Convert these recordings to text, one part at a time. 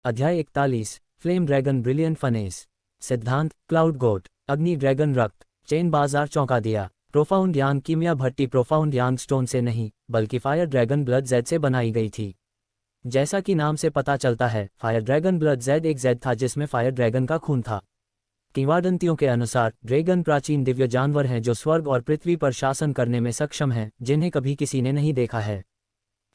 अध्याय 41 flame dragon brilliant फनेस। सिद्धांत cloud गोट अग्नि ड्रैगन रक्त। चेन बाजार चौंका दिया। प्रोफाउंड यांग कीमिया भट्टी प्रोफाउंड यांग स्टोन से नहीं बल्कि फायर ड्रैगन ब्लड जेड से बनाई गई थी। जैसा कि नाम से पता चलता है, फायर ड्रैगन ब्लड जेड एक जेड था जिसमें फायर ड्रैगन का खून था। किंवदंतियों के अनुसार ड्रैगन प्राचीन दिव्य जानवर हैं जो स्वर्ग और पृथ्वी पर शासन करने में सक्षम हैं, जिन्हें कभी किसी ने नहीं देखा है।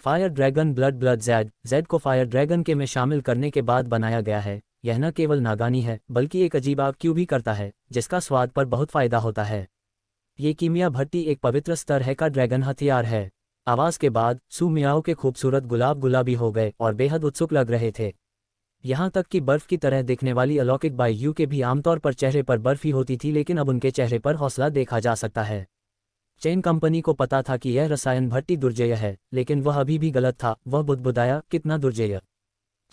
फायर ड्रैगन ब्लड जेड को फायर ड्रैगन के में शामिल करने के बाद बनाया गया है। यह न केवल नागानी है बल्कि एक अजीब आग क्यों भी करता है, जिसका स्वाद पर बहुत फायदा होता है। ये कीमिया भट्टी एक पवित्र स्तर है का ड्रैगन हथियार है। आवाज के बाद सू मियाओ के खूबसूरत गुलाब गुलाबी हो गए और बेहद उत्सुक लग रहे थे। यहाँ तक कि बर्फ की तरह दिखने वाली अलौकिक बायु के भी आमतौर पर चेहरे पर बर्फ ही होती थी, लेकिन अब उनके चेहरे पर हौसला देखा जा सकता है। चेन कंपनी को पता था कि यह रसायन भट्टी दुर्जेय है, लेकिन वह अभी भी गलत था। वह बुदबुदाया, कितना दुर्जेय।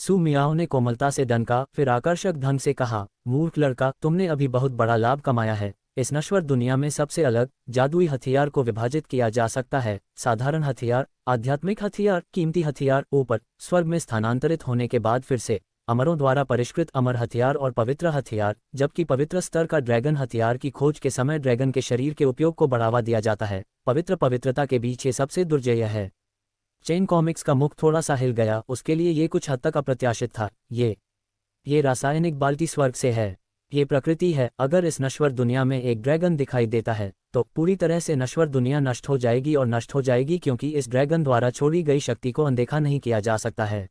सू मियाओ ने कोमलता से डनका, फिर आकर्षक ढंग से कहा, मूर्ख लड़का, तुमने अभी बहुत बड़ा लाभ कमाया है। इस नश्वर दुनिया में सबसे अलग जादुई हथियार को विभाजित किया जा सकता है। साधारण हथियार, आध्यात्मिक हथियार, कीमती हथियार, ऊपर स्वर्ग में स्थानांतरित होने के बाद फिर से अमरों द्वारा परिष्कृत अमर हथियार और पवित्र हथियार, जबकि पवित्र स्तर का ड्रैगन हथियार की खोज के समय ड्रैगन के शरीर के उपयोग को बढ़ावा दिया जाता है। पवित्रता के बीच ये सबसे दुर्जेय है। चेन कॉमिक्स का मुख थोड़ा सा हिल गया, उसके लिए ये कुछ हद तक अप्रत्याशित था। ये रासायनिक बाल्टी स्वर्ग से है। ये प्रकृति है। अगर इस नश्वर दुनिया में एक ड्रैगन दिखाई देता है तो पूरी तरह से नश्वर दुनिया नष्ट हो जाएगी, और नष्ट हो जाएगी क्योंकि इस ड्रैगन द्वारा छोड़ी गई शक्ति को अनदेखा नहीं किया जा सकता है।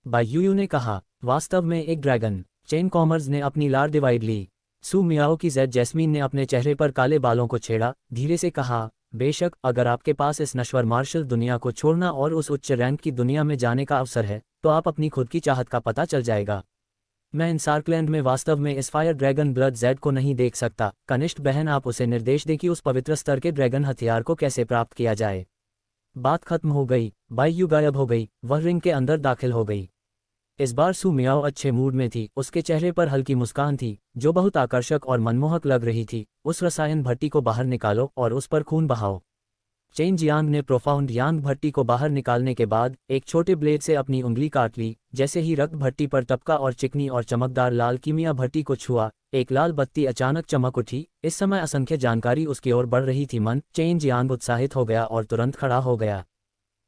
बायू ने कहा, वास्तव में एक ड्रैगन। चेन कॉमर्स ने अपनी लार डिवाइड ली। सू मियाओ की जेड जैस्मीन ने अपने चेहरे पर काले बालों को छेड़ा, धीरे से कहा, बेशक, अगर आपके पास इस नश्वर मार्शल दुनिया को छोड़ना और उस उच्च रैंक की दुनिया में जाने का अवसर है, तो आप अपनी खुद की चाहत का पता चल जाएगा। मैं इन सार्कलैंड में वास्तव में इस फायर ड्रैगन ब्लड जेड को नहीं देख सकता। कनिष्ठ बहन, आप उसे निर्देश दें कि उस पवित्र स्तर के ड्रैगन हथियार को कैसे प्राप्त किया जाए। बात खत्म हो गई। बायू गायब हो गई। वह रिंग के अंदर दाखिल हो गई। इस बार सू मियाओ अच्छे मूड में थी। उसके चेहरे पर हल्की मुस्कान थी जो बहुत आकर्षक और मनमोहक लग रही थी। उस रसायन भट्टी को बाहर निकालो और उस पर खून बहाओ। चेन जियांग ने प्रोफाउंड यांग भट्टी को बाहर निकालने के बाद एक छोटे ब्लेड से अपनी उंगली काट ली। जैसे ही रक्त भट्टी पर टपका और चिकनी और चमकदार लाल कीमिया भट्टी को छुआ, एक लाल बत्ती अचानक चमक उठी। इस समय असंख्य जानकारी उसकी ओर बढ़ रही थी। मन चेन जियांग उत्साहित हो गया और तुरंत खड़ा हो गया।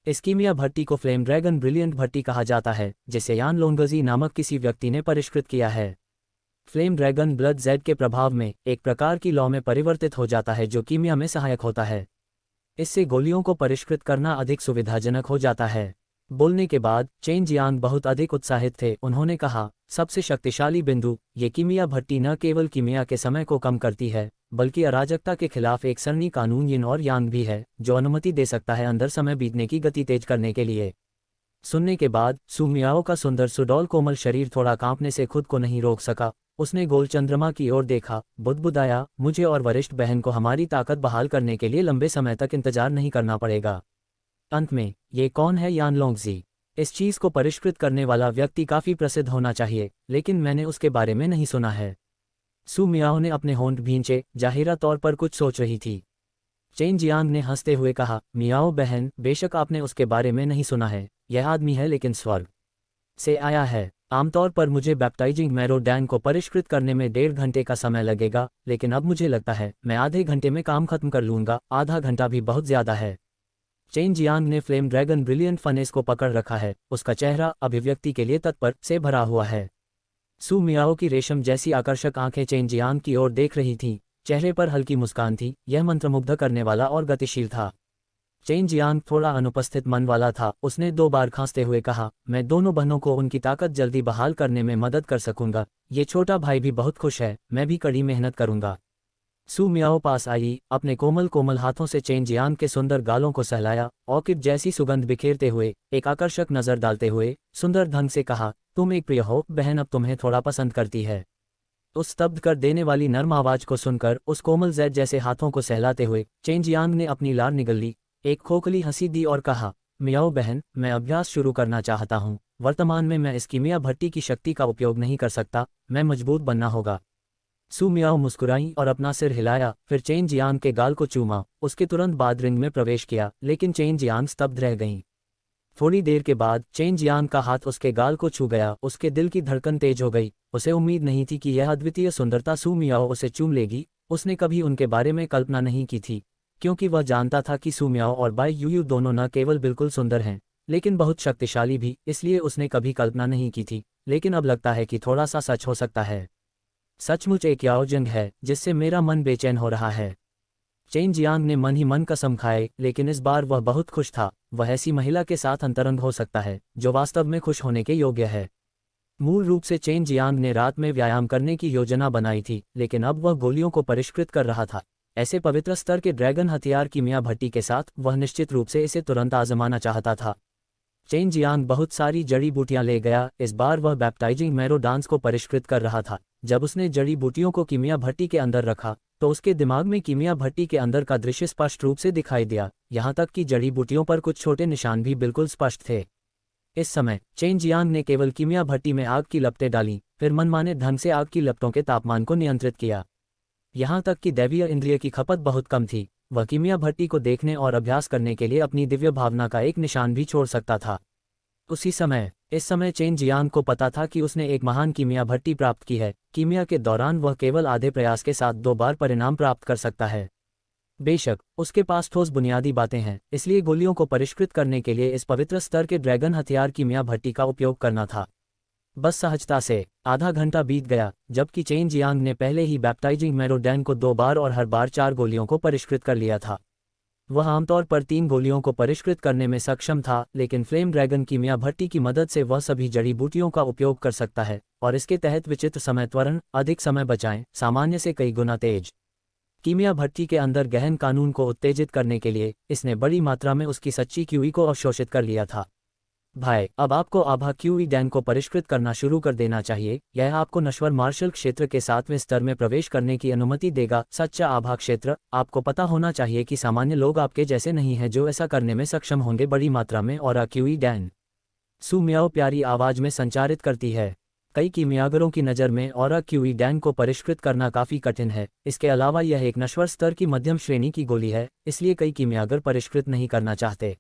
इस कीमिया भट्टी को फ्लेम ड्रैगन ब्रिलियंट भट्टी कहा जाता है, जिसे यान लोंगजी नामक किसी व्यक्ति ने परिष्कृत किया है। फ्लेम ड्रैगन ब्लड जेड के प्रभाव में एक प्रकार की लौ में परिवर्तित हो जाता है जो कीमिया में सहायक होता है। इससे गोलियों को परिष्कृत करना अधिक सुविधाजनक हो जाता है। बोलने के बाद चेन जियांग बहुत अधिक उत्साहित थे। उन्होंने कहा, सबसे शक्तिशाली बिंदु, ये कीमिया भट्टी न केवल कीमिया के समय को कम करती है, बल्कि अराजकता के खिलाफ एक सरनी कानून यिन और यांग भी है, जो अनुमति दे सकता है अंदर समय बीतने की गति तेज करने के लिए। सुनने के बाद सू मियाओ का सुंदर सुडौल कोमल शरीर थोड़ा कांपने से खुद को नहीं रोक सका। उसने गोल चंद्रमा की ओर देखा, बुदबुदाया, मुझे और वरिष्ठ बहन को हमारी ताकत बहाल करने के लिए लंबे समय तक इंतजार नहीं करना पड़ेगा। अंत में, ये कौन है यान लोंगजी? इस चीज को परिष्कृत करने वाला व्यक्ति काफी प्रसिद्ध होना चाहिए, लेकिन मैंने उसके बारे में नहीं सुना है। सू मियाओ ने अपने होंठ भींचे, जाहिरा तौर पर कुछ सोच रही थी। चेन जियांग ने हंसते हुए कहा, मियाओ बहन, बेशक आपने उसके बारे में नहीं सुना है। यह आदमी है लेकिन स्वर्ग से आया है। आमतौर पर मुझे बैप्टाइजिंग मैरो डैंग को परिष्कृत करने में 1.5 घंटे का समय लगेगा, लेकिन अब मुझे लगता है मैं आधे घंटे में काम खत्म कर लूंगा। आधा घंटा भी बहुत ज्यादा है। चेन जियांग ने फ्लेम ड्रैगन ब्रिलियंट फनेस को पकड़ रखा है। उसका चेहरा अभिव्यक्ति के लिए तत्पर से भरा हुआ है। सू मियाओ की रेशम जैसी आकर्षक आंखें चेन जियांग की ओर देख रही थीं। चेहरे पर हल्की मुस्कान थी। यह मंत्रमुग्ध करने वाला और गतिशील था। चेन जियांग थोड़ा अनुपस्थित मन वाला था। उसने 2 बार खांसते हुए कहा, मैं दोनों बहनों को उनकी ताकत जल्दी बहाल करने में मदद कर सकूंगा। ये छोटा भाई भी बहुत खुश है। मैं भी कड़ी मेहनत करूंगा। सू मियाओ पास आई, अपने कोमल कोमल हाथों से चेन जियांग के सुंदर गालों को सहलाया, ऑर्किड जैसी सुगंध बिखेरते हुए, एक आकर्षक नजर डालते हुए सुंदर ढंग से कहा, तुम एक प्रिय हो बहन, अब तुम्हें थोड़ा पसंद करती है। उस स्तब्ध कर देने वाली नर्म आवाज को सुनकर, उस कोमल जेड जैसे हाथों को सहलाते हुए चेन जियांग ने अपनी लार निगल ली, एक खोखली हंसी दी और कहा, मियाओ बहन, मैं अभ्यास शुरू करना चाहता हूँ। वर्तमान में मैं इस कीमिया भट्टी की शक्ति का उपयोग नहीं कर सकता। मैं मजबूत बनना होगा। सू मियाओ मुस्कुराई और अपना सिर हिलाया, फिर चेन जियांग के गाल को चूमा। उसके तुरंत बाद रिंग में प्रवेश किया, लेकिन चेन जियांग स्तब्ध रह गईं। थोड़ी देर के बाद चेन जियांग का हाथ उसके गाल को छू गया। उसके दिल की धड़कन तेज हो गई। उसे उम्मीद नहीं थी कि यह अद्वितीय सुंदरता सू मियाओ उसे चूम लेगी। उसने कभी उनके बारे में कल्पना नहीं की थी, क्योंकि वह जानता था कि सू मियाओ और बाई यूयू दोनों न केवल बिल्कुल सुंदर हैं, लेकिन बहुत शक्तिशाली भी, इसलिए उसने कभी कल्पना नहीं की थी। लेकिन अब लगता है कि थोड़ा सा सच हो सकता है। सचमुच एक याओ जंग है जिससे मेरा मन बेचैन हो रहा है। चेन जियांग ने मन ही मन कसम खाए, लेकिन इस बार वह बहुत खुश था। वह ऐसी महिला के साथ अंतरंग हो सकता है जो वास्तव में खुश होने के योग्य है। मूल रूप से चेन जियांग ने रात में व्यायाम करने की योजना बनाई थी, लेकिन अब वह गोलियों को परिष्कृत कर रहा था। ऐसे पवित्र स्तर के ड्रैगन हथियार की मियाँ भट्टी के साथ वह निश्चित रूप से इसे तुरंत आजमाना चाहता था। चेन जियांग बहुत सारी जड़ी बूटियां ले गया। इस बार वह बैप्टाइजिंग मैरो डांस को परिष्कृत कर रहा था। जब उसने जड़ी बूटियों को कीमिया भट्टी के अंदर रखा तो उसके दिमाग में कीमिया भट्टी के अंदर का दृश्य स्पष्ट रूप से दिखाई दिया, यहाँ तक कि जड़ी बूटियों पर कुछ छोटे निशान भी बिल्कुल स्पष्ट थे। इस समय चेन जियांग ने केवल कीमिया भट्टी में आग की लपटें डाली, फिर मनमाने ढंग से आग की लपटों के तापमान को नियंत्रित किया। यहाँ तक कि दैवीय इंद्रिय की खपत बहुत कम थी। वह कीमिया भट्टी को देखने और अभ्यास करने के लिए अपनी दिव्य भावना का एक निशान भी छोड़ सकता था। उसी समय इस समय चेन जियांग को पता था कि उसने एक महान कीमिया भट्टी प्राप्त की है। कीमिया के दौरान वह केवल आधे प्रयास के साथ 2 बार परिणाम प्राप्त कर सकता है। बेशक उसके पास ठोस बुनियादी बातें हैं, इसलिए गोलियों को परिष्कृत करने के लिए इस पवित्र स्तर के ड्रैगन हथियार कीमिया भट्टी का उपयोग करना था। बस सहजता से आधा घंटा बीत गया, जबकि चेन जियांग ने पहले ही बैप्टाइजिंग मैरोडैन को 2 बार और हर बार 4 गोलियों को परिष्कृत कर लिया था। वह आमतौर पर 3 गोलियों को परिष्कृत करने में सक्षम था, लेकिन फ्लेम ड्रैगन कीमिया भट्टी की मदद से वह सभी जड़ी बूटियों का उपयोग कर सकता है और इसके तहत विचित्र समय त्वरण, अधिक समय बचाएं, सामान्य से कई गुना तेज। कीमिया भट्टी के अंदर गहन कानून को उत्तेजित करने के लिए इसने बड़ी मात्रा में उसकी सच्ची क्यूई को अवशोषित कर लिया था। भाई, अब आपको आभा क्यूई डैन को परिष्कृत करना शुरू कर देना चाहिए। यह आपको नश्वर मार्शल क्षेत्र के 7वें स्तर में प्रवेश करने की अनुमति देगा। सच्चा आभा क्षेत्र। आपको पता होना चाहिए कि सामान्य लोग आपके जैसे नहीं हैं जो ऐसा करने में सक्षम होंगे बड़ी मात्रा में। और क्यूई डैन सू मियाओ प्यारी आवाज में संचारित करती है। कई कीमियागरों की नज़र में और क्यूई डैन को परिष्कृत करना काफ़ी कठिन है। इसके अलावा यह एक नश्वर स्तर की मध्यम श्रेणी की गोली है, इसलिए कई कीमियागर परिष्कृत नहीं करना चाहते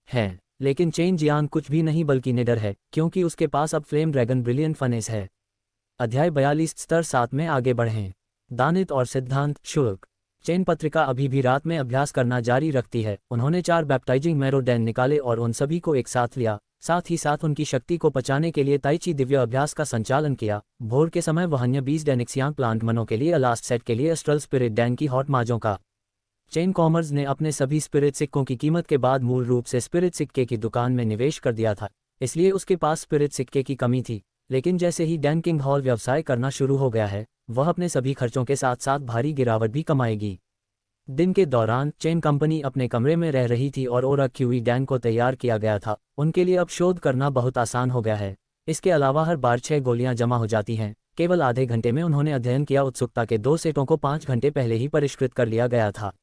हैं। लेकिन चेन जियांग कुछ भी नहीं बल्कि निडर है, क्योंकि उसके पास अब फ्लेम ड्रैगन ब्रिलियंट फनेस है। अध्याय 42 स्तर 7 में आगे बढ़ें। दानित और सिद्धांत शुल्क। चेन पत्रिका अभी भी रात में अभ्यास करना जारी रखती है। उन्होंने 4 बैप्टाइजिंग मैरोडैन निकाले और उन सभी को एक साथ लिया। साथ ही साथ उनकी शक्ति को पचाने के लिए ताइची दिव्य अभ्यास का संचालन किया। भोर के समय वह अन्य 20 डेनिक्सियांग प्लांट मनों के लिए लास्ट सेट के लिए एस्ट्रल स्पिरिट डैन की हॉट माजों का। चेन कॉमर्स ने अपने सभी स्पिरिट सिक्कों की कीमत के बाद मूल रूप से स्पिरिट सिक्के की दुकान में निवेश कर दिया था, इसलिए उसके पास स्पिरिट सिक्के की कमी थी। लेकिन जैसे ही डैन किंग हॉल व्यवसाय करना शुरू हो गया है, वह अपने सभी खर्चों के साथ साथ भारी गिरावट भी कमाएगी। दिन के दौरान चेन कंपनी अपने कमरे में रह रही थी और क्यूई डैन को तैयार किया गया था। उनके लिए अब शोध करना बहुत आसान हो गया है। इसके अलावा हर बार 6 गोलियां जमा हो जाती हैं। केवल आधे घंटे में उन्होंने अध्ययन किया। उत्सुकता के 2 सेटों को 5 घंटे पहले ही परिष्कृत कर लिया गया था।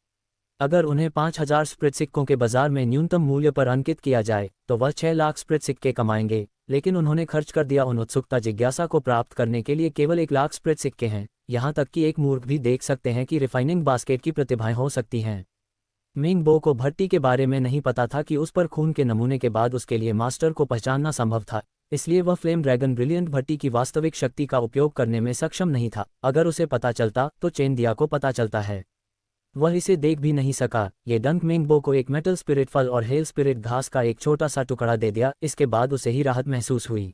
अगर उन्हें 5000 स्प्रिट सिक्कों के बाजार में न्यूनतम मूल्य पर अंकित किया जाए तो वह 6 लाख स्प्रिट सिक्के कमाएंगे, लेकिन उन्होंने खर्च कर दिया उन उत्सुकता जिज्ञासा को प्राप्त करने के लिए केवल 1 लाख स्प्रिट सिक्के हैं। यहाँ तक कि एक मूर्ख भी देख सकते हैं कि रिफाइनिंग बास्केट की प्रतिभाएं हो सकती हैं। मिंग बो को भट्टी के बारे में नहीं पता था कि उस पर खून के नमूने के बाद उसके लिए मास्टर को पहचानना संभव था, इसलिए वह फ्लेम ड्रैगन ब्रिलियंट भट्टी की वास्तविक शक्ति का उपयोग करने में सक्षम नहीं था। अगर उसे पता चलता तो चेन दिया को पता चलता है। वह इसे देख भी नहीं सका। ये डंक मिंग बो को एक मेटल स्पिरिट फल और हेल स्पिरिट घास का एक छोटा सा टुकड़ा दे दिया। इसके बाद उसे ही राहत महसूस हुई।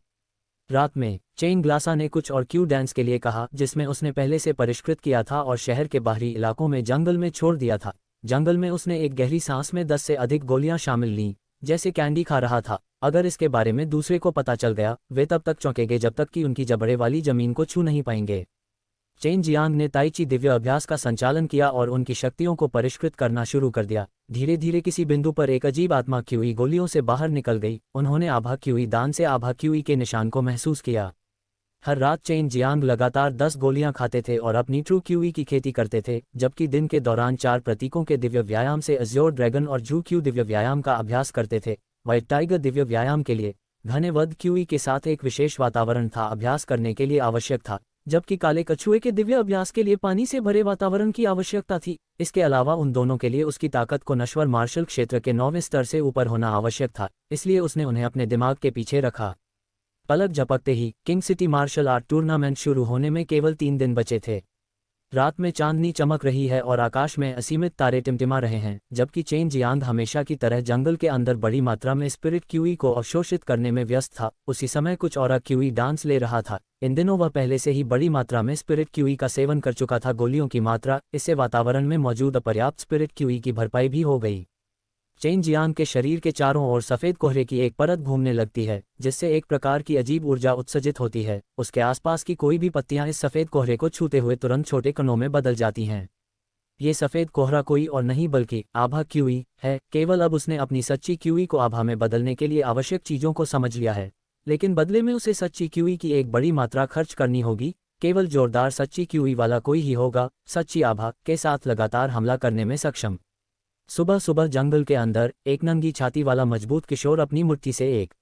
रात में चेन ग्लासा ने कुछ और क्यू डांस के लिए कहा, जिसमें उसने पहले से परिष्कृत किया था और शहर के बाहरी इलाकों में जंगल में छोड़ दिया था। जंगल में उसने एक गहरी सांस में 10 से अधिक गोलियां शामिल लीं, जैसे कैंडी खा रहा था। अगर इसके बारे में दूसरे को पता चल गया, वे तब तक चौंकेंगे जब तक कि उनकी जबड़े वाली जमीन को छू नहीं पाएंगे। चेन जियांग ने ताइची दिव्य अभ्यास का संचालन किया और उनकी शक्तियों को परिष्कृत करना शुरू कर दिया। धीरे धीरे किसी बिंदु पर एक अजीब आत्मा क्यूई गोलियों से बाहर निकल गई। उन्होंने आभा क्यूई दान से आभा क्यूई के निशान को महसूस किया। हर रात चेन जियांग लगातार 10 गोलियां खाते थे और अपनी ट्रू क्यूई की खेती करते थे, जबकि दिन के दौरान 4 प्रतीकों के दिव्य व्यायाम से अज्योर ड्रैगन और जू क्यू दिव्य व्यायाम का अभ्यास करते थे। व्हाइट टाइगर दिव्य व्यायाम के लिए घने वध क्यूई के साथ एक विशेष वातावरण था अभ्यास करने के लिए आवश्यक था, जबकि काले कछुए के दिव्य अभ्यास के लिए पानी से भरे वातावरण की आवश्यकता थी। इसके अलावा उन दोनों के लिए उसकी ताकत को नश्वर मार्शल क्षेत्र के 9वें स्तर से ऊपर होना आवश्यक था, इसलिए उसने उन्हें अपने दिमाग के पीछे रखा। पलक झपकते ही king city martial art tournament शुरू होने में केवल 3 दिन बचे थे। रात में चांदनी चमक रही है और आकाश में असीमित तारे टिमटिमा रहे हैं, जबकि चेन जियांग हमेशा की तरह जंगल के अंदर बड़ी मात्रा में स्पिरिट क्यूई को अवशोषित करने में व्यस्त था। उसी समय कुछ और क्यूई डांस ले रहा था। इन दिनों वह पहले से ही बड़ी मात्रा में स्पिरिट क्यूई का सेवन कर चुका था। गोलियों की मात्रा, इससे वातावरण में मौजूद अपर्याप्त स्पिरिट क्यूई की भरपाई भी हो गई। चेन जियांग के शरीर के चारों ओर सफ़ेद कोहरे की एक परत घूमने लगती है, जिससे एक प्रकार की अजीब ऊर्जा उत्सर्जित होती है। उसके आसपास की कोई भी पत्तियां इस सफ़ेद कोहरे को छूते हुए तुरंत छोटे कणों में बदल जाती हैं। ये सफ़ेद कोहरा कोई और नहीं बल्कि आभा क्यूई है। केवल अब उसने अपनी सच्ची क्यूई को आभा में बदलने के लिए आवश्यक चीज़ों को समझ लिया है, लेकिन बदले में उसे सच्ची क्यूई की एक बड़ी मात्रा खर्च करनी होगी। केवल जोरदार सच्ची क्यूई वाला कोई ही होगा सच्ची आभा के साथ लगातार हमला करने में सक्षम। सुबह सुबह जंगल के अंदर एक नंगी छाती वाला मजबूत किशोर अपनी मुट्ठी से एक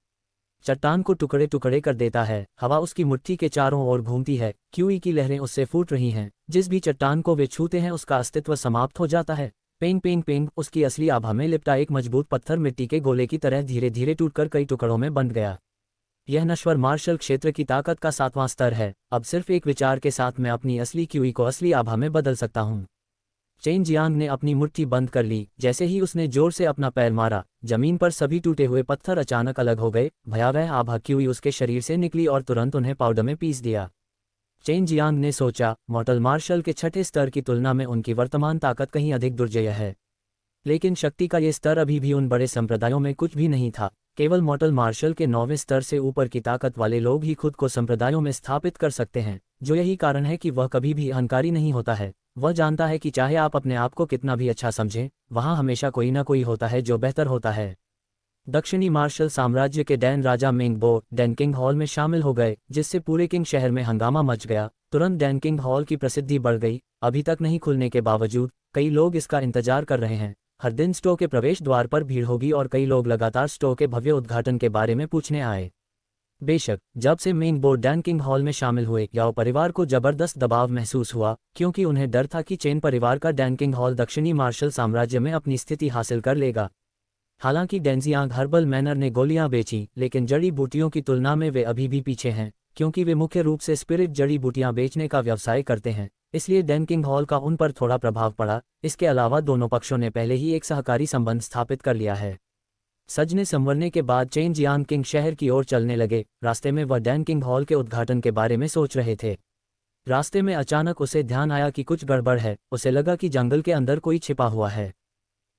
चट्टान को टुकड़े टुकड़े कर देता है। हवा उसकी मुट्ठी के चारों ओर घूमती है, क्यूई की लहरें उससे फूट रही हैं। जिस भी चट्टान को वे छूते हैं उसका अस्तित्व समाप्त हो जाता है। पेंग पेंग पेंग, उसकी असली आभा में लिपटा एक मजबूत पत्थर मिट्टी के गोले की तरह धीरे धीरे टूटकर कई टुकड़ों में बंट गया। यह नश्वर मार्शल क्षेत्र की ताकत का 7वां स्तर है। अब सिर्फ एक विचार के साथ मैं अपनी असली क्यूई को असली आभा में बदल सकता हूँ। चेन जियांग ने अपनी मुट्ठी बंद कर ली। जैसे ही उसने जोर से अपना पैर मारा, जमीन पर सभी टूटे हुए पत्थर अचानक अलग हो गए। भयावह आभा क्यूई उसके शरीर से निकली और तुरंत उन्हें पाउडर में पीस दिया। चेन जियांग ने सोचा, मॉर्टल मार्शल के 6ठे स्तर की तुलना में उनकी वर्तमान ताकत कहीं अधिक दुर्जय है। लेकिन शक्ति का ये स्तर अभी भी उन बड़े संप्रदायों में कुछ भी नहीं था। केवल मॉर्टल मार्शल के 9वें स्तर से ऊपर की ताकत वाले लोग ही खुद को संप्रदायों में स्थापित कर सकते हैं, जो यही कारण है कि वह कभी भी अहंकारी नहीं होता है। वह जानता है कि चाहे आप अपने आप को कितना भी अच्छा समझें, वहाँ हमेशा कोई ना कोई होता है जो बेहतर होता है। दक्षिणी मार्शल साम्राज्य के डैन राजा मेंगबो डैन किंग हॉल में शामिल हो गए, जिससे पूरे किंग शहर में हंगामा मच गया। तुरंत डैन किंग हॉल की प्रसिद्धि बढ़ गई। अभी तक नहीं खुलने के बावजूद कई लोग इसका इंतजार कर रहे हैं। हर दिन स्टो के प्रवेश द्वार पर भीड़ होगी और कई लोग लगातार स्टो के भव्य उद्घाटन के बारे में पूछने आए। बेशक जब से मेंगबो डैन किंग हॉल में शामिल हुए, याओ परिवार को जबरदस्त दबाव महसूस हुआ, क्योंकि उन्हें डर था कि चेन परिवार का डैन किंग हॉल दक्षिणी मार्शल साम्राज्य में अपनी स्थिति हासिल कर लेगा। हालांकि डेंजियांग हर्बल मैनर ने गोलियां बेची, लेकिन जड़ी बूटियों की तुलना में वे अभी भी पीछे हैं, क्योंकि वे मुख्य रूप से स्पिरिट जड़ी बूटियां बेचने का व्यवसाय करते हैं। इसलिए डैन किंग हॉल का उन पर थोड़ा प्रभाव पड़ा। इसके अलावा दोनों पक्षों ने पहले ही एक सहकारी संबंध स्थापित कर लिया है। सजने संवरने के बाद चेन जियांग किंग शहर की ओर चलने लगे। रास्ते में वह डैन किंग हॉल के उद्घाटन के बारे में सोच रहे थे। रास्ते में अचानक उसे ध्यान आया कि कुछ गड़बड़ है। उसे लगा कि जंगल के अंदर कोई छिपा हुआ है।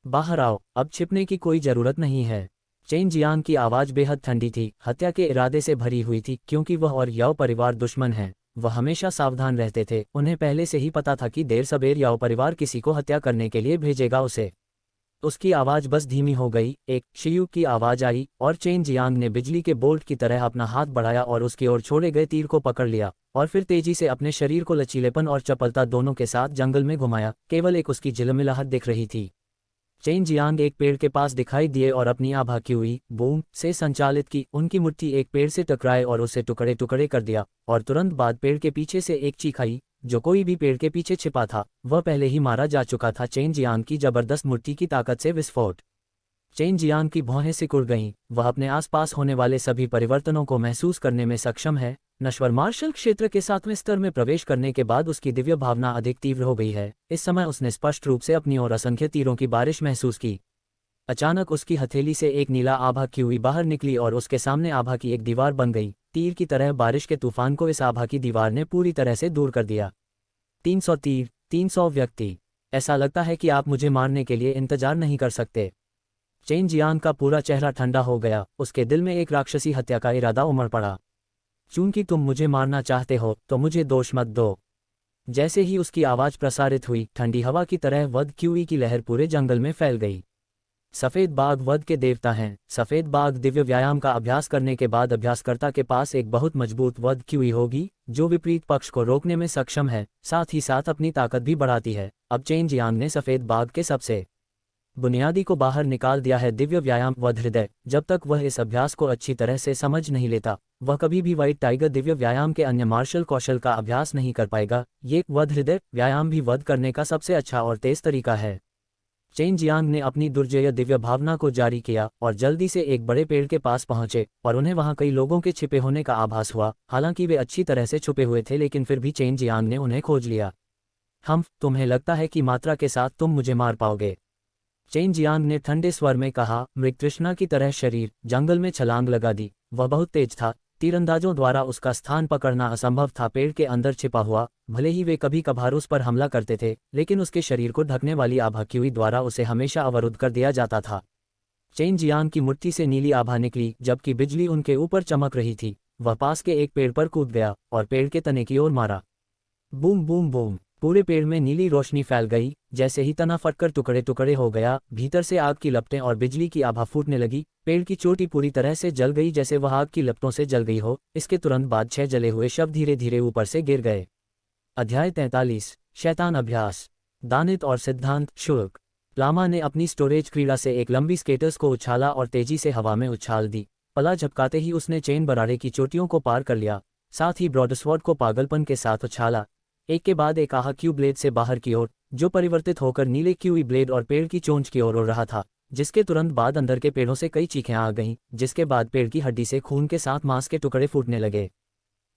बाहर आओ, अब छिपने की कोई जरूरत नहीं है। चेन जियांग की आवाज़ बेहद ठंडी थी, हत्या के इरादे से भरी हुई थी, क्योंकि वह और याओ परिवार दुश्मन हैं। वह हमेशा सावधान रहते थे। उन्हें पहले से ही पता था कि देर सबेर याओ परिवार किसी को हत्या करने के लिए भेजेगा उसे। उसकी आवाज़ बस धीमी हो गई। एक शियू की आवाज़ आई और चेन जियांग ने बिजली के बोल्ट की तरह अपना हाथ बढ़ाया और उसकी ओर छोड़े गए तीर को पकड़ लिया, और फिर तेजी से अपने शरीर को लचीलेपन और चपलता दोनों के साथ जंगल में घुमाया। केवल एक उसकी झिलमिलाहट दिख रही थी। चेन जियांग एक पेड़ के पास दिखाई दिए और अपनी आभा क्यूई बूम से संचालित की। उनकी मुट्ठी एक पेड़ से टकराए और उसे टुकड़े टुकड़े कर दिया, और तुरंत बाद पेड़ के पीछे से एक चीख आई। जो कोई भी पेड़ के पीछे छिपा था वह पहले ही मारा जा चुका था। चेन जियांग की जबरदस्त मुट्ठी की ताकत से विस्फोट। चेन जियांग की भौहें सिकुड़ गईं। वह अपने आसपास होने वाले सभी परिवर्तनों को महसूस करने में सक्षम है। नश्वर मार्शल क्षेत्र के 7वें स्तर में प्रवेश करने के बाद उसकी दिव्य भावना अधिक तीव्र हो गई है। इस समय उसने स्पष्ट रूप से अपनी ओर असंख्य तीरों की बारिश महसूस की। अचानक उसकी हथेली से एक नीला आभा क्यूई बाहर निकली और उसके सामने आभा की एक दीवार बन गई। तीर की तरह बारिश के तूफान को इस आभा की दीवार ने पूरी तरह से दूर कर दिया। 300 तीर, 300 व्यक्ति। ऐसा लगता है कि आप मुझे मारने के लिए इंतजार नहीं कर सकते। चेन जियांग का पूरा चेहरा ठंडा हो गया। उसके दिल में एक राक्षसी हत्या का इरादा उमड़ पड़ा। चूंकि तुम मुझे मारना चाहते हो तो मुझे दोष मत दो। जैसे ही उसकी आवाज़ प्रसारित हुई, ठंडी हवा की तरह वध क्यूई की लहर पूरे जंगल में फैल गई। सफ़ेद बाघ वध के देवता हैं। सफ़ेद बाघ दिव्य व्यायाम का अभ्यास करने के बाद अभ्यासकर्ता के पास एक बहुत मजबूत वध क्यूई होगी, जो विपरीत पक्ष को रोकने में सक्षम है, साथ ही साथ अपनी ताकत भी बढ़ाती है। अब चेन जियांग ने सफ़ेद बाघ के सबसे बुनियादी को बाहर निकाल दिया है दिव्य व्यायाम वध हृदय। जब तक वह इस अभ्यास को अच्छी तरह से समझ नहीं लेता, वह कभी भी व्हाइट टाइगर दिव्य व्यायाम के अन्य मार्शल कौशल का अभ्यास नहीं कर पाएगा। ये वध हृदय व्यायाम भी वध करने का सबसे अच्छा और तेज तरीका है। चेन जियांग ने अपनी दुर्जय दिव्य भावना को जारी किया और जल्दी से एक बड़े पेड़ के पास पहुंचे और उन्हें वहां कई लोगों के छिपे होने का आभास हुआ। हालांकि वे अच्छी तरह से छुपे हुए थे, लेकिन फिर भी चेन जियांग ने उन्हें खोज लिया। तुम्हें लगता है कि मात्रा के साथ तुम मुझे मार पाओगे? चेन जियांग ने ठंडे स्वर में कहा। मृगतृष्णा की तरह शरीर जंगल में छलांग लगा दी। वह बहुत तेज था, तीरंदाजों द्वारा उसका स्थान पकड़ना असंभव था। पेड़ के अंदर छिपा हुआ, भले ही वे कभी कभार उस पर हमला करते थे, लेकिन उसके शरीर को ढकने वाली आभा क्यूई द्वारा उसे हमेशा अवरुद्ध कर दिया जाता था। चेन जियांग की मुट्ठी से नीली आभा निकली जबकि बिजली उनके ऊपर चमक रही थी। वह पास के एक पेड़ पर कूद गया और पेड़ के तने की ओर मारा। बूम बूम बूम, पूरे पेड़ में नीली रोशनी फैल गई। जैसे ही तना फटकर टुकड़े टुकड़े हो गया, भीतर से आग की लपटें और बिजली की आभा फूटने लगी। पेड़ की चोटी पूरी तरह से जल गई, जैसे वह आग की लपटों से जल गई हो। इसके तुरंत बाद 6 जले हुए शव धीरे धीरे ऊपर से गिर गए। अध्याय 43 शैतान अभ्यास। दानित और सिद्धांत शुल्क। लामा ने अपनी स्टोरेज क्रीड़ा से एक लंबी स्केटर्स को उछाला और तेजी से हवा में उछाल दी। पला झपकाते ही उसने चेन बराड़े की चोटियों को पार कर लिया, साथ ही ब्रॉडस्वॉर्ड को पागलपन के साथ उछाला। एक के बाद एक आहा क्यू ब्लेड से बाहर की ओर, जो परिवर्तित होकर नीले क्यूई ब्लेड और पेड़ की चोंच की ओर उड़ रहा था। जिसके तुरंत बाद अंदर के पेड़ों से कई चीखें आ गईं, जिसके बाद पेड़ की हड्डी से खून के साथ मांस के टुकड़े फूटने लगे।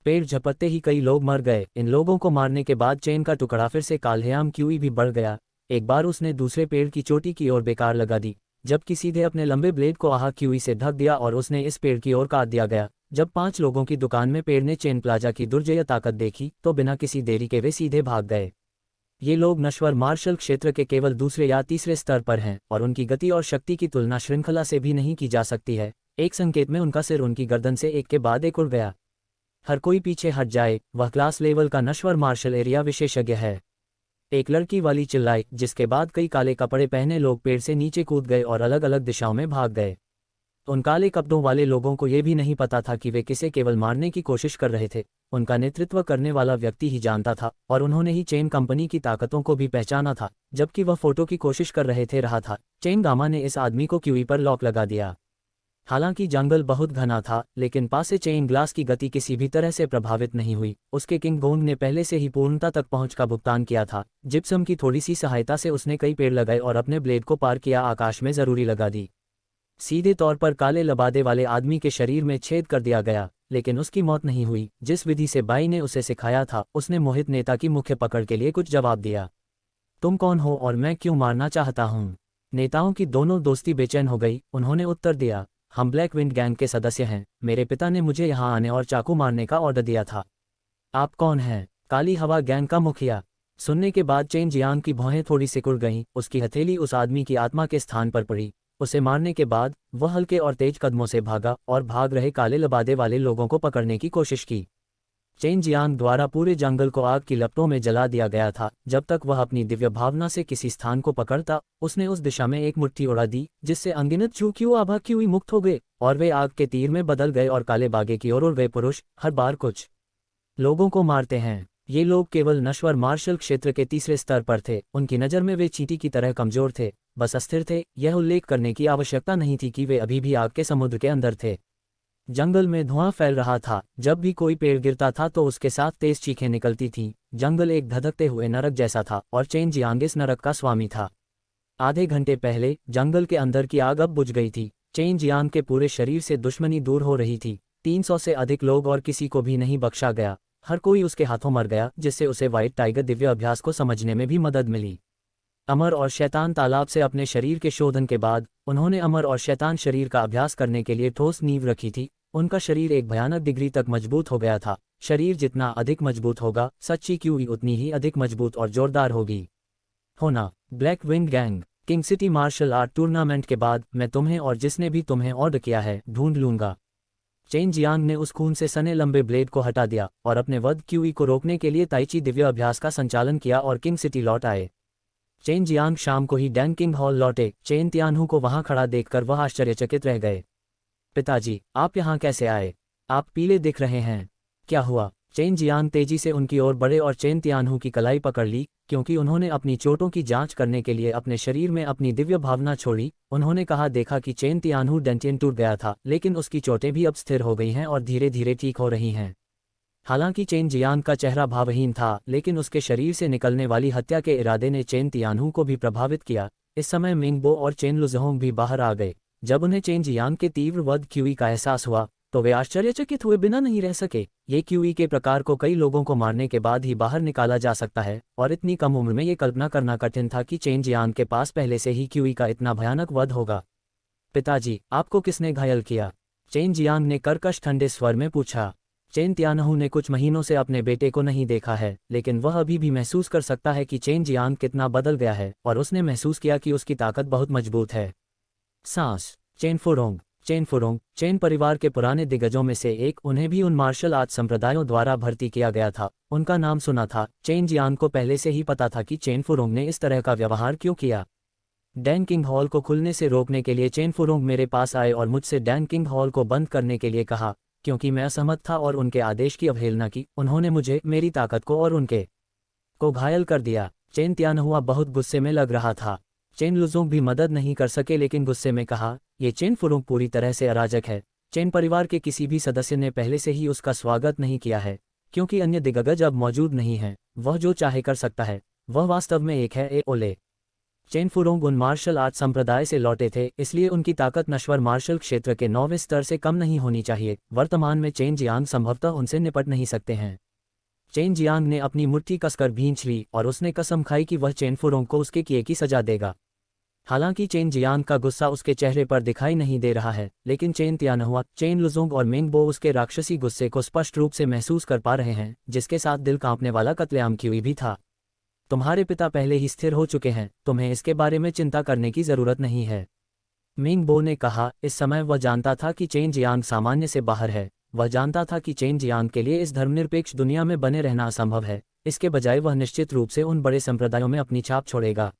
पेड़ झपटते ही कई लोग मर गए। इन लोगों को मारने के बाद चेन का टुकड़ा फिर से काल्हेआम क्यूई भी बढ़ गया। एक बार उसने दूसरे पेड़ की चोटी की ओर बेकार लगा दी, जबकि सीधे अपने लंबे ब्लेड को आहा क्यूई से ढक दिया और उसने इस पेड़ की ओर काट दिया गया। जब 5 लोगों की दुकान में पेड़ ने चेन प्लाजा की दुर्जय ताकत देखी तो बिना किसी देरी के वे सीधे भाग गए। ये लोग नश्वर मार्शल क्षेत्र के केवल दूसरे या तीसरे स्तर पर हैं और उनकी गति और शक्ति की तुलना श्रृंखला से भी नहीं की जा सकती है। एक संकेत में उनका सिर उनकी गर्दन से एक के बाद एक उड़ गया। हर कोई पीछे हट जाए, वह क्लास लेवल का नश्वर मार्शल एरिया विशेषज्ञ है। एक लड़की वाली चिल्लाई, जिसके बाद कई काले कपड़े पहने लोग पेड़ से नीचे कूद गए और अलग अलग दिशाओं में भाग गए। उन काले कपड़ों वाले लोगों को यह भी नहीं पता था कि वे किसे केवल मारने की कोशिश कर रहे थे। उनका नेतृत्व करने वाला व्यक्ति ही जानता था और उन्होंने ही चेन कंपनी की ताकतों को भी पहचाना था। जबकि वह फोटो की कोशिश कर रहे थे रहा था, चेन गामा ने इस आदमी को क्यूई पर लॉक लगा दिया। हालांकि जंगल बहुत घना था, लेकिन पास से चेन ग्लास की गति किसी भी तरह से प्रभावित नहीं हुई। उसके किंग गोंग ने पहले से ही पूर्णता तक पहुंच का भुगतान किया था। जिप्सम की थोड़ी सी सहायता से उसने कई पेड़ लगाए और अपने ब्लेड को पार किया, आकाश में जरूरी लगा दी। सीधे तौर पर काले लबादे वाले आदमी के शरीर में छेद कर दिया गया, लेकिन उसकी मौत नहीं हुई। जिस विधि से बाई ने उसे सिखाया था, उसने मोहित नेता की मुख्य पकड़ के लिए कुछ जवाब दिया। तुम कौन हो और मैं क्यों मारना चाहता हूँ? नेताओं की दोनों दोस्ती बेचैन हो गई। उन्होंने उत्तर दिया, हम ब्लैक विंड गैंग के सदस्य हैं। मेरे पिता ने मुझे यहाँ आने और चाकू मारने का ऑर्डर दिया था। आप कौन हैं? काली हवा गैंग का मुखिया। सुनने के बाद चेन जियांग की भौहें थोड़ी सिकुड़ गईं। उसकी हथेली उस आदमी की आत्मा के स्थान पर पड़ी। उसे मारने के बाद वह हल्के और तेज कदमों से भागा और भाग रहे काले लबादे वाले लोगों को पकड़ने की कोशिश की। चेन जियांग द्वारा पूरे जंगल को आग की लपटों में जला दिया गया था। जब तक वह अपनी दिव्य भावना से किसी स्थान को पकड़ता, उसने उस दिशा में एक मुट्ठी उड़ा दी, जिससे अनगिनत चूक्यू आभा क्यूई मुक्त हो गए और वे आग के तीर में बदल गए और काले बागे की ओर उड़ गए। पुरुष हर बार कुछ लोगों को मारते हैं। ये लोग केवल नश्वर मार्शल क्षेत्र के तीसरे स्तर पर थे। उनकी नज़र में वे चींटी की तरह कमजोर थे, बस अस्थिर थे। यह उल्लेख करने की आवश्यकता नहीं थी कि वे अभी भी आग के समुद्र के अंदर थे। जंगल में धुआं फैल रहा था। जब भी कोई पेड़ गिरता था तो उसके साथ तेज चीखें निकलती थीं। जंगल एक धधकते हुए नरक जैसा था और चेन जियांग इस नरक का स्वामी था। आधे घंटे पहले जंगल के अंदर की आग अब बुझ गई थी। चेन जियांग के पूरे शरीर से दुश्मनी दूर हो रही थी। 300 से अधिक लोग और किसी को भी नहीं बख्शा गया। हर कोई उसके हाथों मर गया, जिससे उसे व्हाइट टाइगर दिव्य अभ्यास को समझने में भी मदद मिली। अमर और शैतान तालाब से अपने शरीर के शोधन के बाद उन्होंने अमर और शैतान शरीर का अभ्यास करने के लिए ठोस नींव रखी थी। उनका शरीर एक भयानक डिग्री तक मजबूत हो गया था। शरीर जितना अधिक मजबूत होगा, सच्ची क्यूई उतनी ही अधिक मजबूत और जोरदार होगी। होना black wind gang king city martial art tournament के बाद मैं तुम्हें और जिसने भी तुम्हें ऑर्डर किया है ढूंढ लूंगा। चेन जियांग ने उस खून से सने लंबे ब्लेड को हटा दिया और अपने वध क्यूई को रोकने के लिए ताइची दिव्य अभ्यास का संचालन किया और किंग सिटी लौट आए। चेन जियांग शाम को ही डैंग किंग हॉल लौटे। चेन तियानहू को वहां खड़ा देखकर वह आश्चर्यचकित रह गए। पिताजी, आप यहाँ कैसे आए? आप पीले दिख रहे हैं, क्या हुआ? चेन जियांग तेजी से उनकी ओर बढ़े और चेन तियानहू की कलाई पकड़ ली, क्योंकि उन्होंने अपनी चोटों की जांच करने के लिए अपने शरीर में अपनी दिव्य भावना छोड़ी। उन्होंने कहा, देखा कि चेन तियानहू डेंटियन टूट गया था, लेकिन उसकी चोटें भी अब स्थिर हो गई हैं और धीरे धीरे ठीक हो रही हैं। हालांकि चेन जियांग का चेहरा भावहीन था, लेकिन उसके शरीर से निकलने वाली हत्या के इरादे ने चेन तियानहू को भी प्रभावित किया। इस समय मिंगबो और चेन लुजहोंग भी बाहर आ गए। जब उन्हें चेन जियांग के तीव्र वध क्यूई का एहसास हुआ तो वे आश्चर्यचकित हुए बिना नहीं रह सके। ये क्यूई के प्रकार को कई लोगों को मारने के बाद ही बाहर निकाला जा सकता है, और इतनी कम उम्र में ये कल्पना करना कठिन था कि चेन जियांग के पास पहले से ही क्यूई का इतना भयानक वध होगा। पिताजी, आपको किसने घायल किया? चेन जियांग ने कर्कश ठंडे स्वर में पूछा। चेन तियानहू ने कुछ महीनों से अपने बेटे को नहीं देखा है, लेकिन वह अभी भी महसूस कर सकता है कि चेन जियांग कितना बदल गया है, और उसने महसूस किया कि उसकी ताकत बहुत मजबूत है। सांस। चेन फुरोंग। चेन फुरोंग चेन परिवार के पुराने दिग्गजों में से एक, उन्हें भी उन मार्शल आर्ट संप्रदायों द्वारा भर्ती किया गया था। उनका नाम सुना था। चेन जियांग को पहले से ही पता था कि चेन फुरोंग ने इस तरह का व्यवहार क्यों किया। डैन किंग हॉल को खुलने से रोकने के लिए चेन फुरोंग मेरे पास आए और मुझसे डैन किंग हॉल को बंद करने के लिए कहा, क्योंकि मैं असहमत था और उनके आदेश की अवहेलना की। उन्होंने मुझे, मेरी ताकत को और उनके को घायल कर दिया। चेन तियानहुआ बहुत गुस्से में लग रहा था। चेन लुजोंग भी मदद नहीं कर सके, लेकिन गुस्से में कहा, ये चेन फुरोंग पूरी तरह से अराजक है। चेन परिवार के किसी भी सदस्य ने पहले से ही उसका स्वागत नहीं किया है, क्योंकि अन्य दिग्गज अब मौजूद नहीं हैं। वह जो चाहे कर सकता है। वह वास्तव में एक है। ए ओले। चेन फुरोंग उन मार्शल आर्ट संप्रदाय से लौटे थे, इसलिए उनकी ताकत नश्वर मार्शल क्षेत्र के 9वें स्तर से कम नहीं होनी चाहिए। वर्तमान में चेन जियांग संभवतः उनसे निपट नहीं सकते हैं। चेन जियांग ने अपनी मुट्ठी कसकर भींच ली और उसने कसम खाई कि वह चेन फुरोंग को उसके किए की सजा देगा। हालांकि चेन जियांग का गुस्सा उसके चेहरे पर दिखाई नहीं दे रहा है, लेकिन चेन तियानहुआ, चेन लुजोंग और मिंगबो उसके राक्षसी गुस्से को स्पष्ट रूप से महसूस कर पा रहे हैं, जिसके साथ दिल कांपने वाला कत्लेआम क्यूई भी था। तुम्हारे पिता पहले ही स्थिर हो चुके हैं, तुम्हें इसके बारे में चिंता करने की जरूरत नहीं है, मिंगबो ने कहा। इस समय वह जानता था कि चेन जियांग सामान्य से बाहर है। वह जानता था कि चेन जियांग के लिए इस धर्मनिरपेक्ष दुनिया में बने रहना असंभव है। इसके बजाय वह निश्चित रूप से उन बड़े संप्रदायों में अपनी छाप छोड़ेगा।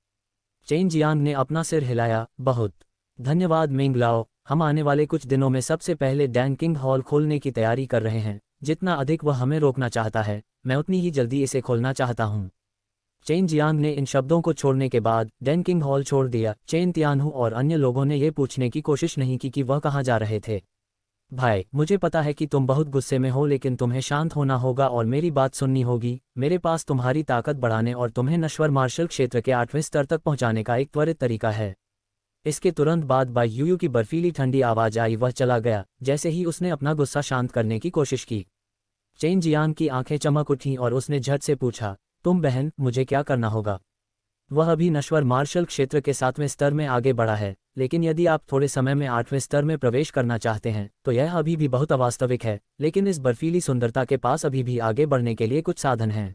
चेन जियांग ने अपना सिर हिलाया। बहुत धन्यवाद मिंग लाओ। हम आने वाले कुछ दिनों में सबसे पहले डैन किंग हॉल खोलने की तैयारी कर रहे हैं। जितना अधिक वह हमें रोकना चाहता है, मैं उतनी ही जल्दी इसे खोलना चाहता हूँ। चेन जियांग ने इन शब्दों को छोड़ने के बाद डैन किंग हॉल छोड़ दिया। चेन तियानहू और अन्य लोगों ने यह पूछने की कोशिश नहीं की कि वह कहाँ जा रहे थे। भाई, मुझे पता है कि तुम बहुत गुस्से में हो, लेकिन तुम्हें शांत होना होगा और मेरी बात सुननी होगी। मेरे पास तुम्हारी ताकत बढ़ाने और तुम्हें नश्वर मार्शल क्षेत्र के 8वें स्तर तक पहुंचाने का एक त्वरित तरीका है। इसके तुरंत बाद बाई यूयू की बर्फीली ठंडी आवाज आई। वह चला गया जैसे ही उसने अपना गुस्सा शांत करने की कोशिश की। चेन जियांग की आंखें चमक उठीं और उसने झट से पूछा, तुम बहन, मुझे क्या करना होगा? वह अभी नश्वर मार्शल क्षेत्र के 7वें स्तर में आगे बढ़ा है, लेकिन यदि आप थोड़े समय में 8वें स्तर में प्रवेश करना चाहते हैं तो यह अभी भी बहुत अवास्तविक है। लेकिन इस बर्फीली सुंदरता के पास अभी भी आगे बढ़ने के लिए कुछ साधन हैं।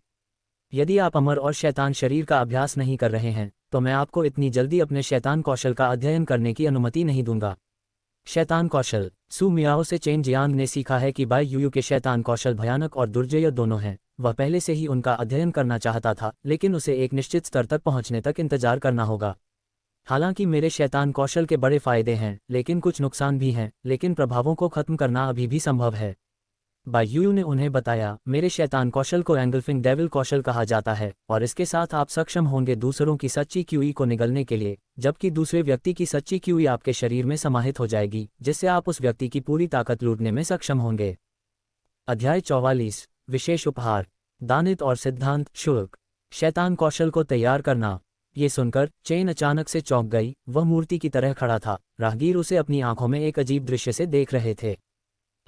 यदि आप अमर और शैतान शरीर का अभ्यास नहीं कर रहे हैं तो मैं आपको इतनी जल्दी अपने शैतान कौशल का अध्ययन करने की अनुमति नहीं दूंगा। शैतान कौशल। सू मियाओ से चेन जियांग ने सीखा है कि बाई यूयू के शैतान कौशल भयानक और दुर्जय दोनों हैं। वह पहले से ही उनका अध्ययन करना चाहता था, लेकिन उसे एक निश्चित स्तर तक पहुंचने तक इंतजार करना होगा। हालांकि मेरे शैतान कौशल के बड़े फायदे हैं, लेकिन कुछ नुकसान भी हैं, लेकिन प्रभावों को खत्म करना अभी भी संभव है। बाई यूयू ने उन्हें बताया, मेरे शैतान कौशल को एंगल्फिंग डेविल कौशल कहा जाता है, और इसके साथ आप सक्षम होंगे दूसरों की सच्ची क्यूई को निगलने के लिए, जबकि दूसरे व्यक्ति की सच्ची क्यूई आपके शरीर में समाहित हो जाएगी, जिससे आप उस व्यक्ति की पूरी ताकत लूटने में सक्षम होंगे। अध्याय 44। विशेष उपहार। दानित और सिद्धांत शुल्क। शैतान कौशल को तैयार करना। ये सुनकर चेन अचानक से चौंक गई। वह मूर्ति की तरह खड़ा था। राहगीर उसे अपनी आंखों में एक अजीब दृश्य से देख रहे थे।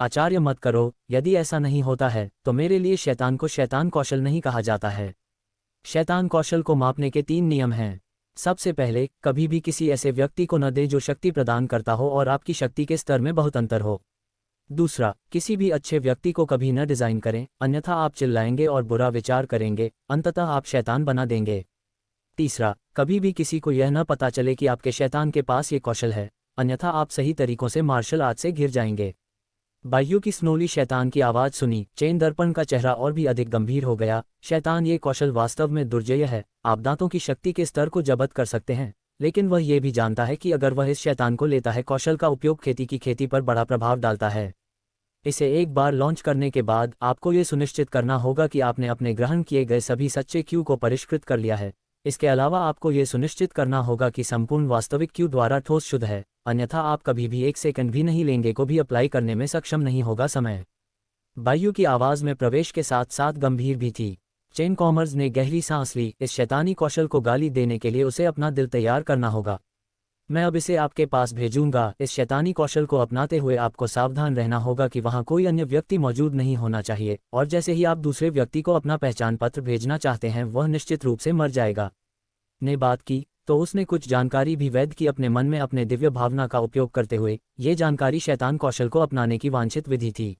आचार्य मत करो, यदि ऐसा नहीं होता है तो मेरे लिए शैतान को शैतान कौशल नहीं कहा जाता है। शैतान कौशल को मापने के 3 नियम हैं। सबसे पहले, कभी भी किसी ऐसे व्यक्ति को न दे जो शक्ति प्रदान करता हो और आपकी शक्ति के स्तर में बहुत अंतर हो। दूसरा, किसी भी अच्छे व्यक्ति को कभी न डिजाइन करें, अन्यथा आप चिल्लाएंगे और बुरा विचार करेंगे, अंततः आप शैतान बना देंगे। तीसरा, कभी भी किसी को यह न पता चले कि आपके शैतान के पास ये कौशल है, अन्यथा आप सही तरीकों से मार्शल आर्ट से घिर जाएंगे। बायू की स्नोली शैतान की आवाज सुनी। चेन दर्पण का चेहरा और भी अधिक गंभीर हो गया। शैतान, ये कौशल वास्तव में दुर्जय है। आप दांतों की शक्ति के स्तर को जब्त कर सकते हैं, लेकिन वह ये भी जानता है कि अगर वह इस शैतान को लेता है, कौशल का उपयोग खेती की खेती पर बड़ा प्रभाव डालता है। इसे एक बार लॉन्च करने के बाद आपको ये सुनिश्चित करना होगा कि आपने अपने ग्रहण किए गए सभी सच्चे क्यू को परिष्कृत कर लिया है। इसके अलावा आपको ये सुनिश्चित करना होगा कि संपूर्ण वास्तविक क्यू द्वारा ठोस शुद्ध है, अन्यथा आप कभी भी 1 सेकंड भी नहीं लेंगे को भी अप्लाई करने में सक्षम नहीं होगा। समय बायु की आवाज़ में प्रवेश के साथ साथ गंभीर भी थी। चेन कॉमर्स ने गहरी सांस ली। इस शैतानी कौशल को गाली देने के लिए उसे अपना दिल तैयार करना होगा। मैं अब इसे आपके पास भेजूंगा। इस शैतानी कौशल को अपनाते हुए आपको सावधान रहना होगा कि वहां कोई अन्य व्यक्ति मौजूद नहीं होना चाहिए, और जैसे ही आप दूसरे व्यक्ति को अपना पहचान पत्र भेजना चाहते हैं वह निश्चित रूप से मर जाएगा। ने बात की तो उसने कुछ जानकारी भी वैध की अपने मन में अपने दिव्य भावना का उपयोग करते हुए। ये जानकारी शैतान कौशल को अपनाने की वांछित विधि थी।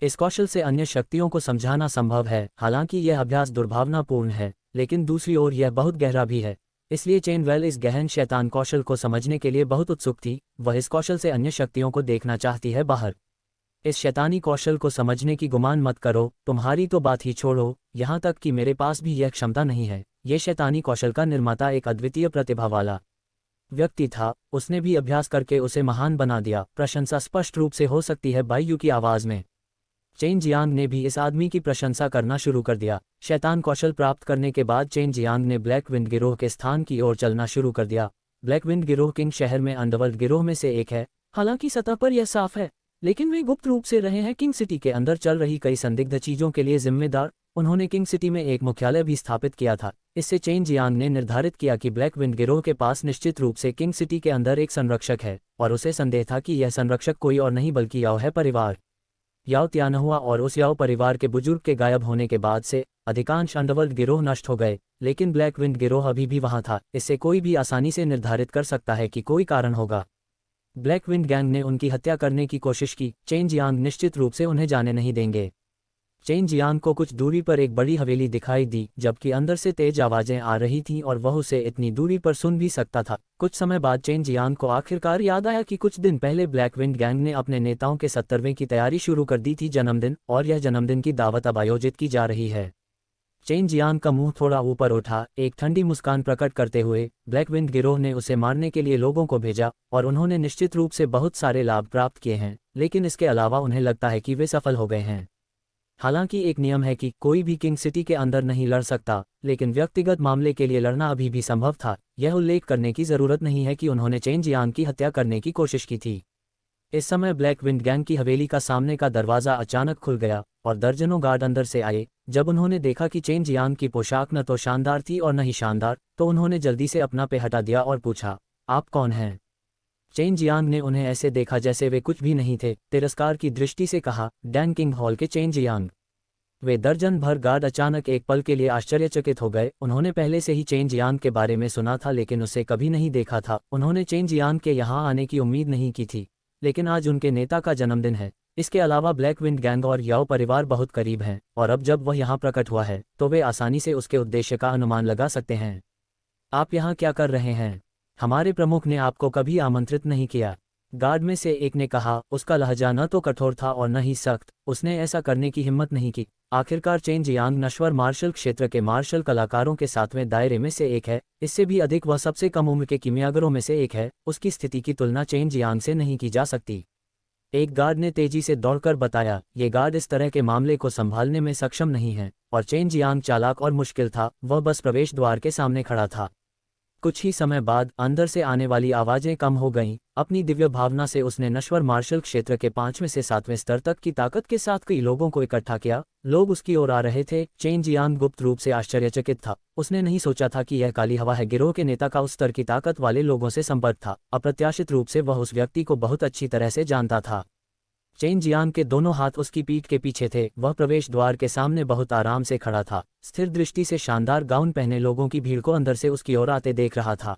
इस कौशल से अन्य शक्तियों को समझाना संभव है, हालांकि यह अभ्यास दुर्भावनापूर्ण है, लेकिन दूसरी ओर यह बहुत गहरा भी है। इसलिए चेन वेल इस गहन शैतान कौशल को समझने के लिए बहुत उत्सुक थी। वह इस कौशल से अन्य शक्तियों को देखना चाहती है बाहर। इस शैतानी कौशल को समझने की गुमान मत करो, तुम्हारी तो बात ही छोड़ो, यहाँ तक कि मेरे पास भी यह क्षमता नहीं है। ये शैतानी कौशल का निर्माता एक अद्वितीय प्रतिभा वाला व्यक्ति था। उसने भी अभ्यास करके उसे महान बना दिया। प्रशंसा स्पष्ट रूप से हो सकती है बायु की आवाज़ में। चेन जियांग ने भी इस आदमी की प्रशंसा करना शुरू कर दिया। शैतान कौशल प्राप्त करने के बाद चेन जियांग ने ब्लैक विंड गिरोह के स्थान की ओर चलना शुरू कर दिया। ब्लैक विंड गिरोह किंग शहर में अंडरवर्ल्ड गिरोह में से एक है। हालांकि सतह पर यह साफ है, लेकिन वे गुप्त रूप से रहे हैं किंग सिटी के अंदर चल रही कई संदिग्ध चीजों के लिए जिम्मेदार। उन्होंने किंग सिटी में एक मुख्यालय भी स्थापित किया था। इससे चेन जियांग ने निर्धारित किया कि ब्लैक विंड गिरोह के पास निश्चित रूप से किंग सिटी के अंदर एक संरक्षक है, और उसे संदेह था कि यह संरक्षक कोई और नहीं बल्कि याओ है परिवार। याओ त्यानहुआ और उस याओ परिवार के बुजुर्ग के गायब होने के बाद से अधिकांश अंडरवर्ल्ड गिरोह नष्ट हो गए, लेकिन ब्लैक विंड गिरोह अभी भी वहां था। इससे कोई भी आसानी से निर्धारित कर सकता है कि कोई कारण होगा। ब्लैक विंड गैंग ने उनकी हत्या करने की कोशिश की। चेन जियांग निश्चित रूप से उन्हें जाने नहीं देंगे। चेन जियांग को कुछ दूरी पर एक बड़ी हवेली दिखाई दी, जबकि अंदर से तेज आवाजें आ रही थीं और वह उसे इतनी दूरी पर सुन भी सकता था। कुछ समय बाद चेन जियांग को आखिरकार याद आया कि कुछ दिन पहले ब्लैक विंड गैंग ने अपने नेताओं के 70वें की तैयारी शुरू कर दी थी जन्मदिन, और यह जन्मदिन की दावत अब आयोजित की जा रही है। चेन जियांग का मुंह थोड़ा ऊपर उठा, एक ठंडी मुस्कान प्रकट करते हुए। ब्लैक विंड गिरोह ने उसे मारने के लिए लोगों को भेजा, और उन्होंने निश्चित रूप से बहुत सारे लाभ प्राप्त किए हैं, लेकिन इसके अलावा उन्हें लगता है कि वे सफल हो गए हैं। हालांकि एक नियम है कि कोई भी किंग सिटी के अंदर नहीं लड़ सकता, लेकिन व्यक्तिगत मामले के लिए लड़ना अभी भी संभव था। यह उल्लेख करने की जरूरत नहीं है कि उन्होंने चेन जियांग की हत्या करने की कोशिश की थी। इस समय ब्लैक विंड गैंग की हवेली का सामने का दरवाजा अचानक खुल गया और दर्जनों गार्ड अंदर से आए। जब उन्होंने देखा कि चेन जियांग की पोशाक न तो शानदार थी और न ही शानदार, तो उन्होंने जल्दी से अपना पे हटा दिया और पूछा, आप कौन हैं? चेन जियांग ने उन्हें ऐसे देखा जैसे वे कुछ भी नहीं थे। तिरस्कार की दृष्टि से कहा, डैन किंग हॉल के चेन जियांग। वे दर्जन भर गार्ड अचानक एक पल के लिए आश्चर्यचकित हो गए। उन्होंने पहले से ही चेन जियांग के बारे में सुना था, लेकिन उसे कभी नहीं देखा था। उन्होंने चेन जियांग के यहाँ आने की उम्मीद नहीं की थी, लेकिन आज उनके नेता का जन्मदिन है। इसके अलावा ब्लैक विंड गैंग और याओ परिवार बहुत करीब हैं, और अब जब वह यहाँ प्रकट हुआ है तो वे आसानी से उसके उद्देश्य का अनुमान लगा सकते हैं। आप यहाँ क्या कर रहे हैं? हमारे प्रमुख ने आपको कभी आमंत्रित नहीं किया। गार्ड में से एक ने कहा। उसका लहजा न तो कठोर था और न ही सख्त। उसने ऐसा करने की हिम्मत नहीं की। आखिरकार चेन जियांग नश्वर मार्शल क्षेत्र के मार्शल कलाकारों के 7वें दायरे में से एक है। इससे भी अधिक वह सबसे कम उम्र के कीमियागरों में से एक है। उसकी स्थिति की तुलना चेन जियांग से नहीं की जा सकती। एक गार्ड ने तेजी से दौड़कर बताया, ये गार्ड इस तरह के मामले को संभालने में सक्षम नहीं है। और चेन जियांग चालाक और मुश्किल था। वह बस प्रवेश द्वार के सामने खड़ा था। कुछ ही समय बाद अंदर से आने वाली आवाजें कम हो गईं। अपनी दिव्य भावना से उसने नश्वर मार्शल क्षेत्र के 5वें से 7वें स्तर तक की ताकत के साथ कई लोगों को इकट्ठा किया। लोग उसकी ओर आ रहे थे। चेन जियांग गुप्त रूप से आश्चर्यचकित था। उसने नहीं सोचा था कि यह काली हवा है। गिरोह के नेता का उस स्तर की ताकत वाले लोगों से संपर्क था। अप्रत्याशित रूप से वह उस व्यक्ति को बहुत अच्छी तरह से जानता था। चेन जियांग के दोनों हाथ उसकी पीठ के पीछे थे। वह प्रवेश द्वार के सामने बहुत आराम से खड़ा था, स्थिर दृष्टि से शानदार गाउन पहने लोगों की भीड़ को अंदर से उसकी ओर आते देख रहा था।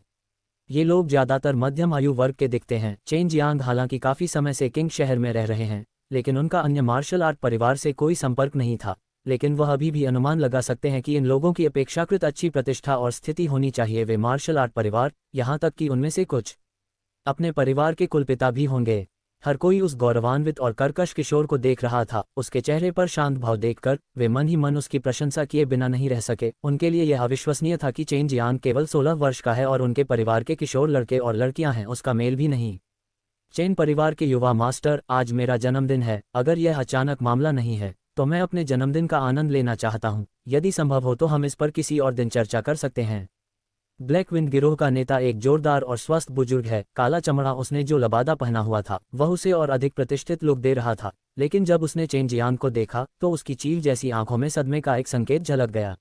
ये लोग ज्यादातर मध्यम आयु वर्ग के दिखते हैं। चेन जियांग हालांकि काफी समय से किंग शहर में रह रहे हैं, लेकिन उनका अन्य मार्शल आर्ट परिवार से कोई संपर्क नहीं था। लेकिन वह अभी भी अनुमान लगा सकते हैं कि इन लोगों की अपेक्षाकृत अच्छी प्रतिष्ठा और स्थिति होनी चाहिए। वे मार्शल आर्ट परिवार, यहाँ तक कि उनमें से कुछ अपने परिवार के कुलपिता भी होंगे। हर कोई उस गौरवान्वित और कर्कश किशोर को देख रहा था। उसके चेहरे पर शांत भाव देखकर वे मन ही मन उसकी प्रशंसा किए बिना नहीं रह सके। उनके लिए यह अविश्वसनीय था कि चेन जियांग केवल 16 वर्ष का है और उनके परिवार के किशोर लड़के और लड़कियां हैं। उसका मेल भी नहीं चेन परिवार के युवा मास्टर, आज मेरा जन्मदिन है। अगर यह अचानक मामला नहीं है तो मैं अपने जन्मदिन का आनंद लेना चाहता हूँ। यदि संभव हो तो हम इस पर किसी और दिन चर्चा कर सकते हैं। ब्लैक विंड गिरोह का नेता एक जोरदार और स्वस्थ बुजुर्ग है। काला चमड़ा उसने जो लबादा पहना हुआ था वह उसे और अधिक प्रतिष्ठित लुक दे रहा था, लेकिन जब उसने चेन जियांग को देखा तो उसकी चील जैसी आंखों में सदमे का एक संकेत झलक गया।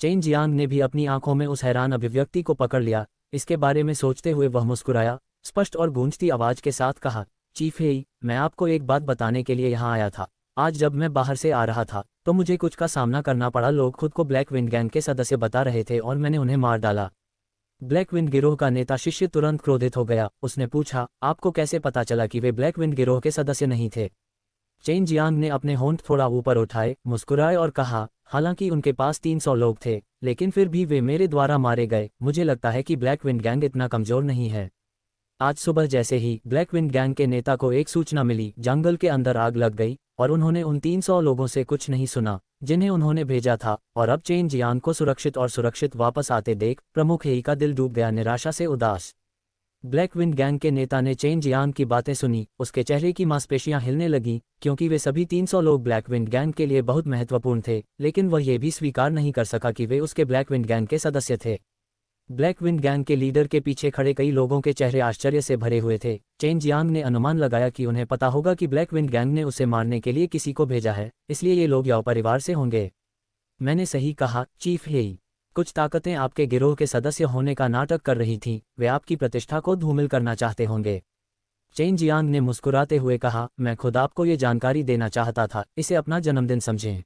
चेन जियांग ने भी अपनी आंखों में उस हैरान अभिव्यक्ति को पकड़ लिया। इसके बारे में सोचते हुए वह मुस्कुराया, स्पष्ट और गूंजती आवाज के साथ कहा, चीफ हेई, मैं आपको एक बात बताने के लिए यहाँ आया था। आज जब मैं बाहर से आ रहा था तो मुझे कुछ का सामना करना पड़ा। लोग खुद को ब्लैक विंड गैंग के सदस्य बता रहे थे और मैंने उन्हें मार डाला। ब्लैक विंड गिरोह का नेता शिष्य तुरंत क्रोधित हो गया। उसने पूछा, आपको कैसे पता चला कि वे ब्लैक विंड गिरोह के सदस्य नहीं थे? चेन जियांग ने अपने होंठ थोड़ा ऊपर उठाए, मुस्कुराए और कहा, हालांकि उनके पास 300 लोग थे, लेकिन फिर भी वे मेरे द्वारा मारे गए। मुझे लगता है कि ब्लैक विंड गैंग इतना कमजोर नहीं है। आज सुबह जैसे ही ब्लैक विंड गैंग के नेता को एक सूचना मिली, जंगल के अंदर आग लग गई और उन्होंने उन 300 लोगों से कुछ नहीं सुना जिन्हें उन्होंने भेजा था। और अब चेन जियांग को सुरक्षित वापस आते देख प्रमुख हेई का दिल डूब गया, निराशा से उदास। ब्लैक विंड गैंग के नेता ने चेन जियांग की बातें सुनी। उसके चेहरे की मांसपेशियां हिलने लगीं, क्योंकि वे सभी 300 लोग ब्लैक विंड गैंग के लिए बहुत महत्वपूर्ण थे, लेकिन वह ये भी स्वीकार नहीं कर सका कि वे उसके ब्लैक विंड गैंग के सदस्य थे। ब्लैक विंड गैंग के लीडर के पीछे खड़े कई लोगों के चेहरे आश्चर्य से भरे हुए थे। चेन जियांग ने अनुमान लगाया कि उन्हें पता होगा कि ब्लैक विंड गैंग ने उसे मारने के लिए किसी को भेजा है, इसलिए ये लोग याओ परिवार से होंगे। मैंने सही कहा, चीफ हेई। कुछ ताकतें आपके गिरोह के सदस्य होने का नाटक कर रही थीं। वे आपकी प्रतिष्ठा को धूमिल करना चाहते होंगे। चेन जियांग ने मुस्कुराते हुए कहा, मैं खुद आपको ये जानकारी देना चाहता था। इसे अपना जन्मदिन समझें।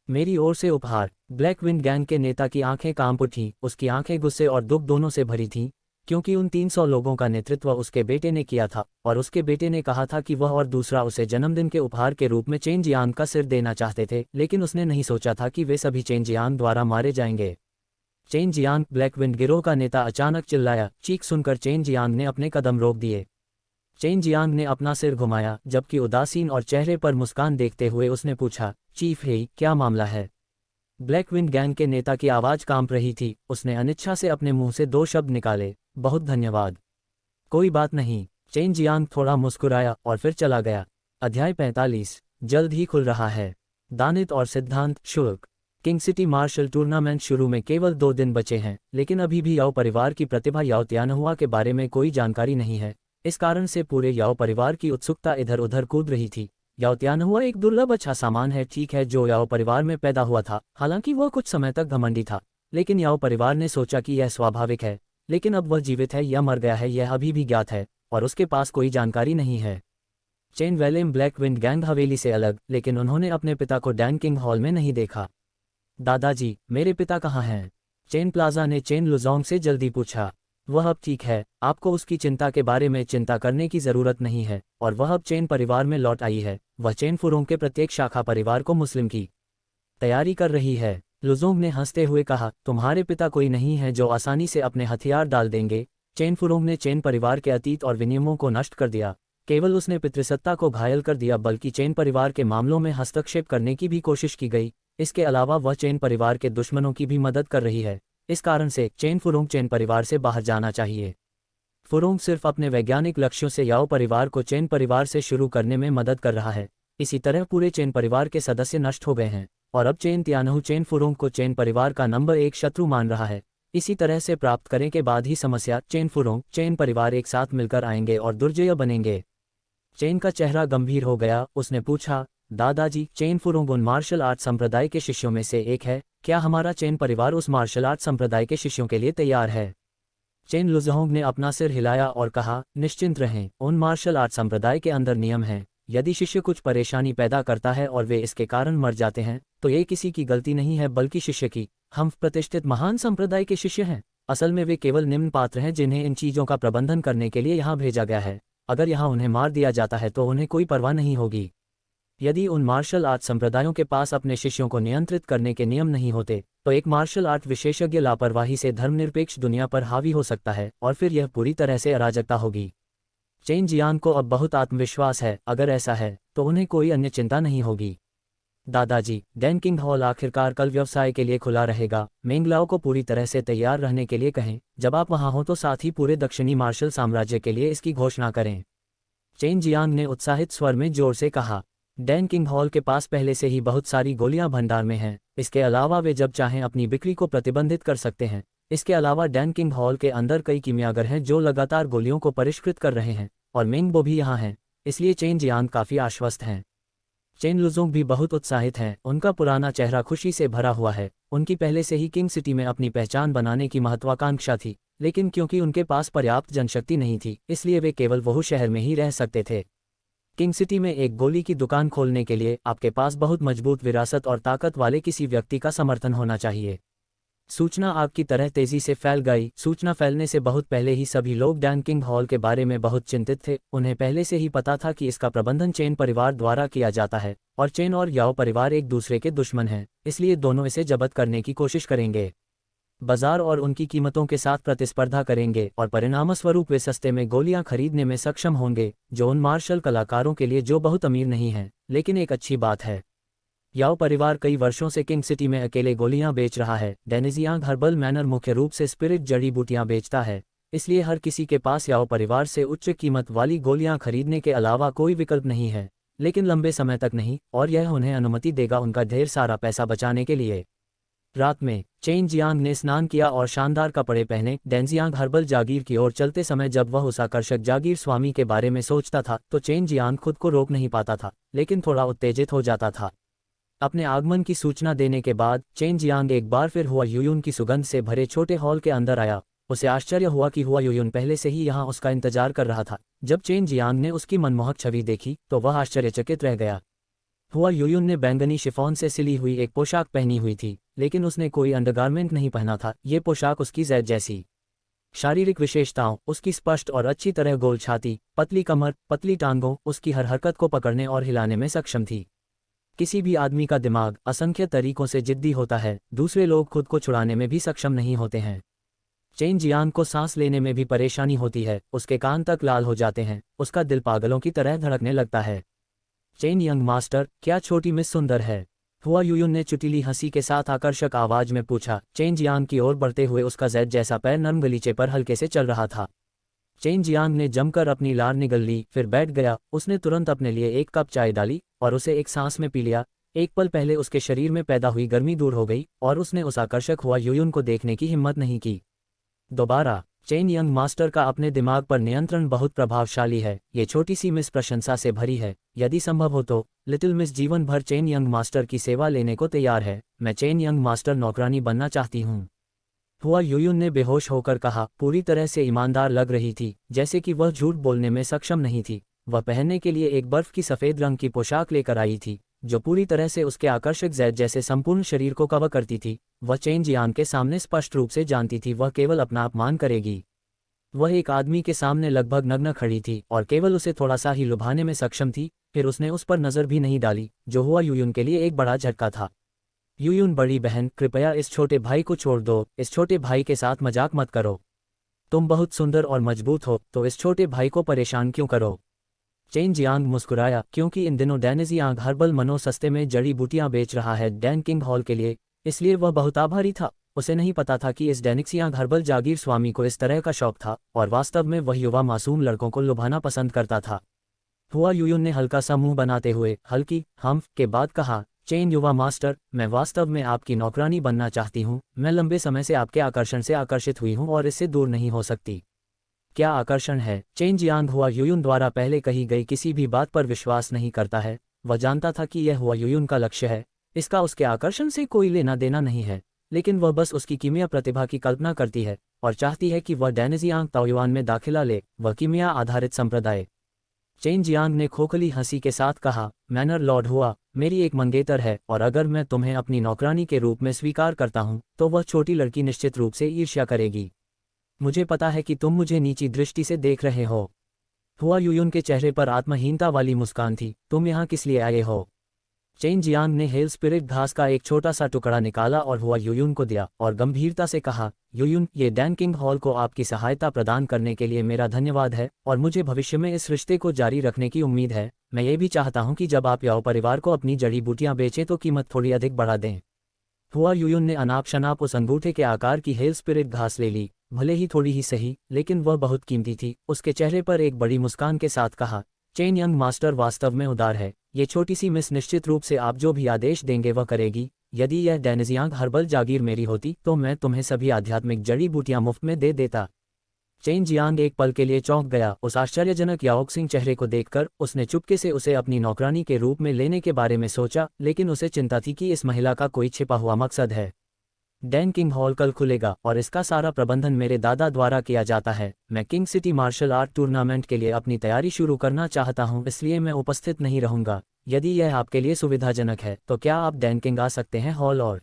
मेरी ओर से उपहार। ब्लैक विंड गैंग के नेता की आंखें कांप उठीं। उसकी आंखें गुस्से और दुख दोनों से भरी थीं, क्योंकि उन 300 लोगों का नेतृत्व उसके बेटे ने किया था और उसके बेटे ने कहा था कि वह और दूसरा उसे जन्मदिन के उपहार के रूप में चेन जियांग का सिर देना चाहते थे, लेकिन उसने नहीं सोचा था कि वे सभी चेन जियांग द्वारा मारे जाएंगे। चेन जियांग, ब्लैक विंड गिरोह का नेता अचानक चिल्लाया। चीख सुनकर चेन जियांग ने अपने कदम रोक दिए। चेन जियांग ने अपना सिर घुमाया, जबकि उदासीन और चेहरे पर मुस्कान देखते हुए उसने पूछा, चीफ हेई, क्या मामला है? ब्लैक विंड गैंग के नेता की आवाज कांप रही थी। उसने अनिच्छा से अपने मुंह से 2 शब्द निकाले, बहुत धन्यवाद। कोई बात नहीं। चेन जियांग थोड़ा मुस्कुराया और फिर चला गया। अध्याय 45 जल्द ही खुल रहा है। दानित और सिद्धांत शुल्क। किंग सिटी मार्शल टूर्नामेंट शुरू में केवल 2 दिन बचे हैं, लेकिन अभी भी याओ परिवार की प्रतिभा याओ त्यानहुआ के बारे में कोई जानकारी नहीं है। इस कारण से पूरे याओ परिवार की उत्सुकता इधर उधर कूद रही थी। याओ त्यानहुआ एक दुर्लभ अच्छा सामान है, ठीक है, जो याओ परिवार में पैदा हुआ था। हालांकि वह कुछ समय तक घमंडी था, लेकिन याओ परिवार ने सोचा कि यह स्वाभाविक है। लेकिन अब वह जीवित है या मर गया है यह अभी भी ज्ञात है, और उसके पास कोई जानकारी नहीं है। चेन वेलेम ब्लैक विंड गैंग हवेली से अलग, लेकिन उन्होंने अपने पिता को डैन किंग हॉल में नहीं देखा। दादाजी, मेरे पिता कहाँ हैं? चेन प्लाजा ने चेन लुजोंग से जल्दी पूछा। वह अब ठीक है, आपको उसकी चिंता के बारे में चिंता करने की जरूरत नहीं है, और वह अब चेन परिवार में लौट आई है। वह चेन फुरोंग के प्रत्येक शाखा परिवार को मुस्लिम की तैयारी कर रही है। लुजोंग ने हंसते हुए कहा, तुम्हारे पिता कोई नहीं है जो आसानी से अपने हथियार डाल देंगे। चेन फुरोंग ने चेन परिवार के अतीत और विनियमों को नष्ट कर दिया। केवल उसने पितृसत्ता को घायल कर दिया, बल्कि चेन परिवार के मामलों में हस्तक्षेप करने की भी कोशिश की गई। इसके अलावा वह चेन परिवार के दुश्मनों की भी मदद कर रही है। इस कारण से चेन फुरोंग चेन परिवार से बाहर जाना चाहिए। फुरोंग सिर्फ अपने वैज्ञानिक लक्ष्यों से याओ परिवार को चेन परिवार से शुरू करने में मदद कर रहा है। इसी तरह पूरे चेन परिवार के सदस्य नष्ट हो गए हैं, और अब चेन त्यानहु चेन फुरोंग को चेन परिवार का नंबर 1 शत्रु मान रहा है। इसी तरह से प्राप्त करने के बाद ही समस्या चेन फुरोंग चेन परिवार एक साथ मिलकर आएंगे और दुर्जय बनेंगे। चेन का चेहरा गंभीर हो गया। उसने पूछा, दादाजी, चेन फुरोंग उन मार्शल आर्ट संप्रदाय के शिष्यों में से एक है। क्या हमारा चेन परिवार उस मार्शल आर्ट संप्रदाय के शिष्यों के लिए तैयार है? चेन लुजोंग ने अपना सिर हिलाया और कहा, निश्चिंत रहें, उन मार्शल आर्ट संप्रदाय के अंदर नियम हैं। यदि शिष्य कुछ परेशानी पैदा करता है और वे इसके कारण मर जाते हैं, तो ये किसी की गलती नहीं है बल्कि शिष्य की। हम प्रतिष्ठित महान संप्रदाय के शिष्य हैं। असल में वे केवल निम्न पात्र हैं जिन्हें इन चीज़ों का प्रबंधन करने के लिए यहाँ भेजा गया है। अगर यहाँ उन्हें मार दिया जाता है तो उन्हें कोई परवाह नहीं होगी। यदि उन मार्शल आर्ट संप्रदायों के पास अपने शिष्यों को नियंत्रित करने के नियम नहीं होते, तो एक मार्शल आर्ट विशेषज्ञ लापरवाही से धर्मनिरपेक्ष दुनिया पर हावी हो सकता है, और फिर यह पूरी तरह से अराजकता होगी। चेन जियांग को अब बहुत आत्मविश्वास है। अगर ऐसा है तो उन्हें कोई अन्य चिंता नहीं होगी। दादाजी, डैन किंग हॉल आखिरकार कल व्यवसाय के लिए खुला रहेगा। मेंगलाओ को पूरी तरह से तैयार रहने के लिए कहें। जब आप वहां हो तो साथ ही पूरे दक्षिणी मार्शल साम्राज्य के लिए इसकी घोषणा करें। चेन जियांग ने उत्साहित स्वर में जोर से कहा। डैन किंग हॉल के पास पहले से ही बहुत सारी गोलियां भंडार में हैं, इसके अलावा वे जब चाहें अपनी बिक्री को प्रतिबंधित कर सकते हैं। इसके अलावा डैन किंग हॉल के अंदर कई कीमियागर हैं जो लगातार गोलियों को परिष्कृत कर रहे हैं, और मेंगबो भी यहाँ हैं, इसलिए चेन जियांग काफ़ी आश्वस्त हैं। चेन लुजोंग भी बहुत उत्साहित हैं, उनका पुराना चेहरा खुशी से भरा हुआ है। उनकी पहले से ही किंग सिटी में अपनी पहचान बनाने की महत्वाकांक्षा थी, लेकिन क्योंकि उनके पास पर्याप्त जनशक्ति नहीं थी, इसलिए वे केवल वहू शहर में ही रह सकते थे। किंग सिटी में एक गोली की दुकान खोलने के लिए आपके पास बहुत मजबूत विरासत और ताकत वाले किसी व्यक्ति का समर्थन होना चाहिए। सूचना आग की तरह तेजी से फैल गई। सूचना फैलने से बहुत पहले ही सभी लोग डैन किंग हॉल के बारे में बहुत चिंतित थे। उन्हें पहले से ही पता था कि इसका प्रबंधन चेन परिवार द्वारा किया जाता है, और चेन और याओ परिवार एक दूसरे के दुश्मन हैं, इसलिए दोनों इसे जब्त करने की कोशिश करेंगे, बाजार और उनकी कीमतों के साथ प्रतिस्पर्धा करेंगे, और परिणामस्वरूप वे सस्ते में गोलियां खरीदने में सक्षम होंगे, जो उन मार्शल कलाकारों के लिए जो बहुत अमीर नहीं हैं, लेकिन एक अच्छी बात है। याओ परिवार कई वर्षों से किंग सिटी में अकेले गोलियां बेच रहा है। डेनिजियांग हर्बल मैनर मुख्य रूप से स्पिरिट जड़ी बूटियां बेचता है, इसलिए हर किसी के पास याओ परिवार से उच्च कीमत वाली गोलियां खरीदने के अलावा कोई विकल्प नहीं है, लेकिन लंबे समय तक नहीं, और यह उन्हें अनुमति देगा उनका ढेर सारा पैसा बचाने के लिए। रात में चेन जियांग ने स्नान किया और शानदार कपड़े पहने डेंजियांग हर्बल जागीर की ओर चलते समय जब वह उस आकर्षक जागीर स्वामी के बारे में सोचता था तो चेन जियांग खुद को रोक नहीं पाता था, लेकिन थोड़ा उत्तेजित हो जाता था। अपने आगमन की सूचना देने के बाद चेन जियांग एक बार फिर हुआ यूयुन की सुगंध से भरे छोटे हॉल के अंदर आया। उसे आश्चर्य हुआ कि हुआ यूयुन पहले से ही यहाँ उसका इंतजार कर रहा था। जब चेन जियांग ने उसकी मनमोहक छवि देखी तो वह आश्चर्यचकित रह गया। हुआ यूयुन ने बैंगनी शिफॉन से सिली हुई एक पोशाक पहनी हुई थी, लेकिन उसने कोई अंडरगारमेंट नहीं पहना था। ये पोशाक उसकी जैद जैसी शारीरिक विशेषताओं, उसकी स्पष्ट और अच्छी तरह गोल छाती, पतली कमर, पतली टांगों, उसकी हर हरकत को पकड़ने और हिलाने में सक्षम थी। किसी भी आदमी का दिमाग असंख्य तरीकों से जिद्दी होता है, दूसरे लोग खुद को छुड़ाने में भी सक्षम नहीं होते हैं। चेन जियांग को सांस लेने में भी परेशानी होती है, उसके कान तक लाल हो जाते हैं, उसका दिल पागलों की तरह धड़कने लगता है। चेन यंग मास्टर, क्या छोटी मिस सुंदर है? हुआ यूयुन ने चुटीली हंसी के साथ आकर्षक आवाज में पूछा। चेन जियांग की ओर बढ़ते हुए उसका जैद जैसा पैर नर्म गलीचे पर हल्के से चल रहा था। चेन जियांग ने जमकर अपनी लार निगल ली, फिर बैठ गया। उसने तुरंत अपने लिए एक कप चाय डाली और उसे एक सांस में पी लिया। एक पल पहले उसके शरीर में पैदा हुई गर्मी दूर हो गई और उसने उस आकर्षक हुआ यूयुन को देखने की हिम्मत नहीं की। दोबारा चेन यंग मास्टर का अपने दिमाग पर नियंत्रण बहुत प्रभावशाली है। ये छोटी सी मिस प्रशंसा से भरी है। यदि संभव हो तो लिटिल मिस जीवन भर चेन यंग मास्टर की सेवा लेने को तैयार है। मैं चेन यंग मास्टर नौकरानी बनना चाहती हूँ। हुआ यूयुन ने बेहोश होकर कहा। पूरी तरह से ईमानदार लग रही थी, जैसे कि वह झूठ बोलने में सक्षम नहीं थी। वह पहनने के लिए एक बर्फ की सफ़ेद रंग की पोशाक लेकर आई थी, जो पूरी तरह से उसके आकर्षक जैद जैसे संपूर्ण शरीर को कवर करती थी। वह चेन जियांग के सामने स्पष्ट रूप से जानती थी वह केवल अपना अपमान करेगी। वह एक आदमी के सामने लगभग नग्न खड़ी थी और केवल उसे थोड़ा सा ही लुभाने में सक्षम थी। फिर उसने उस पर नज़र भी नहीं डाली, जो हुआ यूयुन के लिए एक बड़ा झटका था। यूयुन, बड़ी बहन, कृपया इस छोटे भाई को छोड़ दो। इस छोटे भाई के साथ मजाक मत करो। तुम बहुत सुंदर और मजबूत हो, तो इस छोटे भाई को परेशान क्यों करो? चेन जियांग मुस्कुराया, क्योंकि इन दिनों डेनिजियांग हर्बल मनो सस्ते में जड़ी बूटियां बेच रहा है डैन किंग हॉल के लिए, इसलिए वह बहुत आभारी था। उसे नहीं पता था कि इस डेनिक्सियांग हर्बल जागीर स्वामी को इस तरह का शौक था, और वास्तव में वह युवा मासूम लड़कों को लुभाना पसंद करता था। हुआ यूयुन ने हल्का सा मुंह बनाते हुए हल्की हम्फ के बाद कहा, चेन युवा मास्टर, मैं वास्तव में आपकी नौकरानी बनना चाहती हूँ। मैं लंबे समय से आपके आकर्षण से आकर्षित हुई हूँ और इससे दूर नहीं हो सकती। क्या आकर्षण है? चेन जियांग हुआ यूयुन द्वारा पहले कही गई किसी भी बात पर विश्वास नहीं करता है। वह जानता था कि यह हुआ यूयुन का लक्ष्य है, इसका उसके आकर्षण से कोई लेना देना नहीं है, लेकिन वह बस उसकी कीमिया प्रतिभा की कल्पना करती है और चाहती है कि वह डेनिजियांग ताओयुआन में दाखिला ले, वह कीमिया आधारित संप्रदाय। चेन जियांग ने खोखली हंसी के साथ कहा, मैनर लॉर्ड हुआ, मेरी एक मंगेतर है, और अगर मैं तुम्हें अपनी नौकरानी के रूप में स्वीकार करता हूँ तो वह छोटी लड़की निश्चित रूप से ईर्ष्या करेगी। मुझे पता है कि तुम मुझे नीची दृष्टि से देख रहे हो। हुआ यूयुन के चेहरे पर आत्महीनता वाली मुस्कान थी। तुम यहाँ किस लिए आए हो? चेन जियांग ने हेल स्पिरिट घास का एक छोटा सा टुकड़ा निकाला और हुआ यूयुन को दिया और गंभीरता से कहा, यूयुन, ये डैन किंग हॉल को आपकी सहायता प्रदान करने के लिए मेरा धन्यवाद है, और मुझे भविष्य में इस रिश्ते को जारी रखने की उम्मीद है। मैं ये भी चाहता हूँ कि जब आप याओ परिवार को अपनी जड़ी बूटियाँ बेचें तो कीमत थोड़ी अधिक बढ़ा दें। हुआ यूयुन ने अनाप शनाप उस अंगूठे के आकार की हेल स्पिरिट घास ले ली, भले ही थोड़ी ही सही, लेकिन वह बहुत कीमती थी। उसके चेहरे पर एक बड़ी मुस्कान के साथ कहा, चेन यंग मास्टर वास्तव में उदार है, ये छोटी सी मिस निश्चित रूप से आप जो भी आदेश देंगे वह करेगी। यदि यह डेनजियांग हर्बल जागीर मेरी होती तो मैं तुम्हें सभी आध्यात्मिक जड़ी बूटियां मुफ्त में दे देता। चेन जियांग एक पल के लिए चौंक गया। उस आश्चर्यजनक याओक्सिंग चेहरे को देखकर उसने चुपके से उसे अपनी नौकरानी के रूप में लेने के बारे में सोचा, लेकिन उसे चिंता थी कि इस महिला का कोई छिपा हुआ मकसद है। डैन किंग हॉल कल खुलेगा और इसका सारा प्रबंधन मेरे दादा द्वारा किया जाता है। मैं king city martial art tournament के लिए अपनी तैयारी शुरू करना चाहता हूं, इसलिए मैं उपस्थित नहीं रहूंगा। यदि यह आपके लिए सुविधाजनक है तो क्या आप डैन किंग आ सकते हैं हॉल और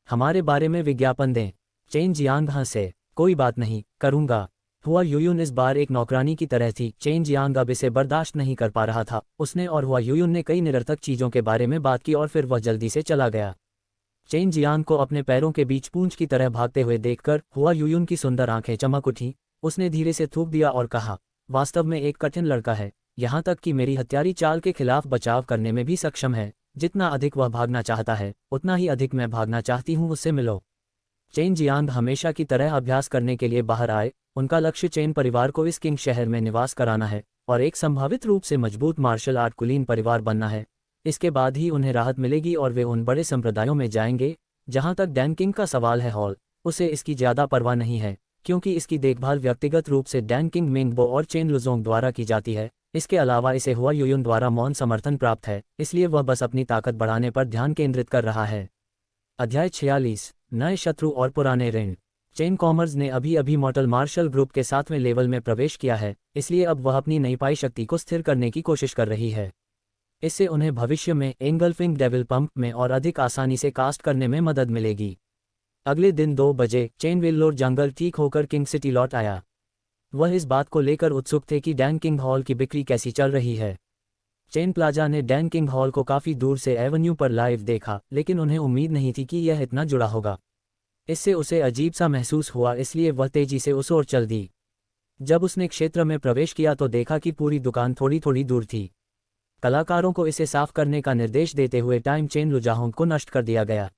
हमारे बारे में विज्ञापन दें। चेन जियांग हंसे। कोई बात नहीं, करूंगा। हुआ यूयुन इस बार एक नौकरानी की तरह थी। चेन जियांग अब इसे बर्दाश्त नहीं कर पा रहा था। उसने और हुआ यूयुन ने कई निरर्थक चीजों के बारे में बात की और फिर वह जल्दी से चला गया। चेन जियांग को अपने पैरों के बीच पूंछ की तरह भागते हुए देखकर हुआ यूयुन की सुंदर आंखें चमक उठी। उसने धीरे से थूक दिया और कहा, वास्तव में एक कठिन लड़का है, यहाँ तक कि मेरी हत्यारी चाल के खिलाफ बचाव करने में भी सक्षम है। जितना अधिक वह भागना चाहता है उतना ही अधिक मैं भागना चाहती हूँ, उससे मिलो। चेन जियांग हमेशा की तरह अभ्यास करने के लिए बाहर आए। उनका लक्ष्य चेन परिवार को इस किंग शहर में निवास कराना है और एक संभावित रूप से मजबूत मार्शल आर्ट कुलीन परिवार बनना है। इसके बाद ही उन्हें राहत मिलेगी और वे उन बड़े संप्रदायों में जाएंगे। जहां तक डैन किंग का सवाल है, हॉल उसे इसकी ज्यादा परवाह नहीं है, क्योंकि इसकी देखभाल व्यक्तिगत रूप से डैन किंग मिंगबो और चेन लुजोंग द्वारा की जाती है। इसके अलावा इसे हुआ यूयुन द्वारा मौन समर्थन प्राप्त है, इसलिए वह बस अपनी ताकत बढ़ाने पर ध्यान केंद्रित कर रहा है। अध्याय 46 नए शत्रु और पुराने ऋण। चेन कॉमर्स ने अभी अभी मॉर्टल मार्शल ग्रुप के 7वें लेवल में प्रवेश किया है, इसलिए अब वह अपनी नई पाई शक्ति को स्थिर करने की कोशिश कर रही है। इससे उन्हें भविष्य में एंगल्फिंग डेविल पंप में और अधिक आसानी से कास्ट करने में मदद मिलेगी। अगले दिन 2 बजे चेन वेल्लोर जंगल ठीक होकर किंग सिटी लौट आया। वह इस बात को लेकर उत्सुक थे कि डैन किंग हॉल की बिक्री कैसी चल रही है। चेन प्लाजा ने डैन किंग हॉल को काफ़ी दूर से एवेन्यू पर लाइव देखा, लेकिन उन्हें उम्मीद नहीं थी कि यह इतना जुड़ा होगा। इससे उसे अजीब सा महसूस हुआ, इसलिए वह तेजी से उस ओर चल दी। जब उसने क्षेत्र में प्रवेश किया तो देखा कि पूरी दुकान थोड़ी थोड़ी दूर थी। कलाकारों को इसे साफ करने का निर्देश देते हुए टाइम चेन लुजाहोंग को नष्ट कर दिया गया।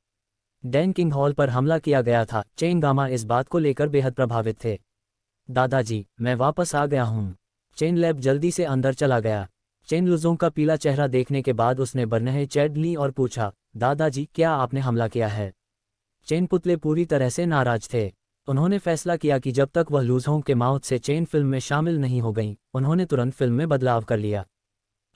डैन किंग हॉल पर हमला किया गया था। चेन गामा इस बात को लेकर बेहद प्रभावित थे। दादाजी, मैं वापस आ गया हूँ। चेन लैब जल्दी से अंदर चला गया। चेन लुजोंग का पीला चेहरा देखने के बाद उसने बरनहे चैड ली और पूछा, दादाजी क्या आपने हमला किया है? चेन पुतले पूरी तरह से नाराज थे। उन्होंने फैसला किया कि जब तक वह लुजोंग के माउथ से चेन फिल्म में शामिल नहीं हो गईं, उन्होंने तुरंत फिल्म में बदलाव कर लिया।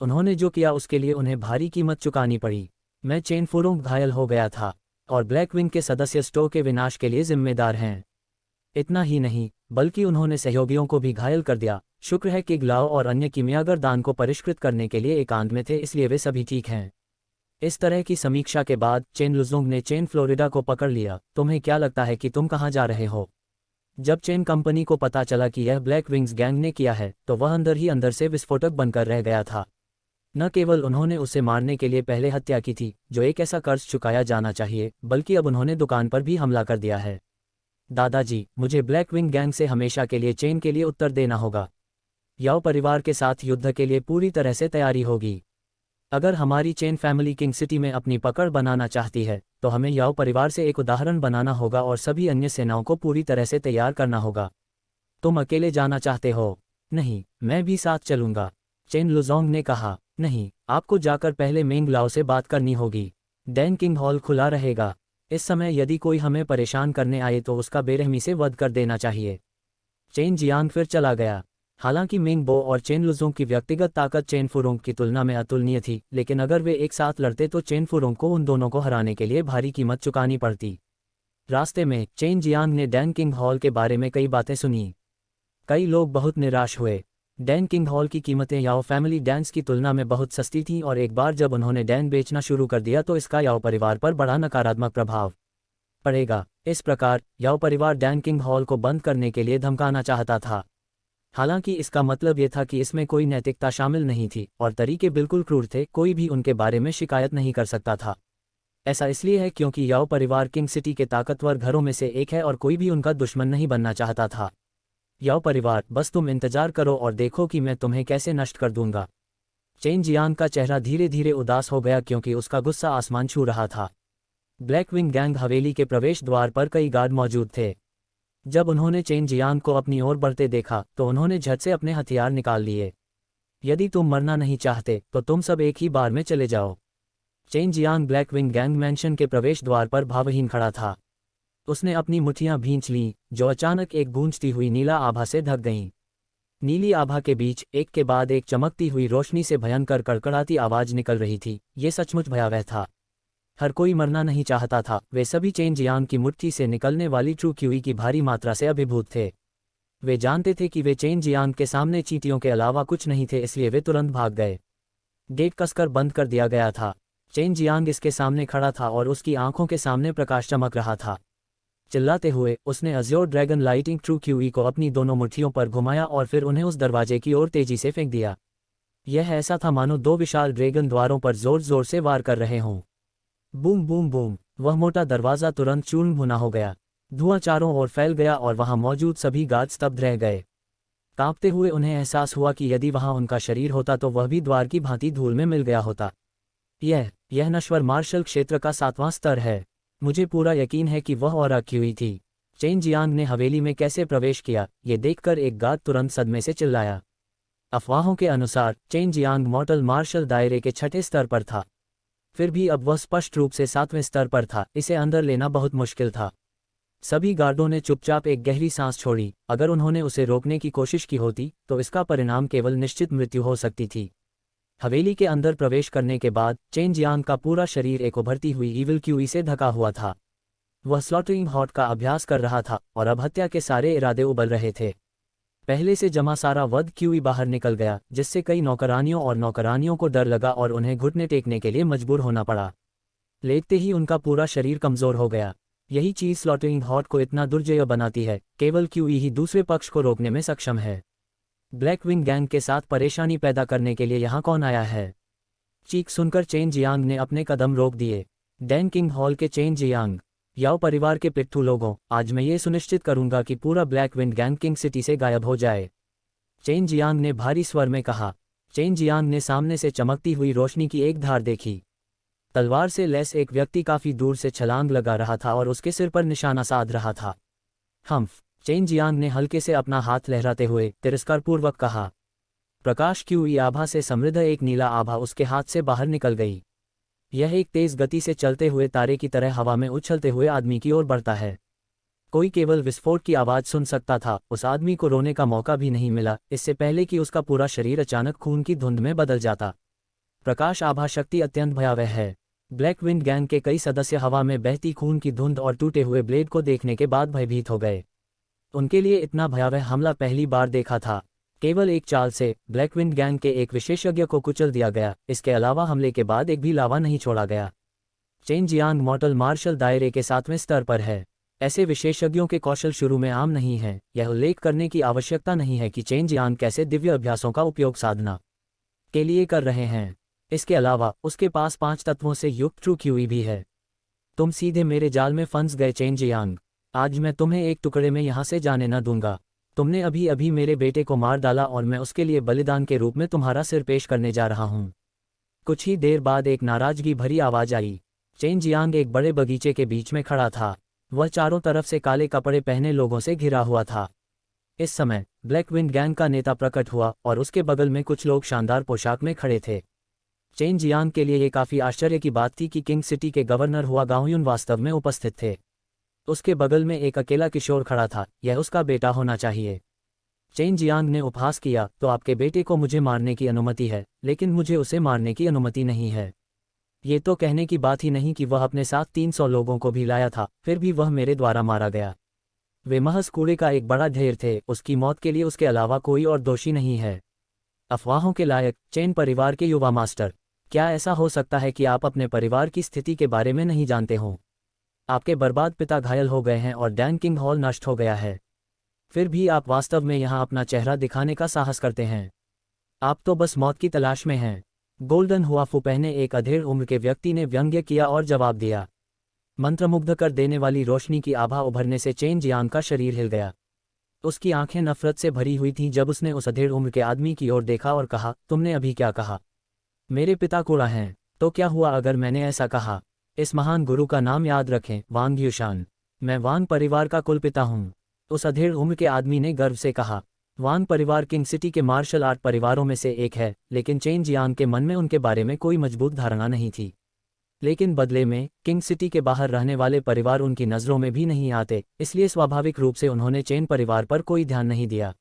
उन्होंने जो किया उसके लिए उन्हें भारी कीमत चुकानी पड़ी। मैं चेन फुरोंग घायल हो गया था और ब्लैक विंग के सदस्य स्टो के विनाश के लिए जिम्मेदार हैं। इतना ही नहीं, बल्कि उन्होंने सहयोगियों को भी घायल कर दिया। शुक्र है कि ग्लाओ और अन्य कीमियागर दान को परिष्कृत करने के लिए एकांत में थे, इसलिए वे सभी ठीक हैं। इस तरह की समीक्षा के बाद चेन लुजोंग ने चेन फ्लोरिडा को पकड़ लिया। तुम्हें क्या लगता है कि तुम कहाँ जा रहे हो? जब चेन कंपनी को पता चला कि यह ब्लैक विंग्स गैंग ने किया है तो वह अंदर ही अंदर से विस्फोटक बनकर रह गया था। न केवल उन्होंने उसे मारने के लिए पहले हत्या की थी, जो एक ऐसा कर्ज चुकाया जाना चाहिए, बल्कि अब उन्होंने दुकान पर भी हमला कर दिया है। दादाजी, मुझे ब्लैक विंग गैंग से हमेशा के लिए चेन के लिए उत्तर देना होगा। याओ परिवार के साथ युद्ध के लिए पूरी तरह से तैयारी होगी। अगर हमारी चेन फैमिली किंग सिटी में अपनी पकड़ बनाना चाहती है तो हमें याओ परिवार से एक उदाहरण बनाना होगा और सभी अन्य सेनाओं को पूरी तरह से तैयार करना होगा। तुम अकेले जाना चाहते हो? नहीं, मैं भी साथ चलूंगा। चेन लुजोंग ने कहा। नहीं, आपको जाकर पहले मेंग लाओ से बात करनी होगी। डैन किंग हॉल खुला रहेगा। इस समय यदि कोई हमें परेशान करने आए तो उसका बेरहमी से वध कर देना चाहिए। चेन जियांग फिर चला गया। हालांकि मिंगबो और चेन लुजोंग की व्यक्तिगत ताकत चेन फुरोंग की तुलना में अतुलनीय थी, लेकिन अगर वे एक साथ लड़ते तो चेन फुरोंग को उन दोनों को हराने के लिए भारी कीमत चुकानी पड़ती। रास्ते में चेन जियांग ने डैन किंग हॉल के बारे में कई बातें सुनी। कई लोग बहुत निराश हुए। डैन किंग हॉल की कीमतें याओ फैमिली डैंस की तुलना में बहुत सस्ती थीं और एक बार जब उन्होंने डैन बेचना शुरू कर दिया तो इसका याओ परिवार पर बड़ा नकारात्मक प्रभाव पड़ेगा। इस प्रकार याओ परिवार डैन किंग हॉल को बंद करने के लिए धमकाना चाहता था। हालांकि इसका मतलब यह था कि इसमें कोई नैतिकता शामिल नहीं थी और तरीके बिल्कुल क्रूर थे। कोई भी उनके बारे में शिकायत नहीं कर सकता था। ऐसा इसलिए है क्योंकि याओ परिवार किंग सिटी के ताकतवर घरों में से एक है और कोई भी उनका दुश्मन नहीं बनना चाहता था। याओ परिवार, बस तुम इंतजार करो और देखो कि मैं तुम्हें कैसे नष्ट कर दूंगा। चेन जियांग का चेहरा धीरे धीरे उदास हो गया क्योंकि उसका गुस्सा आसमान छू रहा था। ब्लैक विंग गैंग हवेली के प्रवेश द्वार पर कई गार्ड मौजूद थे। जब उन्होंने चेन जियांग को अपनी ओर बढ़ते देखा तो उन्होंने झट से अपने हथियार निकाल लिए। यदि तुम मरना नहीं चाहते तो तुम सब एक ही बार में चले जाओ। चेन जियांग ब्लैकविंग गैंग मैंशन के प्रवेश द्वार पर भावहीन खड़ा था। उसने अपनी मुट्ठियां भींच लीं, जो अचानक एक गूंजती हुई नीला आभा से ढक गईं। नीली आभा के बीच एक के बाद एक चमकती हुई रोशनी से भयंकर कड़कड़ाती आवाज निकल रही थी। ये सचमुच भयावह था। हर कोई मरना नहीं चाहता था। वे सभी चेन जियांग की मुट्ठी से निकलने वाली ट्रू क्यूई की भारी मात्रा से अभिभूत थे। वे जानते थे कि वे चेन जियांग के सामने चींटियों के अलावा कुछ नहीं थे, इसलिए वे तुरंत भाग गए। गेट कसकर बंद कर दिया गया था। चेन जियांग इसके सामने खड़ा था और उसकी आंखों के सामने प्रकाश चमक रहा था। चिल्लाते हुए उसने Azure dragon lighting true QE को अपनी दोनों मुट्ठियों पर घुमाया और फिर उन्हें उस दरवाजे की ओर तेजी से फेंक दिया। यह ऐसा था मानो दो विशाल ड्रैगन द्वारों पर जोर जोर से वार कर रहे हों। बूम बूम बूम, वह मोटा दरवाज़ा तुरंत चूर्ण भुना हो गया। धुआं चारों ओर फैल गया और वहां मौजूद सभी गार्ड स्तब्ध रह गए। कांपते हुए उन्हें एहसास हुआ कि यदि वहां उनका शरीर होता तो वह भी द्वार की भांति धूल में मिल गया होता। यह नश्वर मार्शल क्षेत्र का 7वां स्तर है। मुझे पूरा यकीन है कि वह और रखी हुई थी। चेन जियांग ने हवेली में कैसे प्रवेश किया, ये देखकर एक गार्ड तुरंत सदमे से चिल्लाया। अफवाहों के अनुसार चेन जियांग मॉर्टल मार्शल दायरे के 6ठे स्तर पर था। फिर भी अब वह स्पष्ट रूप से 7वें स्तर पर था। इसे अंदर लेना बहुत मुश्किल था। सभी गार्डों ने चुपचाप एक गहरी सांस छोड़ी। अगर उन्होंने उसे रोकने की कोशिश की होती तो इसका परिणाम केवल निश्चित मृत्यु हो सकती थी। हवेली के अंदर प्रवेश करने के बाद चेन जियांग का पूरा शरीर एक उभरती हुई ईविल क्यूई से ढका हुआ था। वह स्लॉटरिंग हॉट का अभ्यास कर रहा था और अब हत्या के सारे इरादे उबल रहे थे। पहले से जमा सारा वध क्यूई बाहर निकल गया, जिससे कई नौकरानियों और नौकरानियों को डर लगा और उन्हें घुटने टेकने के लिए मजबूर होना पड़ा। लेटते ही उनका पूरा शरीर कमजोर हो गया। यही चीज स्लॉटरिंग हॉट को इतना दुर्जय बनाती है। केवल क्यूई ही दूसरे पक्ष को रोकने में सक्षम है। ब्लैकविंग गैंग के साथ परेशानी पैदा करने के लिए यहाँ कौन आया है? चीख सुनकर चेन जियांग ने अपने कदम रोक दिए। डैन किंग हॉल के चेन जियांग, याओ परिवार के पिट्ठू लोगों, आज मैं ये सुनिश्चित करूंगा कि पूरा ब्लैकविंग गैंग किंग सिटी से गायब हो जाए, चेन जियांग ने भारी स्वर में कहा। चेन जियांग ने सामने से चमकती हुई रोशनी की एक धार देखी। तलवार से लैस एक व्यक्ति काफी दूर से छलांग लगा रहा था और उसके सिर पर निशाना साध रहा था। हम्फ, चेन जियांग ने हल्के से अपना हाथ लहराते हुए तिरस्कारपूर्वक कहा। प्रकाश क्यूई आभा से समृद्ध एक नीला आभा उसके हाथ से बाहर निकल गई। यह एक तेज गति से चलते हुए तारे की तरह हवा में उछलते हुए आदमी की ओर बढ़ता है। कोई केवल विस्फोट की आवाज सुन सकता था। उस आदमी को रोने का मौका भी नहीं मिला, इससे पहले कि उसका पूरा शरीर अचानक खून की धुंध में बदल जाता। प्रकाश आभा शक्ति अत्यंत भयावह है। ब्लैकविंग गैंग के कई सदस्य हवा में बहती खून की धुंध और टूटे हुए ब्लेड को देखने के बाद भयभीत हो गए। उनके लिए इतना भयावह हमला पहली बार देखा था। केवल एक चाल से ब्लैकविंग गैंग के एक विशेषज्ञ को कुचल दिया गया। इसके अलावा हमले के बाद एक भी लावा नहीं छोड़ा गया। चेन जियांग मॉर्टल मार्शल दायरे के 7वें स्तर पर है। ऐसे विशेषज्ञों के कौशल शुरू में आम नहीं है। यह उल्लेख करने की आवश्यकता नहीं है कि चेन जियांग कैसे दिव्य अभ्यासों का उपयोग साधना के लिए कर रहे हैं। इसके अलावा उसके पास 5 तत्वों से युक्त ट्रू क्यूई भी है। तुम सीधे मेरे जाल में फंस गए चेन जियांग। आज मैं तुम्हें एक टुकड़े में यहाँ से जाने न दूंगा। तुमने अभी अभी मेरे बेटे को मार डाला और मैं उसके लिए बलिदान के रूप में तुम्हारा सिर पेश करने जा रहा हूँ। कुछ ही देर बाद एक नाराजगी भरी आवाज आई। चेन जियांग एक बड़े बगीचे के बीच में खड़ा था। वह चारों तरफ से काले कपड़े पहने लोगों से घिरा हुआ था। इस समय ब्लैकविंग गैंग का नेता प्रकट हुआ और उसके बगल में कुछ लोग शानदार पोशाक में खड़े थे। चेन जियांग के लिए ये काफी आश्चर्य की बात थी कि किंग सिटी के गवर्नर हुआ गाओयुन वास्तव में उपस्थित थे। उसके बगल में एक अकेला किशोर खड़ा था। यह उसका बेटा होना चाहिए। चेन जियांग ने उपहास किया, तो आपके बेटे को मुझे मारने की अनुमति है, लेकिन मुझे उसे मारने की अनुमति नहीं है। ये तो कहने की बात ही नहीं कि वह अपने साथ 300 लोगों को भी लाया था, फिर भी वह मेरे द्वारा मारा गया। वे महज कूड़े का एक बड़ा ढेर थे। उसकी मौत के लिए उसके अलावा कोई और दोषी नहीं है। अफवाहों के लायक चेन परिवार के युवा मास्टर, क्या ऐसा हो सकता है कि आप अपने परिवार की स्थिति के बारे में नहीं जानते हों? आपके बर्बाद पिता घायल हो गए हैं और डैन किंग हॉल नष्ट हो गया है। फिर भी आप वास्तव में यहाँ अपना चेहरा दिखाने का साहस करते हैं। आप तो बस मौत की तलाश में हैं। गोल्डन हुआफू पहने एक अधेड़ उम्र के व्यक्ति ने व्यंग्य किया और जवाब दिया। मंत्रमुग्ध कर देने वाली रोशनी की आभा उभरने से चेन जियांग का शरीर हिल गया। उसकी आंखें नफरत से भरी हुई थीं जब उसने उस अधेड़ उम्र के आदमी की ओर देखा और कहा, तुमने अभी क्या कहा? मेरे पिता कूड़ा हैं। तो क्या हुआ अगर मैंने ऐसा कहा? इस महान गुरु का नाम याद रखें, वांग यूशान। मैं वांग परिवार का कुलपिता हूँ। उस अधेड़ उम्र के आदमी ने गर्व से कहा। वांग परिवार किंग सिटी के मार्शल आर्ट परिवारों में से एक है, लेकिन चेन जियांग के मन में उनके बारे में कोई मजबूत धारणा नहीं थी। लेकिन बदले में किंग सिटी के बाहर रहने वाले परिवार उनकी नज़रों में भी नहीं आते, इसलिए स्वाभाविक रूप से उन्होंने चेन परिवार पर कोई ध्यान नहीं दिया।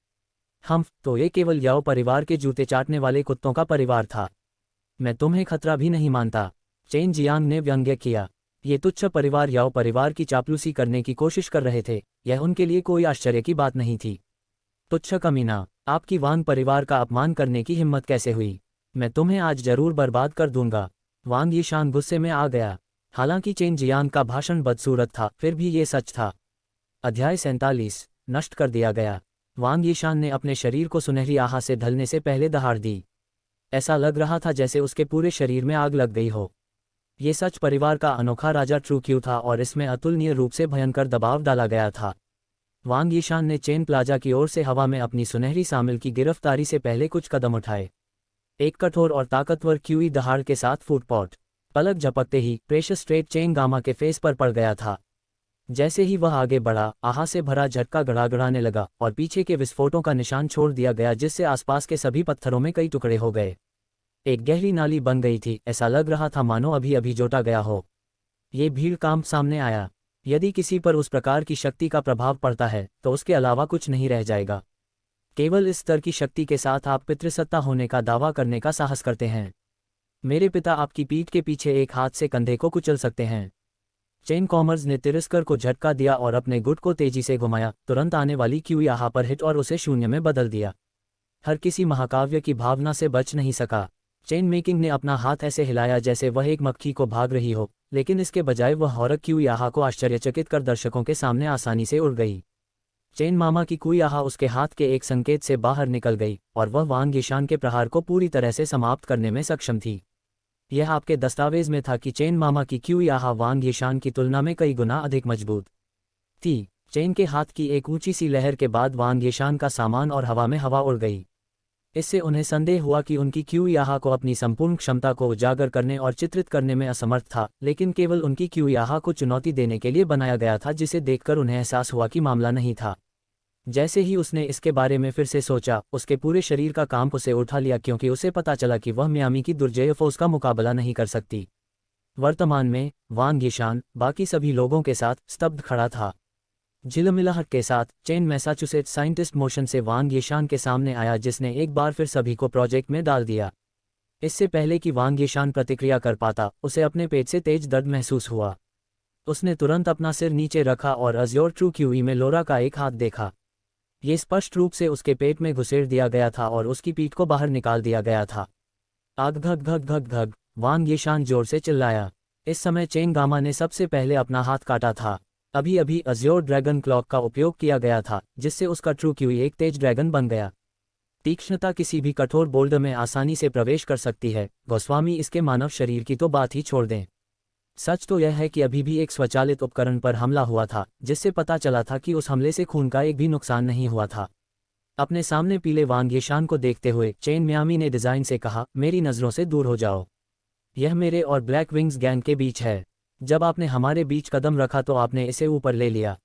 तो ये केवल याओ परिवार के जूते चाटने वाले कुत्तों का परिवार था। मैं तुम्हें खतरा भी नहीं मानता, चेन जियांग ने व्यंग्य किया। ये तुच्छ परिवार याओ परिवार की चापलूसी करने की कोशिश कर रहे थे, यह उनके लिए कोई आश्चर्य की बात नहीं थी। तुच्छ कमीना, आपकी वांग परिवार का अपमान करने की हिम्मत कैसे हुई? मैं तुम्हें आज जरूर बर्बाद कर दूंगा। वांग यीशान गुस्से में आ गया। हालांकि चेन जियांग का भाषण बदसूरत था, फिर भी ये सच था। अध्याय 47 नष्ट कर दिया गया। वांग यीशान ने अपने शरीर को सुनहरी आहा से ढलने से पहले दहाड़ दी। ऐसा लग रहा था जैसे उसके पूरे शरीर में आग लग गई हो। ये सच परिवार का अनोखा राजा ट्रू क्यू था और इसमें अतुलनीय रूप से भयंकर दबाव डाला गया था। वांग यीशान ने चेन प्लाजा की ओर से हवा में अपनी सुनहरी सामिल की गिरफ्तारी से पहले कुछ कदम उठाए। एक कठोर और ताकतवर क्यूई दहाड़ के साथ फूटपॉट पलक झपकते ही प्रेशर स्ट्रेट चेन गामा के फेस पर पड़ गया था। जैसे ही वह आगे बढ़ा, आहा से भरा झटका गड़ागड़ाने लगा और पीछे के विस्फोटों का निशान छोड़ दिया गया, जिससे आसपास के सभी पत्थरों में कई टुकड़े हो गए। एक गहरी नाली बन गई थी, ऐसा लग रहा था मानो अभी अभी जोता गया हो। ये भीड़ काम सामने आया। यदि किसी पर उस प्रकार की शक्ति का प्रभाव पड़ता है तो उसके अलावा कुछ नहीं रह जाएगा। केवल इस स्तर की शक्ति के साथ आप पितृसत्ता होने का दावा करने का साहस करते हैं। मेरे पिता आपकी पीठ के पीछे एक हाथ से कंधे को कुचल सकते हैं। चेन कॉमर्स ने तिरस्कर को झटका दिया और अपने गुट को तेजी से घुमाया, तुरंत आने वाली क्यूई आहा पर हिट और उसे शून्य में बदल दिया। हर किसी महाकाव्य की भावना से बच नहीं सका। चेन मेकिंग ने अपना हाथ ऐसे हिलाया जैसे वह एक मक्खी को भाग रही हो, लेकिन इसके बजाय वह हॉरर क्यूई आहा को आश्चर्यचकित कर दर्शकों के सामने आसानी से उड़ गई। चेन मामा की क्यूई आहा उसके हाथ के एक संकेत से बाहर निकल गई और वह वांग यीशान के प्रहार को पूरी तरह से समाप्त करने में सक्षम थी। यह आपके दस्तावेज में था कि चेन मामा की क्यूई आहा वांग यीशान की तुलना में कई गुना अधिक मजबूत थी। चेन के हाथ की एक ऊंची सी लहर के बाद वांग यीशान का सामान और हवा में हवा उड़ गई। इससे उन्हें संदेह हुआ कि उनकी क्यूई आहा को अपनी संपूर्ण क्षमता को उजागर करने और चित्रित करने में असमर्थ था, लेकिन केवल उनकी क्यूई आहा को चुनौती देने के लिए बनाया गया था, जिसे देखकर उन्हें एहसास हुआ कि मामला नहीं था। जैसे ही उसने इसके बारे में फिर से सोचा, उसके पूरे शरीर का कांप उसे उठा लिया, क्योंकि उसे पता चला कि वह मियामी की दुर्जय फौज का मुकाबला नहीं कर सकती। वर्तमान में वांग यीशान बाकी सभी लोगों के साथ स्तब्ध खड़ा था। झिलमिलाहट के साथ चेन मैसाचुसेट्स साइंटिस्ट मोशन से वांग यीशान के सामने आया, जिसने एक बार फिर सभी को प्रोजेक्ट में डाल दिया। इससे पहले कि वांग यीशान प्रतिक्रिया कर पाता, उसे अपने पेट से तेज दर्द महसूस हुआ। उसने तुरंत अपना सिर नीचे रखा और अज़्योर ट्रू क्यूई में लोरा का एक हाथ देखा। ये स्पष्ट रूप से उसके पेट में घुसेड़ दिया गया था और उसकी पीठ को बाहर निकाल दिया गया था। आग घग घग घग घग, वांग यीशान जोर से चिल्लाया। इस समय चेन गामा ने सबसे पहले अपना हाथ काटा था। अभी अभी अज़्योर ड्रैगन क्लॉक का उपयोग किया गया था, जिससे उसका ट्रू क्यूई एक तेज ड्रैगन बन गया। तीक्ष्णता किसी भी कठोर बोल्डर में आसानी से प्रवेश कर सकती है, गोस्वामी इसके मानव शरीर की तो बात ही छोड़ दें। सच तो यह है कि अभी भी एक स्वचालित उपकरण पर हमला हुआ था, जिससे पता चला था कि उस हमले से खून का एक भी नुकसान नहीं हुआ था। अपने सामने पीले वांग यीशान को देखते हुए चेन मियामी ने डिजाइन से कहा, मेरी नज़रों से दूर हो जाओ। यह मेरे और ब्लैक विंग्स गैंग के बीच है। जब आपने हमारे बीच कदम रखा तो आपने इसे ऊपर ले लिया।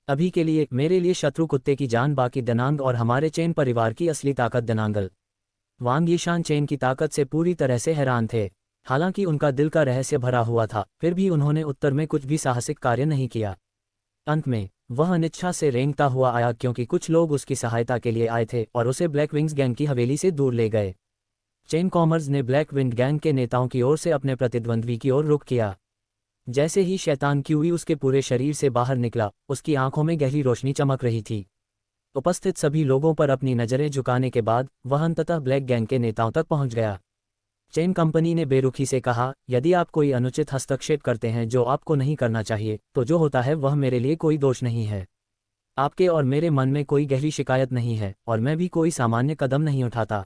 अभी के लिए मेरे लिए शत्रु कुत्ते की जान बाकी दनांग और हमारे चेन परिवार की असली ताकत दनांगल। वांग यीशान चेन की ताकत से पूरी तरह से हैरान थे। हालांकि उनका दिल का रहस्य भरा हुआ था, फिर भी उन्होंने उत्तर में कुछ भी साहसिक कार्य नहीं किया। अंत में वह अनिच्छा से रेंगता हुआ आया, क्योंकि कुछ लोग उसकी सहायता के लिए आए थे और उसे ब्लैक विंग्स गैंग की हवेली से दूर ले गए। चेन कॉमर्स ने ब्लैक विंग गैंग के नेताओं की ओर से अपने प्रतिद्वंद्वी की ओर रुख किया। जैसे ही शैतान क्यूई उसके पूरे शरीर से बाहर निकला, उसकी आंखों में गहरी रोशनी चमक रही थी। उपस्थित सभी लोगों पर अपनी नज़रें झुकाने के बाद वह अंततः ब्लैक गैंग के नेताओं तक पहुंच गया। चेन कंपनी ने बेरुखी से कहा, यदि आप कोई अनुचित हस्तक्षेप करते हैं जो आपको नहीं करना चाहिए, तो जो होता है वह मेरे लिए कोई दोष नहीं है। आपके और मेरे मन में कोई गहरी शिकायत नहीं है और मैं भी कोई सामान्य कदम नहीं उठाता,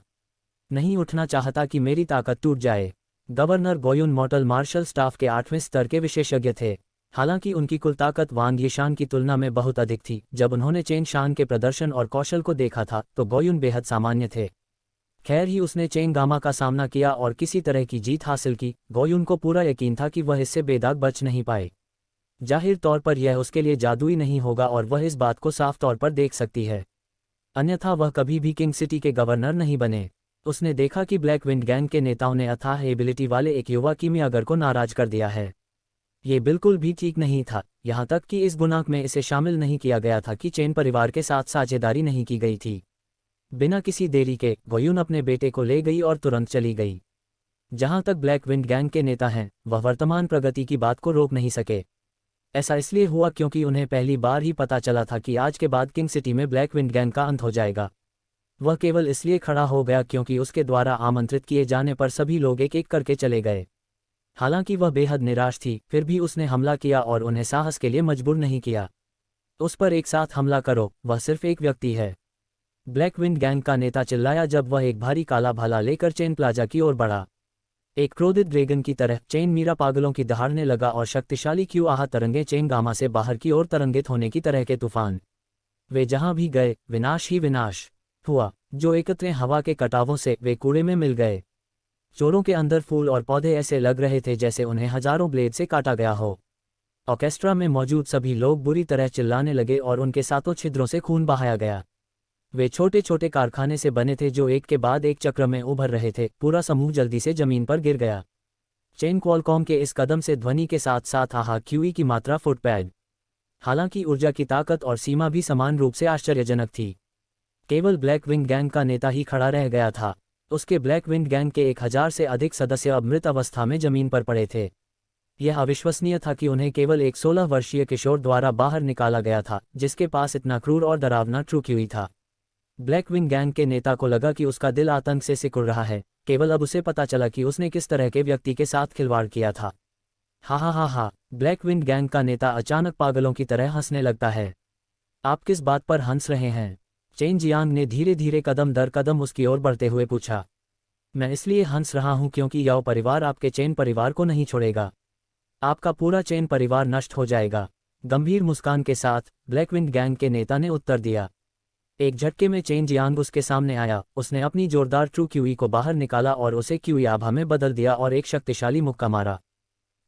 नहीं उठना चाहता कि मेरी ताकत टूट जाए। गवर्नर गोयुन मॉर्टल मार्शल स्टाफ के 8वें स्तर के विशेषज्ञ थे। हालांकि उनकी कुल ताकत वांग यीशान की तुलना में बहुत अधिक थी। जब उन्होंने चेन शान के प्रदर्शन और कौशल को देखा था तो गोयुन बेहद सामान्य थे। खैर ही उसने चेन गामा का सामना किया और किसी तरह की जीत हासिल की। गोयुन को पूरा यकीन था कि वह इससे बेदाग बच नहीं पाए। जाहिर तौर पर यह उसके लिए जादुई नहीं होगा और वह इस बात को साफ तौर पर देख सकती है। अन्यथा वह कभी भी किंग सिटी के गवर्नर नहीं बने। उसने देखा कि ब्लैक विंड गैंग के नेताओं ने अथाह एबिलिटी वाले एक युवा कीमियागर को नाराज कर दिया है। ये बिल्कुल भी ठीक नहीं था, यहाँ तक कि इस गुनाह में इसे शामिल नहीं किया गया था कि चेन परिवार के साथ साझेदारी नहीं की गई थी। बिना किसी देरी के गोयुन अपने बेटे को ले गई और तुरंत चली गई। जहाँ तक ब्लैक विंड गैंग के नेता हैं, वह वर्तमान प्रगति की बात को रोक नहीं सके। ऐसा इसलिए हुआ क्योंकि उन्हें पहली बार ही पता चला था कि आज के बाद किंग सिटी में ब्लैक विंड गैंग का अंत हो जाएगा। वह केवल इसलिए खड़ा हो गया क्योंकि उसके द्वारा आमंत्रित किए जाने पर सभी लोग एक एक करके चले गए। हालांकि वह बेहद निराश थी, फिर भी उसने हमला किया और उन्हें साहस के लिए मजबूर नहीं किया। उस पर एक साथ हमला करो, वह सिर्फ एक व्यक्ति है। ब्लैक विंड गैंग का नेता चिल्लाया जब वह एक भारी काला भाला लेकर चेन प्लाजा की ओर बढ़ा। एक क्रोधित ड्रैगन की तरह चेन मीरा पागलों की दहाड़ने लगा और शक्तिशाली क्यू आहा तरंगे चेन गामा से बाहर की ओर तरंगित होने की तरह के तूफान। वे जहां भी गए विनाश ही विनाश हुआ। जो एकत्र हवा के कटावों से वे कूड़े में मिल गए। चोरों के अंदर फूल और पौधे ऐसे लग रहे थे जैसे उन्हें हजारों ब्लेड से काटा गया हो। ऑर्केस्ट्रा में मौजूद सभी लोग बुरी तरह चिल्लाने लगे और उनके सातों छिद्रों से खून बहाया गया। वे छोटे छोटे कारखाने से बने थे जो एक के बाद एक चक्र में उभर रहे थे। पूरा समूह जल्दी से जमीन पर गिर गया। चेन क्वालकॉम के इस कदम से ध्वनि के साथ साथ आहा क्यूई की मात्रा फुटपैड। हालांकि ऊर्जा की ताकत और सीमा भी समान रूप से आश्चर्यजनक थी। केवल ब्लैक विंड गैंग का नेता ही खड़ा रह गया था। उसके ब्लैक विंड गैंग के 1000 से अधिक सदस्य अब मृत अवस्था में जमीन पर पड़े थे। यह अविश्वसनीय था कि उन्हें केवल एक 16 वर्षीय किशोर द्वारा बाहर निकाला गया था, जिसके पास इतना क्रूर और डरावना ट्रू क्यूई था। ब्लैक विंग गैंग के नेता को लगा कि उसका दिल आतंक से सिकुड़ रहा है। केवल अब उसे पता चला कि उसने किस तरह के व्यक्ति के साथ खिलवाड़ किया था। हा हा हा हा, ब्लैक विंड गैंग का नेता अचानक पागलों की तरह हंसने लगता है। आप किस बात पर हंस रहे हैं? चेन जियांग ने धीरे धीरे कदम दर कदम उसकी ओर बढ़ते हुए पूछा। मैं इसलिए हंस रहा हूं क्योंकि याओ परिवार आपके चेन परिवार को नहीं छोड़ेगा। आपका पूरा चेन परिवार नष्ट हो जाएगा। गंभीर मुस्कान के साथ ब्लैक विंड गैंग के नेता ने उत्तर दिया। एक झटके में चेन जियांग उसके सामने आया। उसने अपनी जोरदार ट्रू क्यूई को बाहर निकाला और उसे क्यूई आभा में बदल दिया और एक शक्तिशाली मुक्का मारा।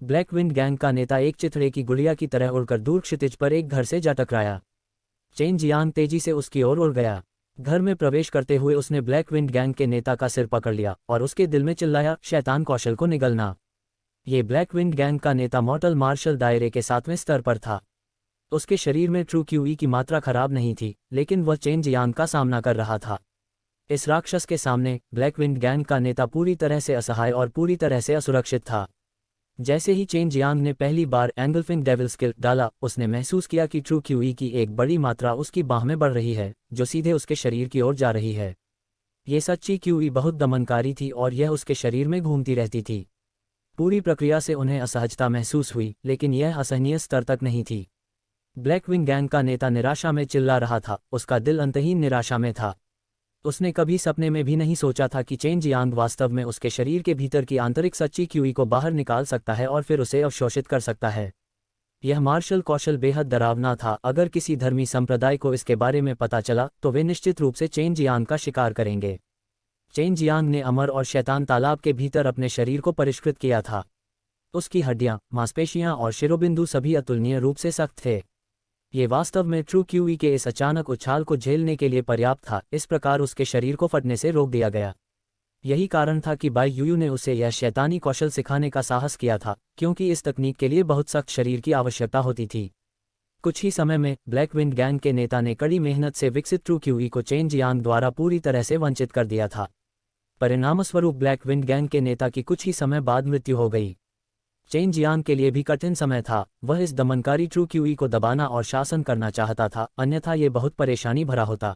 ब्लैक विंड गैंग का नेता एक चिथड़े की गुड़िया की तरह उड़कर दूर क्षितिज पर एक घर से जा टकराया। चेन जियांग तेजी से उसकी ओर उड़ गया। घर में प्रवेश करते हुए उसने ब्लैक विंड गैंग के नेता का सिर पकड़ लिया और उसके दिल में चिल्लाया, शैतान कौशल को निगलना। ये ब्लैक विंड गैंग का नेता मॉर्टल मार्शल दायरे के 7वें स्तर पर था। उसके शरीर में ट्रू क्यूई की मात्रा खराब नहीं थी, लेकिन वह चेन जियांग का सामना कर रहा था। इस राक्षस के सामने ब्लैक विंड गैंग का नेता पूरी तरह से असहाय और पूरी तरह से असुरक्षित था। जैसे ही चेन जियांग ने पहली बार एंगल्फिंग डेविल स्किल डाला, उसने महसूस किया कि ट्रू क्यूई की एक बड़ी मात्रा उसकी बाह में बढ़ रही है, जो सीधे उसके शरीर की ओर जा रही है। ये सच्ची क्यूई बहुत दमनकारी थी और यह उसके शरीर में घूमती रहती थी। पूरी प्रक्रिया से उन्हें असहजता महसूस हुई, लेकिन यह असहनीय स्तर तक नहीं थी। ब्लैक विंग गैंग का नेता निराशा में चिल्ला रहा था। उसका दिल अंतहीन निराशा में था। उसने कभी सपने में भी नहीं सोचा था कि चेन जियांग वास्तव में उसके शरीर के भीतर की आंतरिक सच्ची क्यूई को बाहर निकाल सकता है और फिर उसे अवशोषित कर सकता है। यह मार्शल कौशल बेहद डरावना था। अगर किसी धर्मी संप्रदाय को इसके बारे में पता चला तो वे निश्चित रूप से चेन जियांग का शिकार करेंगे। चेन जियांग ने अमर और शैतान तालाब के भीतर अपने शरीर को परिष्कृत किया था। उसकी हड्डियां, मांसपेशियां और शिरोबिंदु सभी अतुलनीय रूप से सख्त थे। ये वास्तव में ट्रू क्यूई के इस अचानक उछाल को झेलने के लिए पर्याप्त था। इस प्रकार उसके शरीर को फटने से रोक दिया गया। यही कारण था कि बाई यूयू ने उसे यह शैतानी कौशल सिखाने का साहस किया था, क्योंकि इस तकनीक के लिए बहुत सख्त शरीर की आवश्यकता होती थी। कुछ ही समय में ब्लैक विंड गैंग के नेता ने कड़ी मेहनत से विकसित ट्रू क्यूई को चेन जियांग द्वारा पूरी तरह से वंचित कर दिया था। परिणामस्वरूप ब्लैक विंड गैंग के नेता की कुछ ही समय बाद मृत्यु हो गई। चेन जियांग के लिए भी कठिन समय था। वह इस दमनकारी ट्रू क्यूई को दबाना और शासन करना चाहता था, अन्यथा ये बहुत परेशानी भरा होता।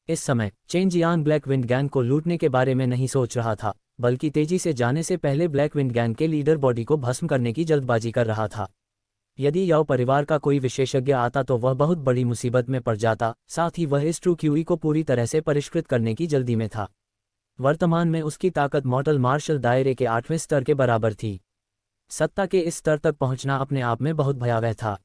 इस समय chain Jiang black wind gang को लूटने के बारे में नहीं सोच रहा था, बल्कि तेजी से जाने से पहले ब्लैक विंड गैंग के लीडर बॉडी को भस्म करने की जल्दबाजी कर रहा था। यदि याओ परिवार का कोई विशेषज्ञ आता तो वह बहुत बड़ी मुसीबत में पड़ जाता। साथ ही वह इस ट्रू क्यूई को पूरी तरह से परिष्कृत करने की जल्दी में था। वर्तमान में उसकी ताकत मॉर्टल मार्शल दायरे के 8वें स्तर के बराबर थी। सत्ता के इस स्तर तक पहुंचना अपने आप में बहुत भयावह था।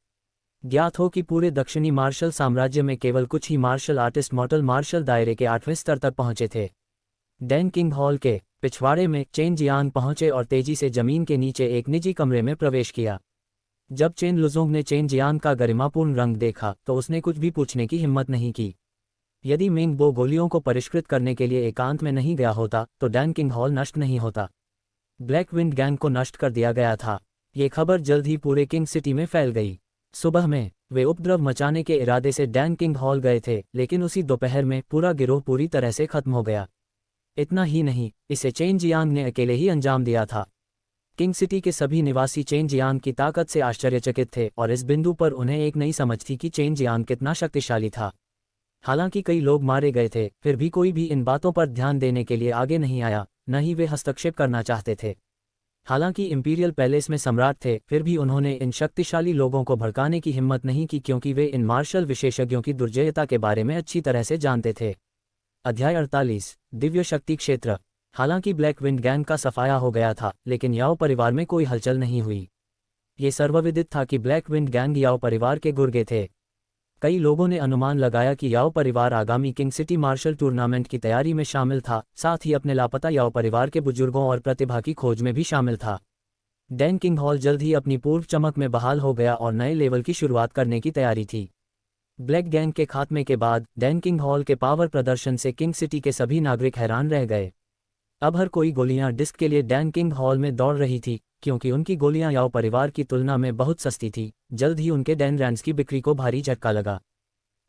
ज्ञात हो कि पूरे दक्षिणी मार्शल साम्राज्य में केवल कुछ ही मार्शल आर्टिस्ट मॉर्टल मार्शल दायरे के 8वें स्तर तक पहुंचे थे। डैन किंग हॉल के पिछवाड़े में चेन जियांग पहुंचे और तेजी से जमीन के नीचे एक निजी कमरे में प्रवेश किया। जब चेन लुजोंग ने चेन जियांग का गरिमापूर्ण रंग देखा तो उसने कुछ भी पूछने की हिम्मत नहीं की। यदि मिंग बो गोलियों को परिष्कृत करने के लिए एकांत में नहीं गया होता तो डैनकिंग हॉल नष्ट नहीं होता। ब्लैक विंड गैंग को नष्ट कर दिया गया था। ये खबर जल्द ही पूरे किंग सिटी में फैल गई। सुबह में वे उपद्रव मचाने के इरादे से डैनकिंग हॉल गए थे, लेकिन उसी दोपहर में पूरा गिरोह पूरी तरह से खत्म हो गया। इतना ही नहीं, इसे चेन जियांग ने अकेले ही अंजाम दिया था। किंग सिटी के सभी निवासी चेन जियांग की ताकत से आश्चर्यचकित थे और इस बिंदु पर उन्हें एक नई समझ थी कि चेन जियांग कितना शक्तिशाली था। हालांकि कई लोग मारे गए थे, फिर भी कोई भी इन बातों पर ध्यान देने के लिए आगे नहीं आया, न ही वे हस्तक्षेप करना चाहते थे। हालांकि इंपीरियल पैलेस में सम्राट थे, फिर भी उन्होंने इन शक्तिशाली लोगों को भड़काने की हिम्मत नहीं की, क्योंकि वे इन मार्शल विशेषज्ञों की दुर्जयता के बारे में अच्छी तरह से जानते थे। अध्याय 48 दिव्य शक्ति क्षेत्र। हालांकि ब्लैक विंड गैंग का सफाया हो गया था, लेकिन याओ परिवार में कोई हलचल नहीं हुई। ये सर्वविदित था कि ब्लैक विंड गैंग याओ परिवार के गुर्गे थे। कई लोगों ने अनुमान लगाया कि याओ परिवार आगामी किंग सिटी मार्शल टूर्नामेंट की तैयारी में शामिल था, साथ ही अपने लापता याओ परिवार के बुजुर्गों और प्रतिभा की खोज में भी शामिल था। डैनकिंग हॉल जल्द ही अपनी पूर्व चमक में बहाल हो गया और नए लेवल की शुरुआत करने की तैयारी थी। ब्लैक गैंग के खात्मे के बाद डैनकिंग हॉल के पावर प्रदर्शन से किंग सिटी के सभी नागरिक हैरान रह गए। अब हर कोई गोलियां डिस्क के लिए डैनकिंग हॉल में दौड़ रही थी, क्योंकि उनकी गोलियां याओ परिवार की तुलना में बहुत सस्ती थी। जल्द ही उनके डैन रैंड्स की बिक्री को भारी झटका लगा।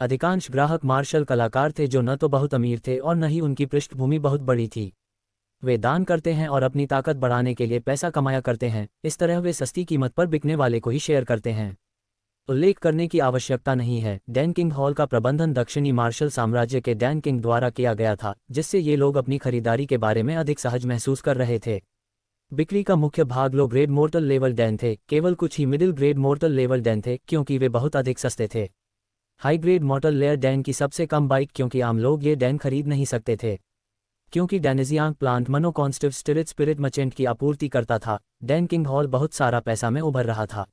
अधिकांश ग्राहक मार्शल कलाकार थे जो न तो बहुत अमीर थे और न ही उनकी पृष्ठभूमि बहुत बड़ी थी। वे दान करते हैं और अपनी ताकत बढ़ाने के लिए पैसा कमाया करते हैं। इस तरह वे सस्ती कीमत पर बिकने वाले को ही शेयर करते हैं। उल्लेख करने की आवश्यकता नहीं है, डैनकिंग हॉल का प्रबंधन दक्षिणी मार्शल साम्राज्य के डैनकिंग द्वारा किया गया था, जिससे ये लोग अपनी खरीदारी के बारे में अधिक सहज महसूस कर रहे थे। बिक्री का मुख्य भाग लो ग्रेड मोर्टल लेवल डैन थे, केवल कुछ ही मिडिल ग्रेड मोर्टल लेवल डैन थे, क्योंकि वे बहुत अधिक सस्ते थे। हाई ग्रेड मोर्टल लेयर डैन की सबसे कम बाइट, क्योंकि आम लोग ये डैन खरीद नहीं सकते थे। क्योंकि डैनेजियांग प्लांट मनोकॉन्स्टिव स्पिरिट मचेंट की आपूर्ति करता था, डैनकिंग हॉल बहुत सारा पैसा में उभर रहा था।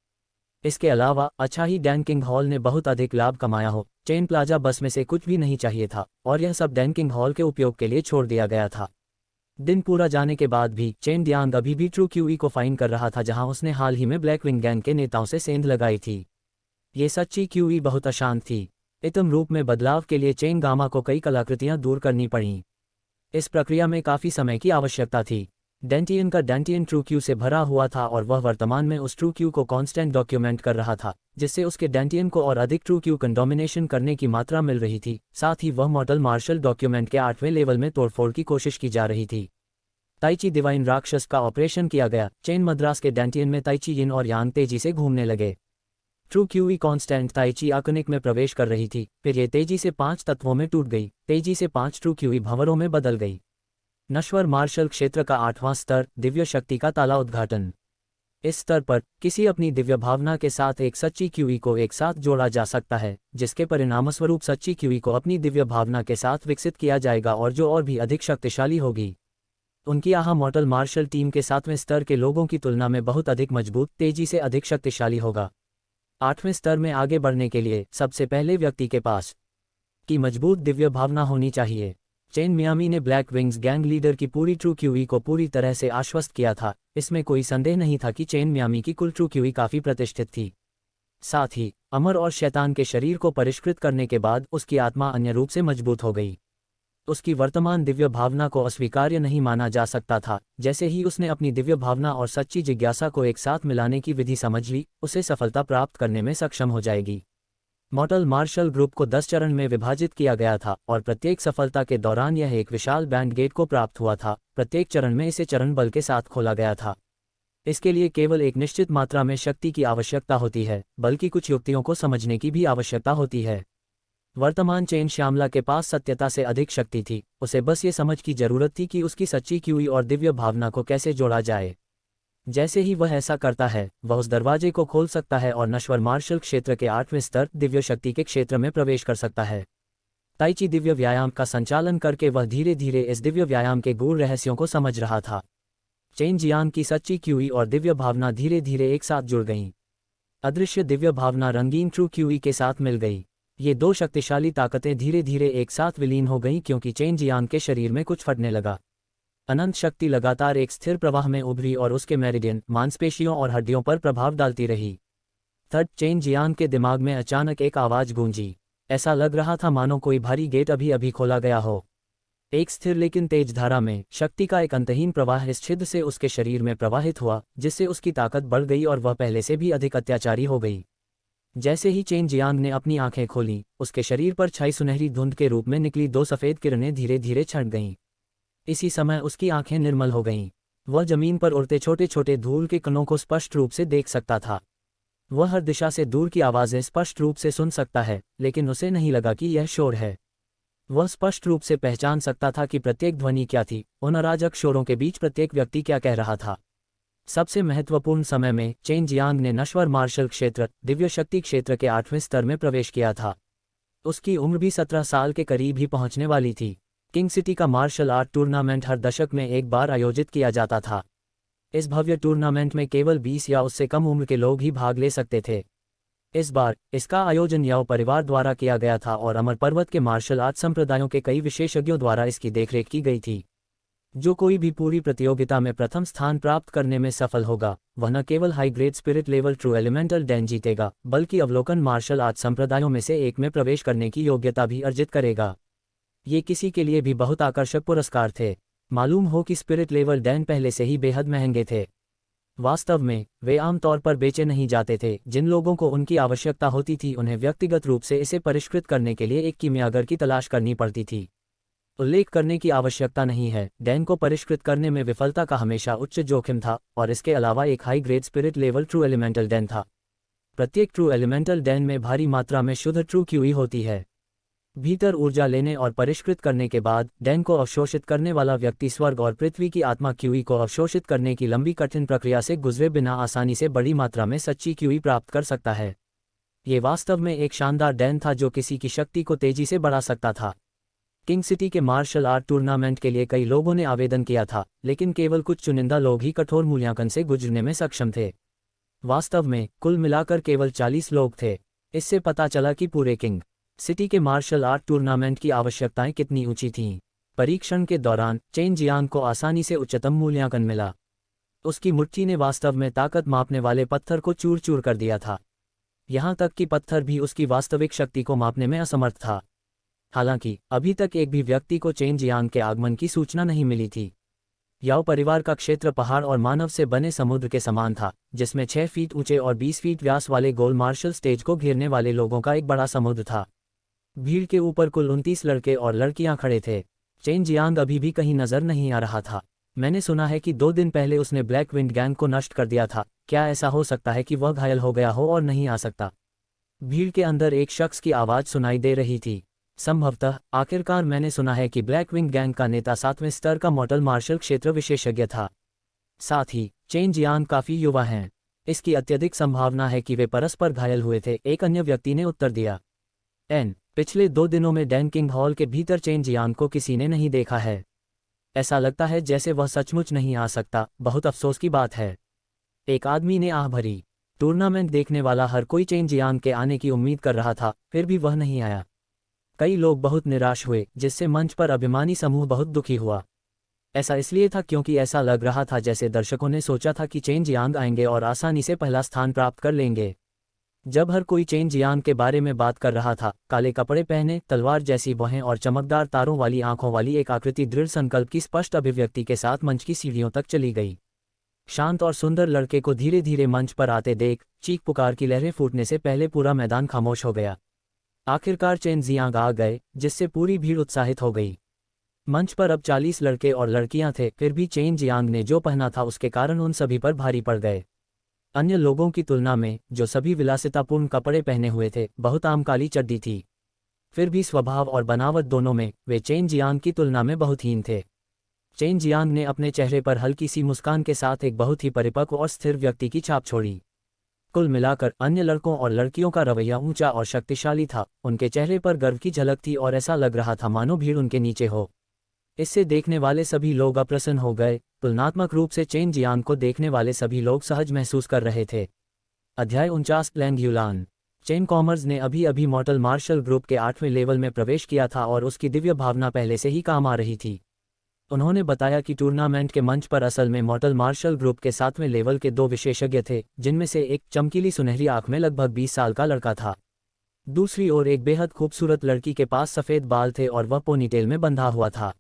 इसके अलावा अच्छा ही डैनकिंग हॉल ने बहुत अधिक लाभ कमाया हो। चेन प्लाजा बस में से कुछ भी नहीं चाहिए था और यह सब डैनकिंग हॉल के उपयोग के लिए छोड़ दिया गया था। दिन पूरा जाने के बाद भी चेन डियांग अभी भी ट्रू क्यूई को फाइन कर रहा था, जहां उसने हाल ही में ब्लैक विंग गैंग के नेताओं से सेंध लगाई थी। ये सच्ची क्यूई बहुत अशांत थी। इतम रूप में बदलाव के लिए चेन गामा को कई कलाकृतियां दूर करनी पड़ीं। इस प्रक्रिया में काफ़ी समय की आवश्यकता थी। डेंटियन का डेंटियन ट्रू क्यू से भरा हुआ था और वह वर्तमान में उस ट्रू क्यू को कांस्टेंट डॉक्यूमेंट कर रहा था, जिससे उसके डेंटियन को और अधिक ट्रू क्यू कंडोमिनेशन करने की मात्रा मिल रही थी। साथ ही वह मॉडल मार्शल डॉक्यूमेंट के 8वें लेवल में तोड़फोड़ की कोशिश की जा रही थी। ताइची डिवाइन राक्षस का ऑपरेशन किया गया। चेन मद्रास के डेंटियन में ताइची यिन और यांग तेजी से घूमने लगे। ट्रू क्यूई कांस्टेंट ताइची आकनिक में प्रवेश कर रही थी, फिर ये तेजी से 5 तत्वों में टूट गई। तेजी से 5 ट्रू क्यूई भंवरों में बदल गई। नश्वर मार्शल क्षेत्र का 8वां स्तर, दिव्य शक्ति का ताला उद्घाटन। इस स्तर पर किसी अपनी दिव्य भावना के साथ एक सच्ची क्यूई को एक साथ जोड़ा जा सकता है, जिसके परिणामस्वरूप सच्ची क्यूई को अपनी दिव्य भावना के साथ विकसित किया जाएगा और जो और भी अधिक शक्तिशाली होगी। उनकी आहा मॉडल मार्शल टीम के 7वें स्तर के लोगों की तुलना में बहुत अधिक मजबूत, तेजी से अधिक शक्तिशाली होगा। 8वें स्तर में आगे बढ़ने के लिए सबसे पहले व्यक्ति के पास की मजबूत दिव्य भावना होनी चाहिए। चेन मियामी ने ब्लैक विंग्स गैंग लीडर की पूरी ट्रू क्यूई को पूरी तरह से आश्वस्त किया था। इसमें कोई संदेह नहीं था कि चेन मियामी की कुल ट्रू क्यूई काफ़ी प्रतिष्ठित थी। साथ ही अमर और शैतान के शरीर को परिष्कृत करने के बाद उसकी आत्मा अन्य रूप से मजबूत हो गई। उसकी वर्तमान दिव्य भावना को अस्वीकार्य नहीं माना जा सकता था। जैसे ही उसने अपनी दिव्य भावना और सच्ची जिज्ञासा को एक साथ मिलाने की विधि समझ ली, उसे सफलता प्राप्त करने में सक्षम हो जाएगी। मॉडल मार्शल ग्रुप को 10 चरण में विभाजित किया गया था और प्रत्येक सफलता के दौरान यह एक विशाल बैंड गेट को प्राप्त हुआ था। प्रत्येक चरण में इसे चरण बल के साथ खोला गया था। इसके लिए केवल एक निश्चित मात्रा में शक्ति की आवश्यकता होती है, बल्कि कुछ युक्तियों को समझने की भी आवश्यकता होती है। वर्तमान चेन श्यामला के पास सत्यता से अधिक शक्ति थी। उसे बस ये समझ की जरूरत थी कि उसकी सच्ची क्यूई और दिव्य भावना को कैसे जोड़ा जाए। जैसे ही वह ऐसा करता है, वह उस दरवाजे को खोल सकता है और नश्वर मार्शल क्षेत्र के 8वें स्तर दिव्य शक्ति के क्षेत्र में प्रवेश कर सकता है। ताइची दिव्य व्यायाम का संचालन करके वह धीरे धीरे इस दिव्य व्यायाम के गूढ़ रहस्यों को समझ रहा था। चेन जियांग की सच्ची क्यूई और दिव्य भावना धीरे धीरे एक साथ जुड़ गईं। अदृश्य दिव्य भावना रंगीन ट्रू क्यूई के साथ मिल गई। ये दो शक्तिशाली ताकतें धीरे धीरे एक साथ विलीन हो गईं, क्योंकि चेन जियांग के शरीर में कुछ फटने लगा। अनंत शक्ति लगातार एक स्थिर प्रवाह में उभरी और उसके मेरिडियन, मांसपेशियों और हड्डियों पर प्रभाव डालती रही। थर्ड चेन जियांग के दिमाग में अचानक एक आवाज गूंजी। ऐसा लग रहा था मानो कोई भारी गेट अभी अभी खोला गया हो। एक स्थिर लेकिन तेज धारा में शक्ति का एक अंतहीन प्रवाह इस छिद्र से उसके शरीर में प्रवाहित हुआ, जिससे उसकी ताकत बढ़ गई और वह पहले से भी अधिक अत्याचारी हो गई। जैसे ही चेन जियांग ने अपनी आंखें खोलीं, उसके शरीर पर छाई सुनहरी धुंध के रूप में निकली 2 सफ़ेद किरणें धीरे धीरे छंट गईं। इसी समय उसकी आंखें निर्मल हो गईं। वह जमीन पर उड़ते छोटे छोटे धूल के कणों को स्पष्ट रूप से देख सकता था। वह हर दिशा से दूर की आवाज़ें स्पष्ट रूप से सुन सकता है, लेकिन उसे नहीं लगा कि यह शोर है। वह स्पष्ट रूप से पहचान सकता था कि प्रत्येक ध्वनि क्या थी, उन अराजक शोरों के बीच प्रत्येक व्यक्ति क्या कह रहा था। सबसे महत्वपूर्ण समय में चेन जियांग ने नश्वर मार्शल क्षेत्र, दिव्य शक्ति क्षेत्र के 8वें स्तर में प्रवेश किया था। उसकी उम्र भी 17 साल के करीब ही पहुंचने वाली थी। किंग सिटी का मार्शल आर्ट टूर्नामेंट हर दशक में एक बार आयोजित किया जाता था। इस भव्य टूर्नामेंट में केवल 20 या उससे कम उम्र के लोग ही भाग ले सकते थे। इस बार इसका आयोजन याओ परिवार द्वारा किया गया था और अमर पर्वत के मार्शल आर्ट संप्रदायों के कई विशेषज्ञों द्वारा इसकी देखरेख की गई थी। जो कोई भी पूरी प्रतियोगिता में प्रथम स्थान प्राप्त करने में सफल होगा, वह न केवल high grade spirit level true elemental Dan जीतेगा, बल्कि अवलोकन मार्शल आर्ट संप्रदायों में से एक में प्रवेश करने की योग्यता भी अर्जित करेगा। ये किसी के लिए भी बहुत आकर्षक पुरस्कार थे। मालूम हो कि स्पिरिट लेवल डैन पहले से ही बेहद महंगे थे। वास्तव में वे आमतौर पर बेचे नहीं जाते थे। जिन लोगों को उनकी आवश्यकता होती थी, उन्हें व्यक्तिगत रूप से इसे परिष्कृत करने के लिए एक कीमियागर की तलाश करनी पड़ती थी। उल्लेख करने की आवश्यकता नहीं है, डैन को परिष्कृत करने में विफलता का हमेशा उच्च जोखिम था, और इसके अलावा एक high grade spirit level true elemental Dan था। प्रत्येक ट्रू एलिमेंटल डैन में भारी मात्रा में शुद्ध ट्रू क्यूई होती है। भीतर ऊर्जा लेने और परिष्कृत करने के बाद डैन को अवशोषित करने वाला व्यक्ति स्वर्ग और पृथ्वी की आत्मा क्यूई को अवशोषित करने की लंबी कठिन प्रक्रिया से गुजरे बिना आसानी से बड़ी मात्रा में सच्ची क्यूई प्राप्त कर सकता है। ये वास्तव में एक शानदार डैन था जो किसी की शक्ति को तेजी से बढ़ा सकता था। किंग सिटी के मार्शल आर्ट टूर्नामेंट के लिए कई लोगों ने आवेदन किया था, लेकिन केवल कुछ चुनिंदा लोग ही कठोर मूल्यांकन से गुजरने में सक्षम थे। वास्तव में कुल मिलाकर केवल 40 लोग थे। इससे पता चला कि पूरे किंग सिटी के मार्शल आर्ट टूर्नामेंट की आवश्यकताएं कितनी ऊंची थीं। परीक्षण के दौरान चेन जियांग को आसानी से उच्चतम मूल्यांकन मिला। उसकी मुट्ठी ने वास्तव में ताकत मापने वाले पत्थर को चूर चूर कर दिया था। यहाँ तक कि पत्थर भी उसकी वास्तविक शक्ति को मापने में असमर्थ था। हालांकि अभी तक एक भी व्यक्ति को चेन जियांग के आगमन की सूचना नहीं मिली थी। याओ परिवार का क्षेत्र पहाड़ और मानव से बने समुद्र के समान था, जिसमें 6 फीट ऊंचे और 20 फीट व्यास वाले गोल मार्शल स्टेज को घेरने वाले लोगों का एक बड़ा समुद्र था। भीड़ के ऊपर कुल 29 लड़के और लड़कियां खड़े थे। चेन जियांग अभी भी कहीं नजर नहीं आ रहा था। मैंने सुना है कि 2 दिन पहले उसने ब्लैक विंड गैंग को नष्ट कर दिया था। क्या ऐसा हो सकता है कि वह घायल हो गया हो और नहीं आ सकता? भीड़ के अंदर एक शख्स की आवाज़ सुनाई दे रही थी। संभवतः आखिरकार मैंने सुना है कि ब्लैक विंग गैंग का नेता 7वें स्तर का मॉर्टल मार्शल क्षेत्र विशेषज्ञ था। साथ ही चेन जियांग काफ़ी युवा हैं। इसकी अत्यधिक संभावना है कि वे परस्पर घायल हुए थे, एक अन्य व्यक्ति ने उत्तर दिया। पिछले 2 दिनों में डैन किंग हॉल के भीतर चेन जियांग को किसी ने नहीं देखा है। ऐसा लगता है जैसे वह सचमुच नहीं आ सकता। बहुत अफसोस की बात है, एक आदमी ने आह भरी। टूर्नामेंट देखने वाला हर कोई चेन जियांग के आने की उम्मीद कर रहा था, फिर भी वह नहीं आया। कई लोग बहुत निराश हुए, जिससे मंच पर अभिमानी समूह बहुत दुखी हुआ। ऐसा इसलिए था क्योंकि ऐसा लग रहा था जैसे दर्शकों ने सोचा था कि चेन जियांग आएंगे और आसानी से पहला स्थान प्राप्त कर लेंगे। जब हर कोई चेन जियांग के बारे में बात कर रहा था, काले कपड़े पहने, तलवार जैसी भौहें और चमकदार तारों वाली आंखों वाली एक आकृति दृढ़ संकल्प की स्पष्ट अभिव्यक्ति के साथ मंच की सीढ़ियों तक चली गई। शांत और सुंदर लड़के को धीरे धीरे मंच पर आते देख चीख पुकार की लहरें फूटने से पहले पूरा मैदान खामोश हो गया। आखिरकार चेन जियांग आ गए, जिससे पूरी भीड़ उत्साहित हो गई। मंच पर अब 40 लड़के और लड़कियां थे, फिर भी चेन जियांग ने जो पहना था उसके कारण उन सभी पर भारी पड़ गए। अन्य लोगों की तुलना में, जो सभी विलासितापूर्ण कपड़े पहने हुए थे, बहुत आम काली चड्डी थी। फिर भी स्वभाव और बनावट दोनों में वे चेन जियांग की तुलना में बहुत हीन थे। चेन जियांग ने अपने चेहरे पर हल्की सी मुस्कान के साथ एक बहुत ही परिपक्व और स्थिर व्यक्ति की छाप छोड़ी। कुल मिलाकर अन्य लड़कों और लड़कियों का रवैया ऊंचा और शक्तिशाली था। उनके चेहरे पर गर्व की झलक थी और ऐसा लग रहा था मानो भीड़ उनके नीचे हो। इससे देखने वाले सभी लोग अप्रसन्न हो गए। तुलनात्मक रूप से चेन जियांग को देखने वाले सभी लोग सहज महसूस कर रहे थे। अध्याय 49 लैंग यूलान। चेन कॉमर्स ने अभी अभी मॉर्टल मार्शल ग्रुप के 8वें लेवल में प्रवेश किया था और उसकी दिव्य भावना पहले से ही काम आ रही थी। उन्होंने बताया कि टूर्नामेंट के मंच पर असल में मॉर्टल मार्शल ग्रुप के 7वें लेवल के 2 विशेषज्ञ थे, जिनमें से एक चमकीली सुनहरी आंख में लगभग 20 साल का लड़का था। दूसरी ओर एक बेहद खूबसूरत लड़की के पास सफ़ेद बाल थे और वह पोनीटेल में बंधा हुआ था।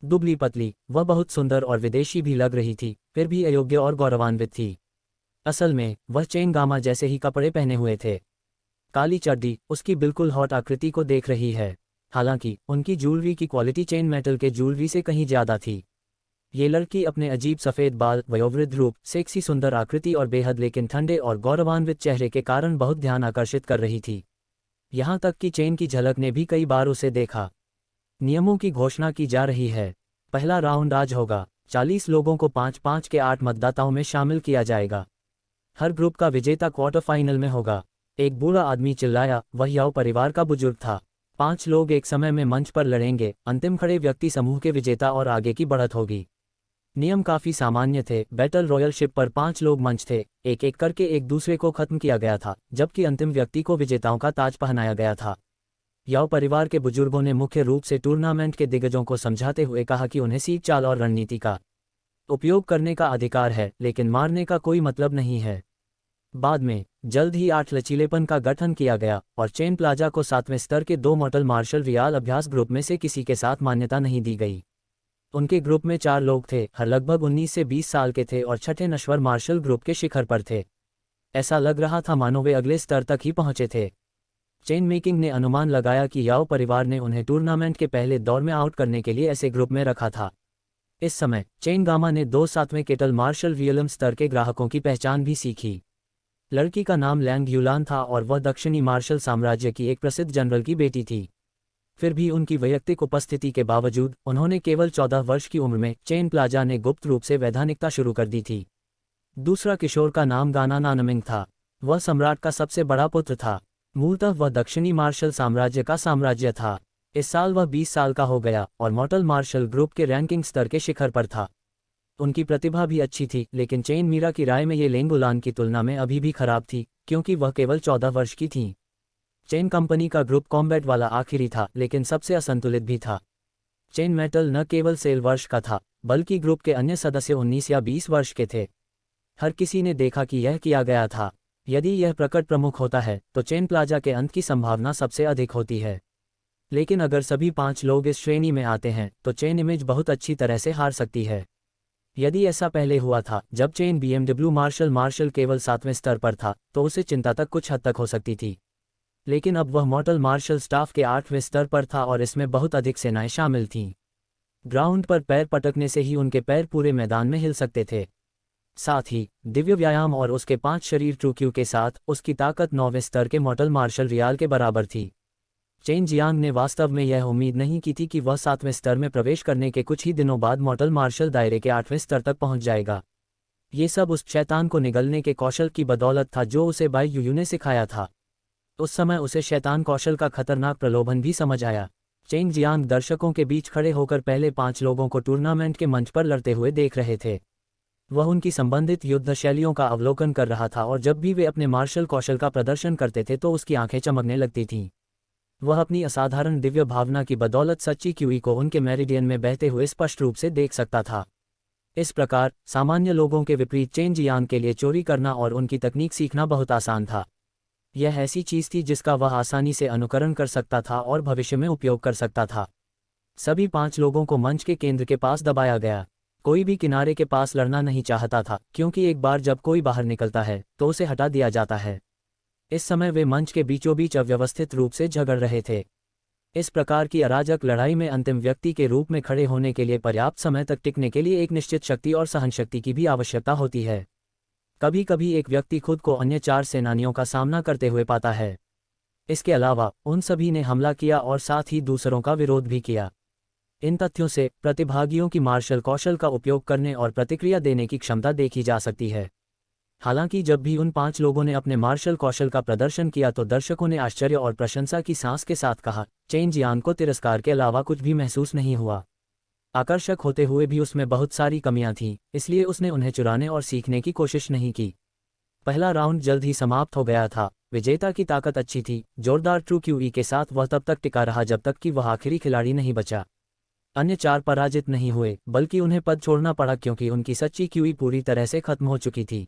दुबली पतली, वह बहुत सुंदर और विदेशी भी लग रही थी, फिर भी अयोग्य और गौरवान्वित थी। असल में वह चेन गामा जैसे ही कपड़े पहने हुए थे। काली चड्डी उसकी बिल्कुल हॉट आकृति को देख रही है। हालांकि उनकी ज्वेलरी की क्वालिटी चेन मेटल के ज्वेलरी से कहीं ज़्यादा थी। ये लड़की अपने अजीब सफ़ेद बाल, वयोवृद्ध रूप, सेक्सी सुंदर आकृति और बेहद लेकिन ठंडे और गौरवान्वित चेहरे के कारण बहुत ध्यान आकर्षित कर रही थी। यहाँ तक कि चेन की झलक ने भी कई बार उसे देखा। नियमों की घोषणा की जा रही है। पहला राउंड आज होगा। 40 लोगों को 5-5 के 8 मतदाताओं में शामिल किया जाएगा। हर ग्रुप का विजेता क्वार्टर फाइनल में होगा। एक बूढ़ा आदमी चिल्लाया, वह याओ परिवार का बुजुर्ग था। 5 लोग एक समय में मंच पर लड़ेंगे। अंतिम खड़े व्यक्ति समूह के विजेता और आगे की बढ़त होगी। नियम काफी सामान्य थे। बैटल रॉयल शिप पर 5 लोग मंच थे। एक एक करके एक दूसरे को खत्म किया गया था, जबकि अंतिम व्यक्ति को विजेताओं का ताज पहनाया गया था। याओ परिवार के बुजुर्गों ने मुख्य रूप से टूर्नामेंट के दिग्गजों को समझाते हुए कहा कि उन्हें सीख, चाल और रणनीति का उपयोग करने का अधिकार है, लेकिन मारने का कोई मतलब नहीं है। बाद में जल्द ही 8 लचीलेपन का गठन किया गया और चेन प्लाजा को 7वें स्तर के 2 मॉडल मार्शल रियाल अभ्यास ग्रुप में से किसी के साथ मान्यता नहीं दी गई। उनके ग्रुप में 4 लोग थे, हर लगभग 19 से 20 साल के थे और छठे नश्वर मार्शल ग्रुप के शिखर पर थे। ऐसा लग रहा था मानो वे अगले स्तर तक ही पहुंचे थे। चेन मेकिंग ने अनुमान लगाया कि याओ परिवार ने उन्हें टूर्नामेंट के पहले दौर में आउट करने के लिए ऐसे ग्रुप में रखा था। इस समय चेन गामा ने 2 7वें केटल मार्शल रियलम स्तर के ग्राहकों की पहचान भी सीखी। लड़की का नाम लैंग यूलान था और वह दक्षिणी मार्शल साम्राज्य की एक प्रसिद्ध जनरल की बेटी थी। फिर भी उनकी वैयक्तिक उपस्थिति के बावजूद उन्होंने केवल 14 वर्ष की उम्र में चेन प्लाजा ने गुप्त रूप से वैधानिकता शुरू कर दी थी। दूसरा किशोर का नाम गाना नानमिंग था। वह सम्राट का सबसे बड़ा पुत्र था। मूलतः वह दक्षिणी मार्शल साम्राज्य का साम्राज्य था। इस साल वह 20 साल का हो गया और मॉर्टल मार्शल ग्रुप के रैंकिंग स्तर के शिखर पर था। उनकी प्रतिभा भी अच्छी थी, लेकिन चेन मीरा की राय में ये लेंगुलान की तुलना में अभी भी खराब थी, क्योंकि वह केवल 14 वर्ष की थी। चेन कंपनी का ग्रुप कॉम्बैट वाला आखिरी था, लेकिन सबसे असंतुलित भी था। चेन मेटल न केवल सेल वर्ष का था, बल्कि ग्रुप के अन्य सदस्य 19 या 20 वर्ष के थे। हर किसी ने देखा कि यह किया गया था। यदि यह प्रकट प्रमुख होता है तो चेन प्लाजा के अंत की संभावना सबसे अधिक होती है। लेकिन अगर सभी 5 लोग इस श्रेणी में आते हैं तो चेन इमेज बहुत अच्छी तरह से हार सकती है। यदि ऐसा पहले हुआ था जब चेन BMW मार्शल केवल 7वें स्तर पर था, तो उसे चिंता तक कुछ हद तक हो सकती थी। लेकिन अब वह मॉर्टल मार्शल स्टाफ के 8वें स्तर पर था और इसमें बहुत अधिक सेनाएं शामिल थीं। ग्राउंड पर पैर पटकने से ही उनके पैर पूरे मैदान में हिल सकते थे। साथ ही दिव्य व्यायाम और उसके 5 शरीर ट्रूक्यू के साथ उसकी ताकत 9वें स्तर के मॉर्टल मार्शल रियाल के बराबर थी। चेन जियांग ने वास्तव में यह उम्मीद नहीं की थी कि वह 7वें स्तर में प्रवेश करने के कुछ ही दिनों बाद मॉर्टल मार्शल दायरे के 8वें स्तर तक पहुंच जाएगा। ये सब उस शैतान को निगलने के कौशल की बदौलत था जो उसे बाई यूयू ने सिखाया था। उस समय उसे शैतान कौशल का खतरनाक प्रलोभन भी समझ आया। चेंग जियांग दर्शकों के बीच खड़े होकर पहले 5 लोगों को टूर्नामेंट के मंच पर लड़ते हुए देख रहे थे। वह उनकी संबंधित युद्ध शैलियों का अवलोकन कर रहा था और जब भी वे अपने मार्शल कौशल का प्रदर्शन करते थे तो उसकी आंखें चमकने लगती थीं। वह अपनी असाधारण दिव्य भावना की बदौलत सच्ची क्यूई को उनके मेरिडियन में बहते हुए स्पष्ट रूप से देख सकता था। इस प्रकार सामान्य लोगों के विपरीत चेन जियांग के लिए चोरी करना और उनकी तकनीक सीखना बहुत आसान था। यह ऐसी चीज थी जिसका वह आसानी से अनुकरण कर सकता था और भविष्य में उपयोग कर सकता था। सभी 5 लोगों को मंच के केंद्र के पास दबाया गया। कोई भी किनारे के पास लड़ना नहीं चाहता था, क्योंकि एक बार जब कोई बाहर निकलता है तो उसे हटा दिया जाता है। इस समय वे मंच के बीचों बीच अव्यवस्थित रूप से झगड़ रहे थे। इस प्रकार की अराजक लड़ाई में अंतिम व्यक्ति के रूप में खड़े होने के लिए पर्याप्त समय तक टिकने के लिए एक निश्चित शक्ति और सहनशक्ति की भी आवश्यकता होती है। कभी कभी एक व्यक्ति खुद को अन्य 4 सेनानियों का सामना करते हुए पाता है। इसके अलावा उन सभी ने हमला किया और साथ ही दूसरों का विरोध भी किया। इन तथ्यों से प्रतिभागियों की मार्शल कौशल का उपयोग करने और प्रतिक्रिया देने की क्षमता देखी जा सकती है। हालांकि जब भी उन 5 लोगों ने अपने मार्शल कौशल का प्रदर्शन किया तो दर्शकों ने आश्चर्य और प्रशंसा की सांस के साथ कहा। चेन जियांग को तिरस्कार के अलावा कुछ भी महसूस नहीं हुआ। आकर्षक होते हुए भी उसमें बहुत सारी कमियां थीं, इसलिए उसने उन्हें चुराने और सीखने की कोशिश नहीं की। पहला राउंड जल्द ही समाप्त हो गया था। विजेता की ताकत अच्छी थी। जोरदार ट्रू क्यूई के साथ वह तब तक टिका रहा जब तक कि वह आखिरी खिलाड़ी नहीं बचा। अन्य 4 पराजित नहीं हुए, बल्कि उन्हें पद छोड़ना पड़ा क्योंकि उनकी सच्ची क्यूई पूरी तरह से खत्म हो चुकी थी।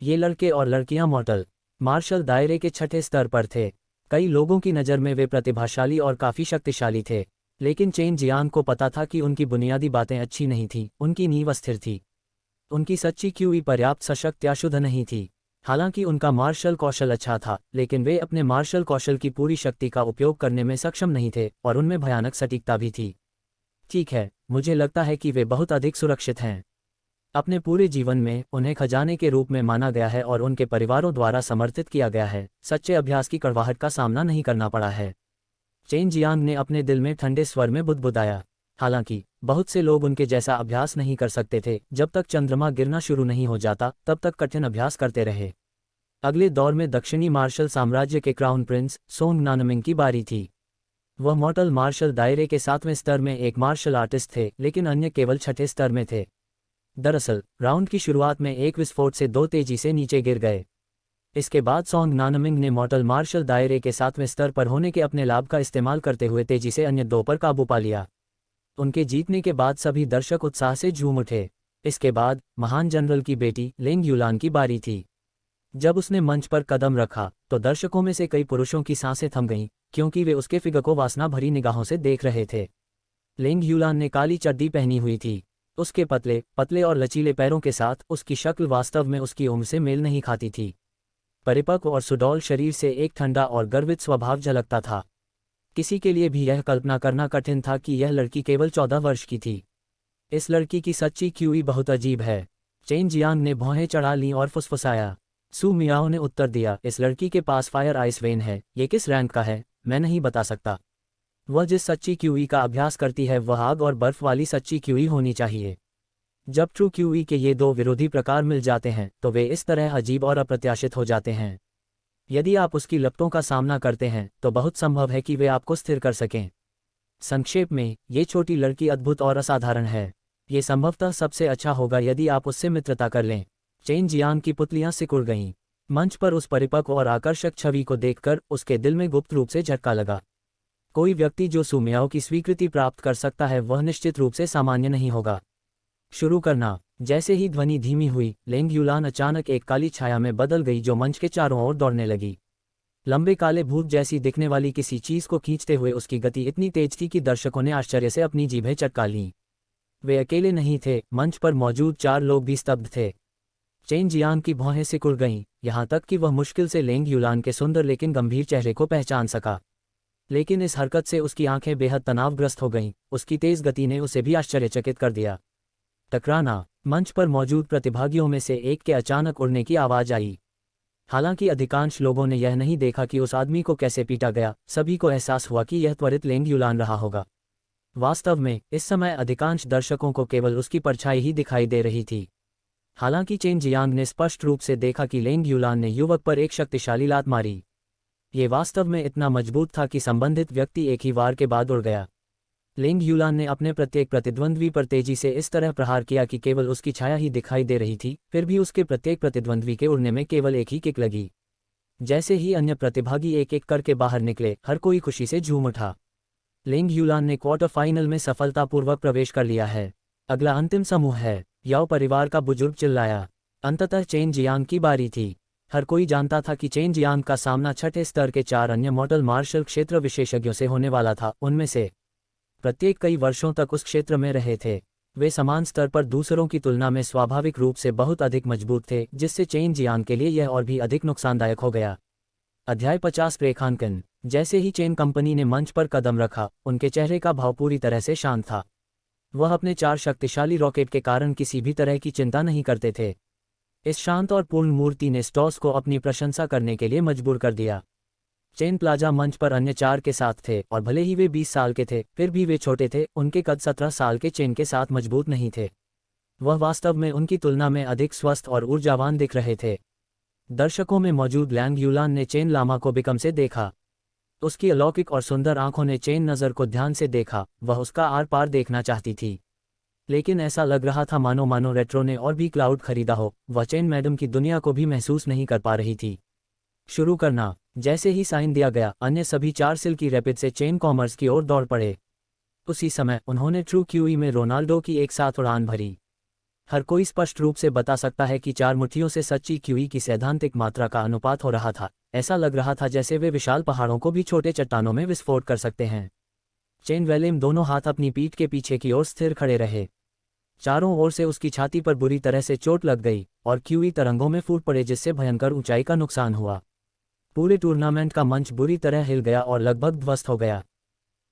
ये लड़के और लड़कियां मॉर्टल मार्शल दायरे के 6ठे स्तर पर थे। कई लोगों की नज़र में वे प्रतिभाशाली और काफ़ी शक्तिशाली थे, लेकिन चेन जियांग को पता था कि उनकी बुनियादी बातें अच्छी नहीं थीं, उनकी नींव अस्थिर थी। उनकी सच्ची क्यूई पर्याप्त सशक्त या शुद्ध नहीं थी। हालांकि उनका मार्शल कौशल अच्छा था, लेकिन वे अपने मार्शल कौशल की पूरी शक्ति का उपयोग करने में सक्षम नहीं थे और उनमें भयानक सटीकता भी थी। ठीक है, मुझे लगता है कि वे बहुत अधिक सुरक्षित हैं। अपने पूरे जीवन में उन्हें खजाने के रूप में माना गया है और उनके परिवारों द्वारा समर्थित किया गया है। सच्चे अभ्यास की कड़वाहट का सामना नहीं करना पड़ा है। चेन जियांग ने अपने दिल में ठंडे स्वर में बुदबुदाया। हालांकि बहुत से लोग उनके जैसा अभ्यास नहीं कर सकते थे। जब तक चंद्रमा गिरना शुरू नहीं हो जाता तब तक कठिन अभ्यास करते रहे। अगले दौर में दक्षिणी मार्शल साम्राज्य के क्राउन प्रिंस सोंग नानमिंग की बारी थी। वह मॉर्टल मार्शल दायरे के 7वें स्तर में एक मार्शल आर्टिस्ट थे, लेकिन अन्य केवल 6ठे स्तर में थे। दरअसल राउंड की शुरुआत में एक विस्फोट से 2 तेजी से नीचे गिर गए। इसके बाद सोंग नानमिंग ने मॉर्टल मार्शल दायरे के 7वें स्तर पर होने के अपने लाभ का इस्तेमाल करते हुए तेजी से अन्य 2 पर काबू पा लिया। उनके जीतने के बाद सभी दर्शक उत्साह से झूम उठे। इसके बाद महान जनरल की बेटी लेंग युलान की बारी थी। जब उसने मंच पर कदम रखा तो दर्शकों में से कई पुरुषों की सांसें थम गईं, क्योंकि वे उसके फिगर को वासना भरी निगाहों से देख रहे थे। लेंग युलान ने काली चड्डी पहनी हुई थी। उसके पतले पतले और लचीले पैरों के साथ उसकी शक्ल वास्तव में उसकी उम्र से मेल नहीं खाती थी। परिपक्व और सुडौल शरीर से एक ठंडा और गर्वित स्वभाव झलकता था। किसी के लिए भी यह कल्पना करना कठिन था कि यह लड़की केवल 14 वर्ष की थी। इस लड़की की सच्ची क्यूई बहुत अजीब है। चेन जियांग ने भौहें चढ़ा लीं और फुसफुसाया। सू मियाओ ने उत्तर दिया, इस लड़की के पास फायर आइस वेन है। ये किस रैंक का है मैं नहीं बता सकता। वह जिस सच्ची क्यूई का अभ्यास करती है वह आग और बर्फ वाली सच्ची क्यूई होनी चाहिए। जब ट्रू क्यूई के ये 2 विरोधी प्रकार मिल जाते हैं तो वे इस तरह अजीब और अप्रत्याशित हो जाते हैं। यदि आप उसकी लपटों का सामना करते हैं तो बहुत संभव है कि वे आपको स्थिर कर सकें। संक्षेप में, ये छोटी लड़की अद्भुत और असाधारण है। ये संभवतः सबसे अच्छा होगा यदि आप उससे मित्रता कर लें। चेन जियांग की पुतलियां सिकुड़ गईं। मंच पर उस परिपक्व और आकर्षक छवि को देखकर उसके दिल में गुप्त रूप से झटका लगा। कोई व्यक्ति जो सू मियाओ की स्वीकृति प्राप्त कर सकता है वह निश्चित रूप से सामान्य नहीं होगा। शुरू करना। जैसे ही ध्वनि धीमी हुई, लेंग युलान अचानक एक काली छाया में बदल गई जो मंच के चारों ओर दौड़ने लगी। लंबे काले भूत जैसी दिखने वाली किसी चीज को खींचते हुए उसकी गति इतनी तेज थी कि दर्शकों ने आश्चर्य से अपनी जीभें चटका लीं। वे अकेले नहीं थे, मंच पर मौजूद 4 लोग भी स्तब्ध थे। चेन जियांग की भौहें सिकुड़ गईं, यहाँ तक कि वह मुश्किल से लेंग युलान के सुंदर लेकिन गंभीर चेहरे को पहचान सका। लेकिन इस हरकत से उसकी आंखें बेहद तनावग्रस्त हो गईं। उसकी तेज गति ने उसे भी आश्चर्यचकित कर दिया। टकराना। मंच पर मौजूद प्रतिभागियों में से एक के अचानक उड़ने की आवाज आई। हालांकि अधिकांश लोगों ने यह नहीं देखा कि उस आदमी को कैसे पीटा गया, सभी को एहसास हुआ कि यह त्वरित लेंग युलान रहा होगा। वास्तव में इस समय अधिकांश दर्शकों को केवल उसकी परछाई ही दिखाई दे रही थी। हालांकि चेन जियांग ने स्पष्ट रूप से देखा कि लेंग युलान ने युवक पर एक शक्तिशाली लात मारी। ये वास्तव में इतना मजबूत था कि संबंधित व्यक्ति एक ही वार के बाद उड़ गया। लेंग युलान ने अपने प्रत्येक प्रतिद्वंद्वी पर तेजी से इस तरह प्रहार किया कि केवल उसकी छाया ही दिखाई दे रही थी। फिर भी उसके प्रत्येक प्रतिद्वंद्वी के उड़ने में केवल एक ही किक लगी। जैसे ही अन्य प्रतिभागी एक एक करके बाहर निकले, हर कोई खुशी से झूम उठा। लेंग युलान ने क्वार्टर फाइनल में सफलतापूर्वक प्रवेश कर लिया है। अगला अंतिम समूह है। याओ परिवार का बुजुर्ग चिल्लाया। अंततः चेन जियांग की बारी थी। हर कोई जानता था कि चेन जियांग का सामना 6ठे स्तर के 4 अन्य मॉर्टल मार्शल क्षेत्र विशेषज्ञों से होने वाला था। उनमें से प्रत्येक कई वर्षों तक उस क्षेत्र में रहे थे। वे समान स्तर पर दूसरों की तुलना में स्वाभाविक रूप से बहुत अधिक मजबूत थे, जिससे चेन जियांग के लिए यह और भी अधिक नुकसानदायक हो गया। अध्याय 50 रेखांकन। जैसे ही चेन कंपनी ने मंच पर कदम रखा, उनके चेहरे का भाव पूरी तरह से शांत था। वह अपने 4 शक्तिशाली रॉकेट के कारण किसी भी तरह की चिंता नहीं करते थे। इस शांत और पूर्ण मूर्ति ने स्टॉस को अपनी प्रशंसा करने के लिए मजबूर कर दिया। चेन प्लाजा मंच पर अन्य 4 के साथ थे और भले ही वे 20 साल के थे, फिर भी वे छोटे थे। उनके कद 17 साल के चेन के साथ मजबूत नहीं थे। वह वास्तव में उनकी तुलना में अधिक स्वस्थ और ऊर्जावान दिख रहे थे। दर्शकों में मौजूद लैंग युलान ने चेन लामा को बिकम से देखा। उसकी अलौकिक और सुंदर आंखों ने चेन नज़र को ध्यान से देखा। वह उसका आर पार देखना चाहती थी, लेकिन ऐसा लग रहा था मानो रेट्रो ने और भी क्लाउड खरीदा हो। वह चेन मैडम की दुनिया को भी महसूस नहीं कर पा रही थी। शुरू करना। जैसे ही साइन दिया गया, अन्य सभी 4 सिल्की रैपिड से चेन कॉमर्स की ओर दौड़ पड़े। उसी समय उन्होंने ट्रू क्यूई में रोनाल्डो की एक साथ उड़ान भरी। हर कोई स्पष्ट रूप से बता सकता है कि 4 मुट्ठियों से सच्ची क्यूई की सैद्धांतिक मात्रा का अनुपात हो रहा था। ऐसा लग रहा था जैसे वे विशाल पहाड़ों को भी छोटे चट्टानों में विस्फोट कर सकते हैं। चेन वेलिम दोनों हाथ अपनी पीठ के पीछे की ओर स्थिर खड़े रहे। चारों ओर से उसकी छाती पर बुरी तरह से चोट लग गई और क्यूई तरंगों में फूट पड़े, जिससे भयंकर ऊंचाई का नुकसान हुआ। पूरे टूर्नामेंट का मंच बुरी तरह हिल गया और लगभग ध्वस्त हो गया।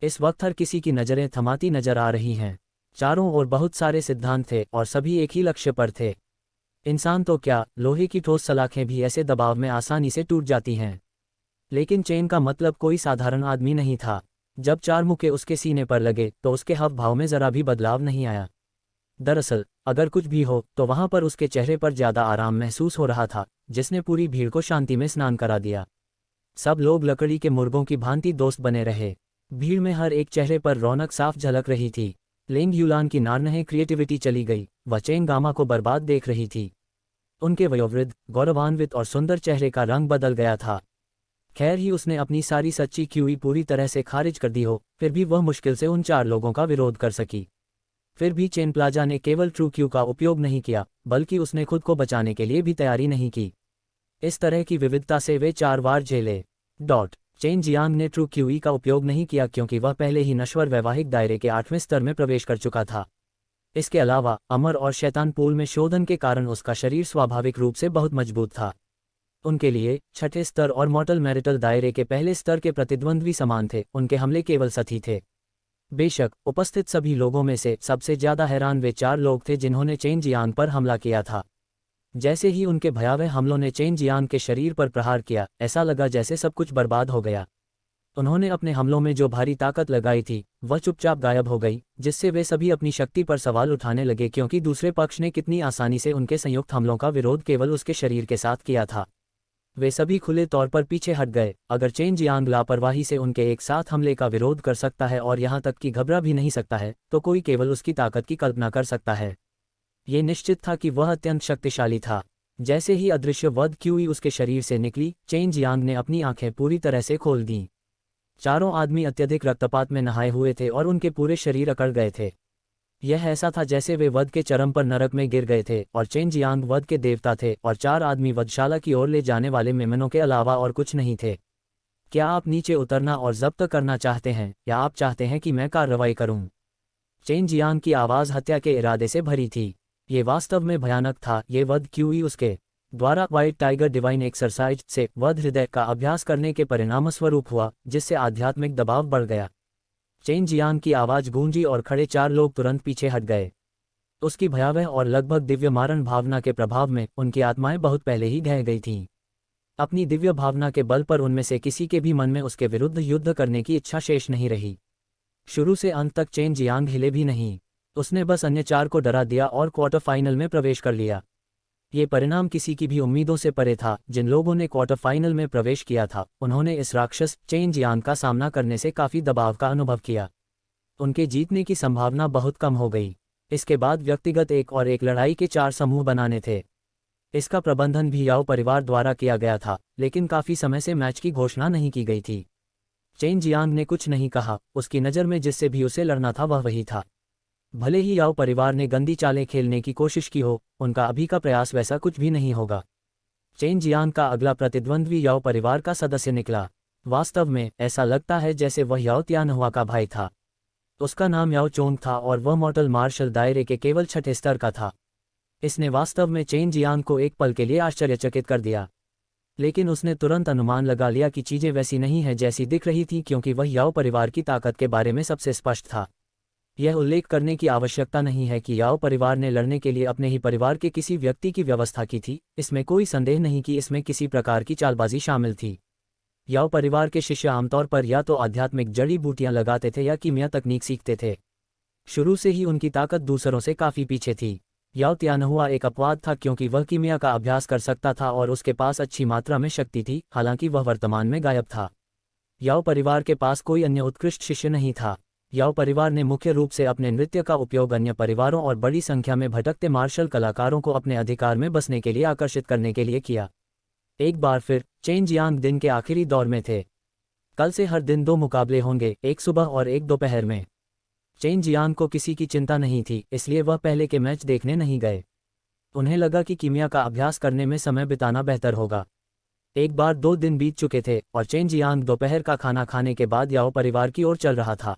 इस वक्त हर किसी की नज़रें थमाती नजर आ रही हैं। चारों ओर बहुत सारे सिद्धांत थे और सभी एक ही लक्ष्य पर थे। इंसान तो क्या, लोहे की ठोस सलाखें भी ऐसे दबाव में आसानी से टूट जाती हैं। लेकिन चेन का मतलब कोई साधारण आदमी नहीं था। जब 4 मुक्के उसके सीने पर लगे तो उसके हाव भाव में जरा भी बदलाव नहीं आया। दरअसल अगर कुछ भी हो तो वहां पर उसके चेहरे पर ज्यादा आराम महसूस हो रहा था, जिसने पूरी भीड़ को शांति में स्नान करा दिया। सब लोग लकड़ी के मुर्गों की भांति दोस्त बने रहे। भीड़ में हर एक चेहरे पर रौनक साफ झलक रही थी। लेंग यूलान की नारनहे क्रिएटिविटी चली गई। वह चेन गामा को बर्बाद देख रही थी। उनके वयोवृद्ध, गौरवान्वित और सुंदर चेहरे का रंग बदल गया था। खैर ही उसने अपनी सारी सच्ची क्यूई पूरी तरह से खारिज कर दी हो, फिर भी वह मुश्किल से उन 4 लोगों का विरोध कर सकी। फिर भी चेन प्लाजा ने केवल ट्रू क्यू का उपयोग नहीं किया, बल्कि उसने खुद को बचाने के लिए भी तैयारी नहीं की। इस तरह की विविधता से वे 4 बार झेले। चेन जियांग ने ट्रू क्यूई का उपयोग नहीं किया क्योंकि वह पहले ही नश्वर वैवाहिक दायरे के 8वें स्तर में प्रवेश कर चुका था। इसके अलावा अमर और शैतान पूल में शोधन के कारण उसका शरीर स्वाभाविक रूप से बहुत मजबूत था। उनके लिए 6ठे स्तर और मॉर्टल मैरिटल दायरे के पहले स्तर के प्रतिद्वंद्वी समान थे, उनके हमले केवल सतही थे। बेशक उपस्थित सभी लोगों में से सबसे ज्यादा हैरान वे 4 लोग थे जिन्होंने चेन जियांग पर हमला किया था। जैसे ही उनके भयावह हमलों ने चेन जियांग के शरीर पर प्रहार किया, ऐसा लगा जैसे सब कुछ बर्बाद हो गया। उन्होंने अपने हमलों में जो भारी ताकत लगाई थी वह चुपचाप गायब हो गई, जिससे वे सभी अपनी शक्ति पर सवाल उठाने लगे क्योंकि दूसरे पक्ष ने कितनी आसानी से उनके संयुक्त हमलों का विरोध केवल उसके शरीर के साथ किया था। वे सभी खुले तौर पर पीछे हट गए। अगर चेन जियांग लापरवाही से उनके एक साथ हमले का विरोध कर सकता है और यहाँ तक कि घबरा भी नहीं सकता है, तो कोई केवल उसकी ताकत की कल्पना कर सकता है। ये निश्चित था कि वह अत्यंत शक्तिशाली था। जैसे ही अदृश्य वध क्यूई उसके शरीर से निकली, चेन जियांग ने अपनी आंखें पूरी तरह से खोल दीं। चारों आदमी अत्यधिक रक्तपात में नहाए हुए थे और उनके पूरे शरीर अकड़ गए थे। यह ऐसा था जैसे वे वध के चरम पर नरक में गिर गए थे और चेन जियांग वध के देवता थे और 4 आदमी वधशाला की ओर ले जाने वाले मेमनों के अलावा और कुछ नहीं थे। क्या आप नीचे उतरना और जब्त करना चाहते हैं, या आप चाहते हैं कि मैं कार्रवाई करूं? चेन जियांग की आवाज़ हत्या के इरादे से भरी थी। ये वास्तव में भयानक था। ये वध क्यूई उसके द्वारा व्हाइट टाइगर डिवाइन एक्सरसाइज से वध हृदय का अभ्यास करने के परिणामस्वरूप हुआ, जिससे आध्यात्मिक दबाव बढ़ गया। चेन जियांग की आवाज़ गूंजी और खड़े 4 लोग तुरंत पीछे हट गए। उसकी भयावह और लगभग दिव्य मारण भावना के प्रभाव में उनकी आत्माएं बहुत पहले ही ढह गई थीं। अपनी दिव्य भावना के बल पर उनमें से किसी के भी मन में उसके विरुद्ध युद्ध करने की इच्छा शेष नहीं रही। शुरू से अंत तक चेन जियांग हिले भी नहीं। उसने बस अन्य 4 को डरा दिया और क्वार्टर फाइनल में प्रवेश कर लिया। ये परिणाम किसी की भी उम्मीदों से परे था। जिन लोगों ने क्वार्टर फाइनल में प्रवेश किया था, उन्होंने इस राक्षस चेन जियांग का सामना करने से काफ़ी दबाव का अनुभव किया। उनके जीतने की संभावना बहुत कम हो गई। इसके बाद व्यक्तिगत एक और एक लड़ाई के 4 समूह बनाने थे। इसका प्रबंधन भी याओ परिवार द्वारा किया गया था, लेकिन काफ़ी समय से मैच की घोषणा नहीं की गई थी। चेन जियांग ने कुछ नहीं कहा। उसकी नज़र में जिससे भी उसे लड़ना था वह वही था। भले ही याओ परिवार ने गंदी चालें खेलने की कोशिश की हो, उनका अभी का प्रयास वैसा कुछ भी नहीं होगा। चेन जियांग का अगला प्रतिद्वंद्वी याओ परिवार का सदस्य निकला। वास्तव में ऐसा लगता है जैसे वह याओ त्यानहुआ का भाई था। उसका नाम याओ चोंग था और वह मॉर्टल मार्शल दायरे के केवल 6ठे स्तर का था। इसने वास्तव में चेन जियांग को एक पल के लिए आश्चर्यचकित कर दिया, लेकिन उसने तुरंत अनुमान लगा लिया कि चीज़ें वैसी नहीं हैं जैसी दिख रही थी, क्योंकि वह याओ परिवार की ताकत के बारे में सबसे स्पष्ट था। यह उल्लेख करने की आवश्यकता नहीं है कि याओ परिवार ने लड़ने के लिए अपने ही परिवार के किसी व्यक्ति की व्यवस्था की थी। इसमें कोई संदेह नहीं कि इसमें किसी प्रकार की चालबाजी शामिल थी। याओ परिवार के शिष्य आमतौर पर या तो आध्यात्मिक जड़ी बूटियां लगाते थे या कीमिया तकनीक सीखते थे। शुरू से ही उनकी ताकत दूसरों से काफ़ी पीछे थी। याओ त्यानहुआ एक अपवाद था क्योंकि वह कीमिया का अभ्यास कर सकता था और उसके पास अच्छी मात्रा में शक्ति थी, हालांकि वह वर्तमान में गायब था। याओ परिवार के पास कोई अन्य उत्कृष्ट शिष्य नहीं था। याओ परिवार ने मुख्य रूप से अपने नृत्य का उपयोग अन्य परिवारों और बड़ी संख्या में भटकते मार्शल कलाकारों को अपने अधिकार में बसने के लिए आकर्षित करने के लिए किया। एक बार फिर चेन जियांग दिन के आखिरी दौर में थे। कल से हर दिन 2 मुकाबले होंगे, एक सुबह और एक दोपहर में। चेन जियांग को किसी की चिंता नहीं थी, इसलिए वह पहले के मैच देखने नहीं गए। उन्हें लगा कि कीमिया का अभ्यास करने में समय बिताना बेहतर होगा। एक बार 2 दिन बीत चुके थे और चेन जियांग दोपहर का खाना खाने के बाद याओ परिवार की ओर चल रहा था।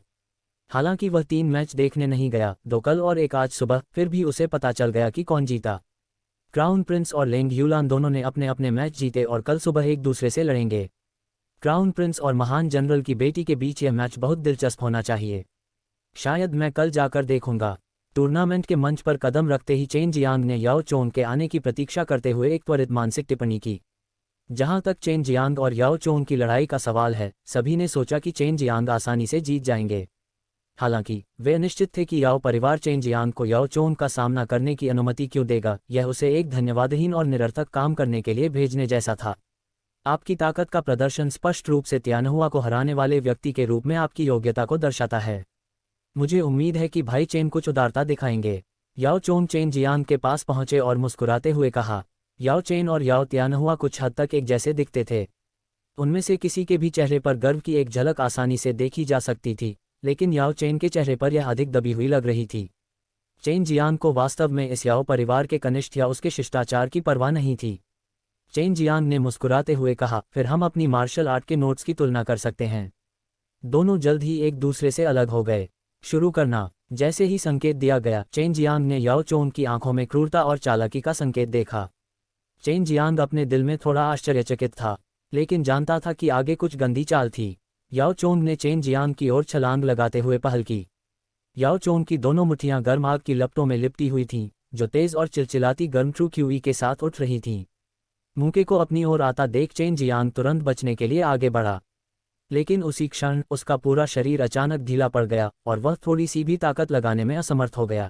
हालांकि वह 3 मैच देखने नहीं गया, 2 कल और 1 आज सुबह, फिर भी उसे पता चल गया कि कौन जीता। क्राउन प्रिंस और लेंग यूलान दोनों ने अपने अपने मैच जीते और कल सुबह एक दूसरे से लड़ेंगे। क्राउन प्रिंस और महान जनरल की बेटी के बीच यह मैच बहुत दिलचस्प होना चाहिए। शायद मैं कल जाकर देखूंगा। टूर्नामेंट के मंच पर कदम रखते ही चेन जियांग ने याओ चोंग के आने की प्रतीक्षा करते हुए एक त्वरित मानसिक टिप्पणी की। जहां तक चेन जियांग और याओ चोंग की लड़ाई का सवाल है, सभी ने सोचा कि चेन जियांग आसानी से जीत जाएंगे। हालांकि वे निश्चित थे कि याओ परिवार चेन जियांग को याओ चोंग का सामना करने की अनुमति क्यों देगा, यह उसे एक धन्यवादहीन और निरर्थक काम करने के लिए भेजने जैसा था। आपकी ताकत का प्रदर्शन स्पष्ट रूप से तियानहुआ को हराने वाले व्यक्ति के रूप में आपकी योग्यता को दर्शाता है। मुझे उम्मीद है कि भाई चेन कुछ उदारता दिखाएंगे। याओ चोंग चेन जियांग के पास पहुंचे और मुस्कुराते हुए कहा। याओ चेन और याओ तियानहुआ कुछ हद तक एक जैसे दिखते थे। उनमें से किसी के भी चेहरे पर गर्व की एक झलक आसानी से देखी जा सकती थी, लेकिन याओ चेन के चेहरे पर यह अधिक दबी हुई लग रही थी। चेन जियांग को वास्तव में इस याओ परिवार के कनिष्ठ या उसके शिष्टाचार की परवाह नहीं थी। चेन जियांग ने मुस्कुराते हुए कहा, फिर हम अपनी मार्शल आर्ट के नोट्स की तुलना कर सकते हैं। दोनों जल्द ही एक दूसरे से अलग हो गए। शुरू करना। जैसे ही संकेत दिया गया, चेन जियांग ने याओ चोंग की आंखों में क्रूरता और चालाकी का संकेत देखा। चेन जियांग अपने दिल में थोड़ा आश्चर्यचकित था, लेकिन जानता था कि आगे कुछ गंदी चाल थी। याओ चोंग ने चेन जियांग की ओर छलांग लगाते हुए पहल की। याओ चोंग की दोनों मुट्ठियां गर्म आग की लपटों में लिपटी हुई थीं, जो तेज और चिलचिलाती गर्म ट्रू क्यूई के साथ उठ रही थीं। मूके को अपनी ओर आता देख चेन जियांग तुरंत बचने के लिए आगे बढ़ा, लेकिन उसी क्षण उसका पूरा शरीर अचानक ढीला पड़ गया और वह थोड़ी सी भी ताकत लगाने में असमर्थ हो गया।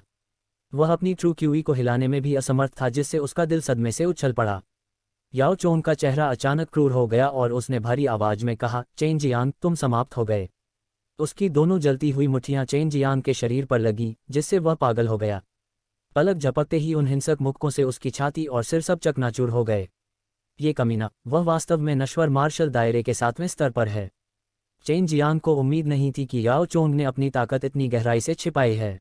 वह अपनी ट्रू क्यूई को हिलाने में भी असमर्थ था, जिससे उसका दिल सदमे से उछल पड़ा। याओ चोंग का चेहरा अचानक क्रूर हो गया और उसने भारी आवाज में कहा, चेन जियांग, तुम समाप्त हो गए। उसकी दोनों जलती हुई मुट्ठियां चेन जियांग के शरीर पर लगीं, जिससे वह पागल हो गया। पलक झपकते ही उन हिंसक मुक्कों से उसकी छाती और सिर सब चकनाचूर हो गए। ये कमीना, वह वास्तव में नश्वर मार्शल दायरे के 7वें स्तर पर है। चेन जियांग को उम्मीद नहीं थी कि याओ चोंग ने अपनी ताकत इतनी गहराई से छिपाई है।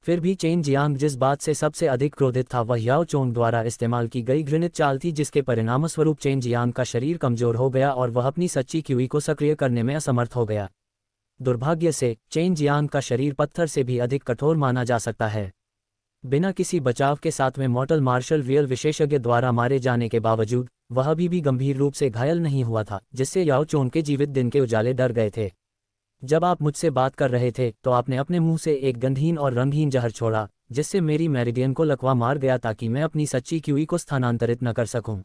फिर भी चेन जियांग जिस बात से सबसे अधिक क्रोधित था वह याओ चोंग द्वारा इस्तेमाल की गई घृणित चाल थी, जिसके परिणामस्वरूप चेन जियांग का शरीर कमजोर हो गया और वह अपनी सच्ची क्यूई को सक्रिय करने में असमर्थ हो गया। दुर्भाग्य से चेन जियांग का शरीर पत्थर से भी अधिक कठोर माना जा सकता है। बिना किसी बचाव के 7वें मॉर्टल मार्शल रियल विशेषज्ञ द्वारा मारे जाने के बावजूद वह अभी भी गंभीर रूप से घायल नहीं हुआ था, जिससे याओ चोंग के जीवित दिन के उजाले डर गए थे। जब आप मुझसे बात कर रहे थे तो आपने अपने मुंह से एक गंधहीन और रंगहीन जहर छोड़ा, जिससे मेरी मेरिडियन को लकवा मार गया ताकि मैं अपनी सच्ची क्यूई को स्थानांतरित न कर सकूं।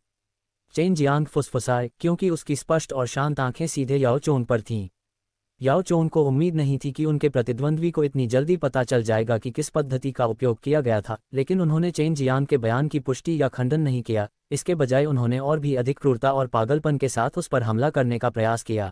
चेन जियांग फुसफुसाए, क्योंकि उसकी स्पष्ट और शांत आंखें सीधे याओ चोंग पर थीं। याओ चोंग को उम्मीद नहीं थी कि उनके प्रतिद्वंद्वी को इतनी जल्दी पता चल जाएगा कि किस पद्धति का उपयोग किया गया था, लेकिन उन्होंने चेन जियांग के बयान की पुष्टि या खंडन नहीं किया। इसके बजाय उन्होंने और भी अधिक क्रूरता और पागलपन के साथ उस पर हमला करने का प्रयास किया।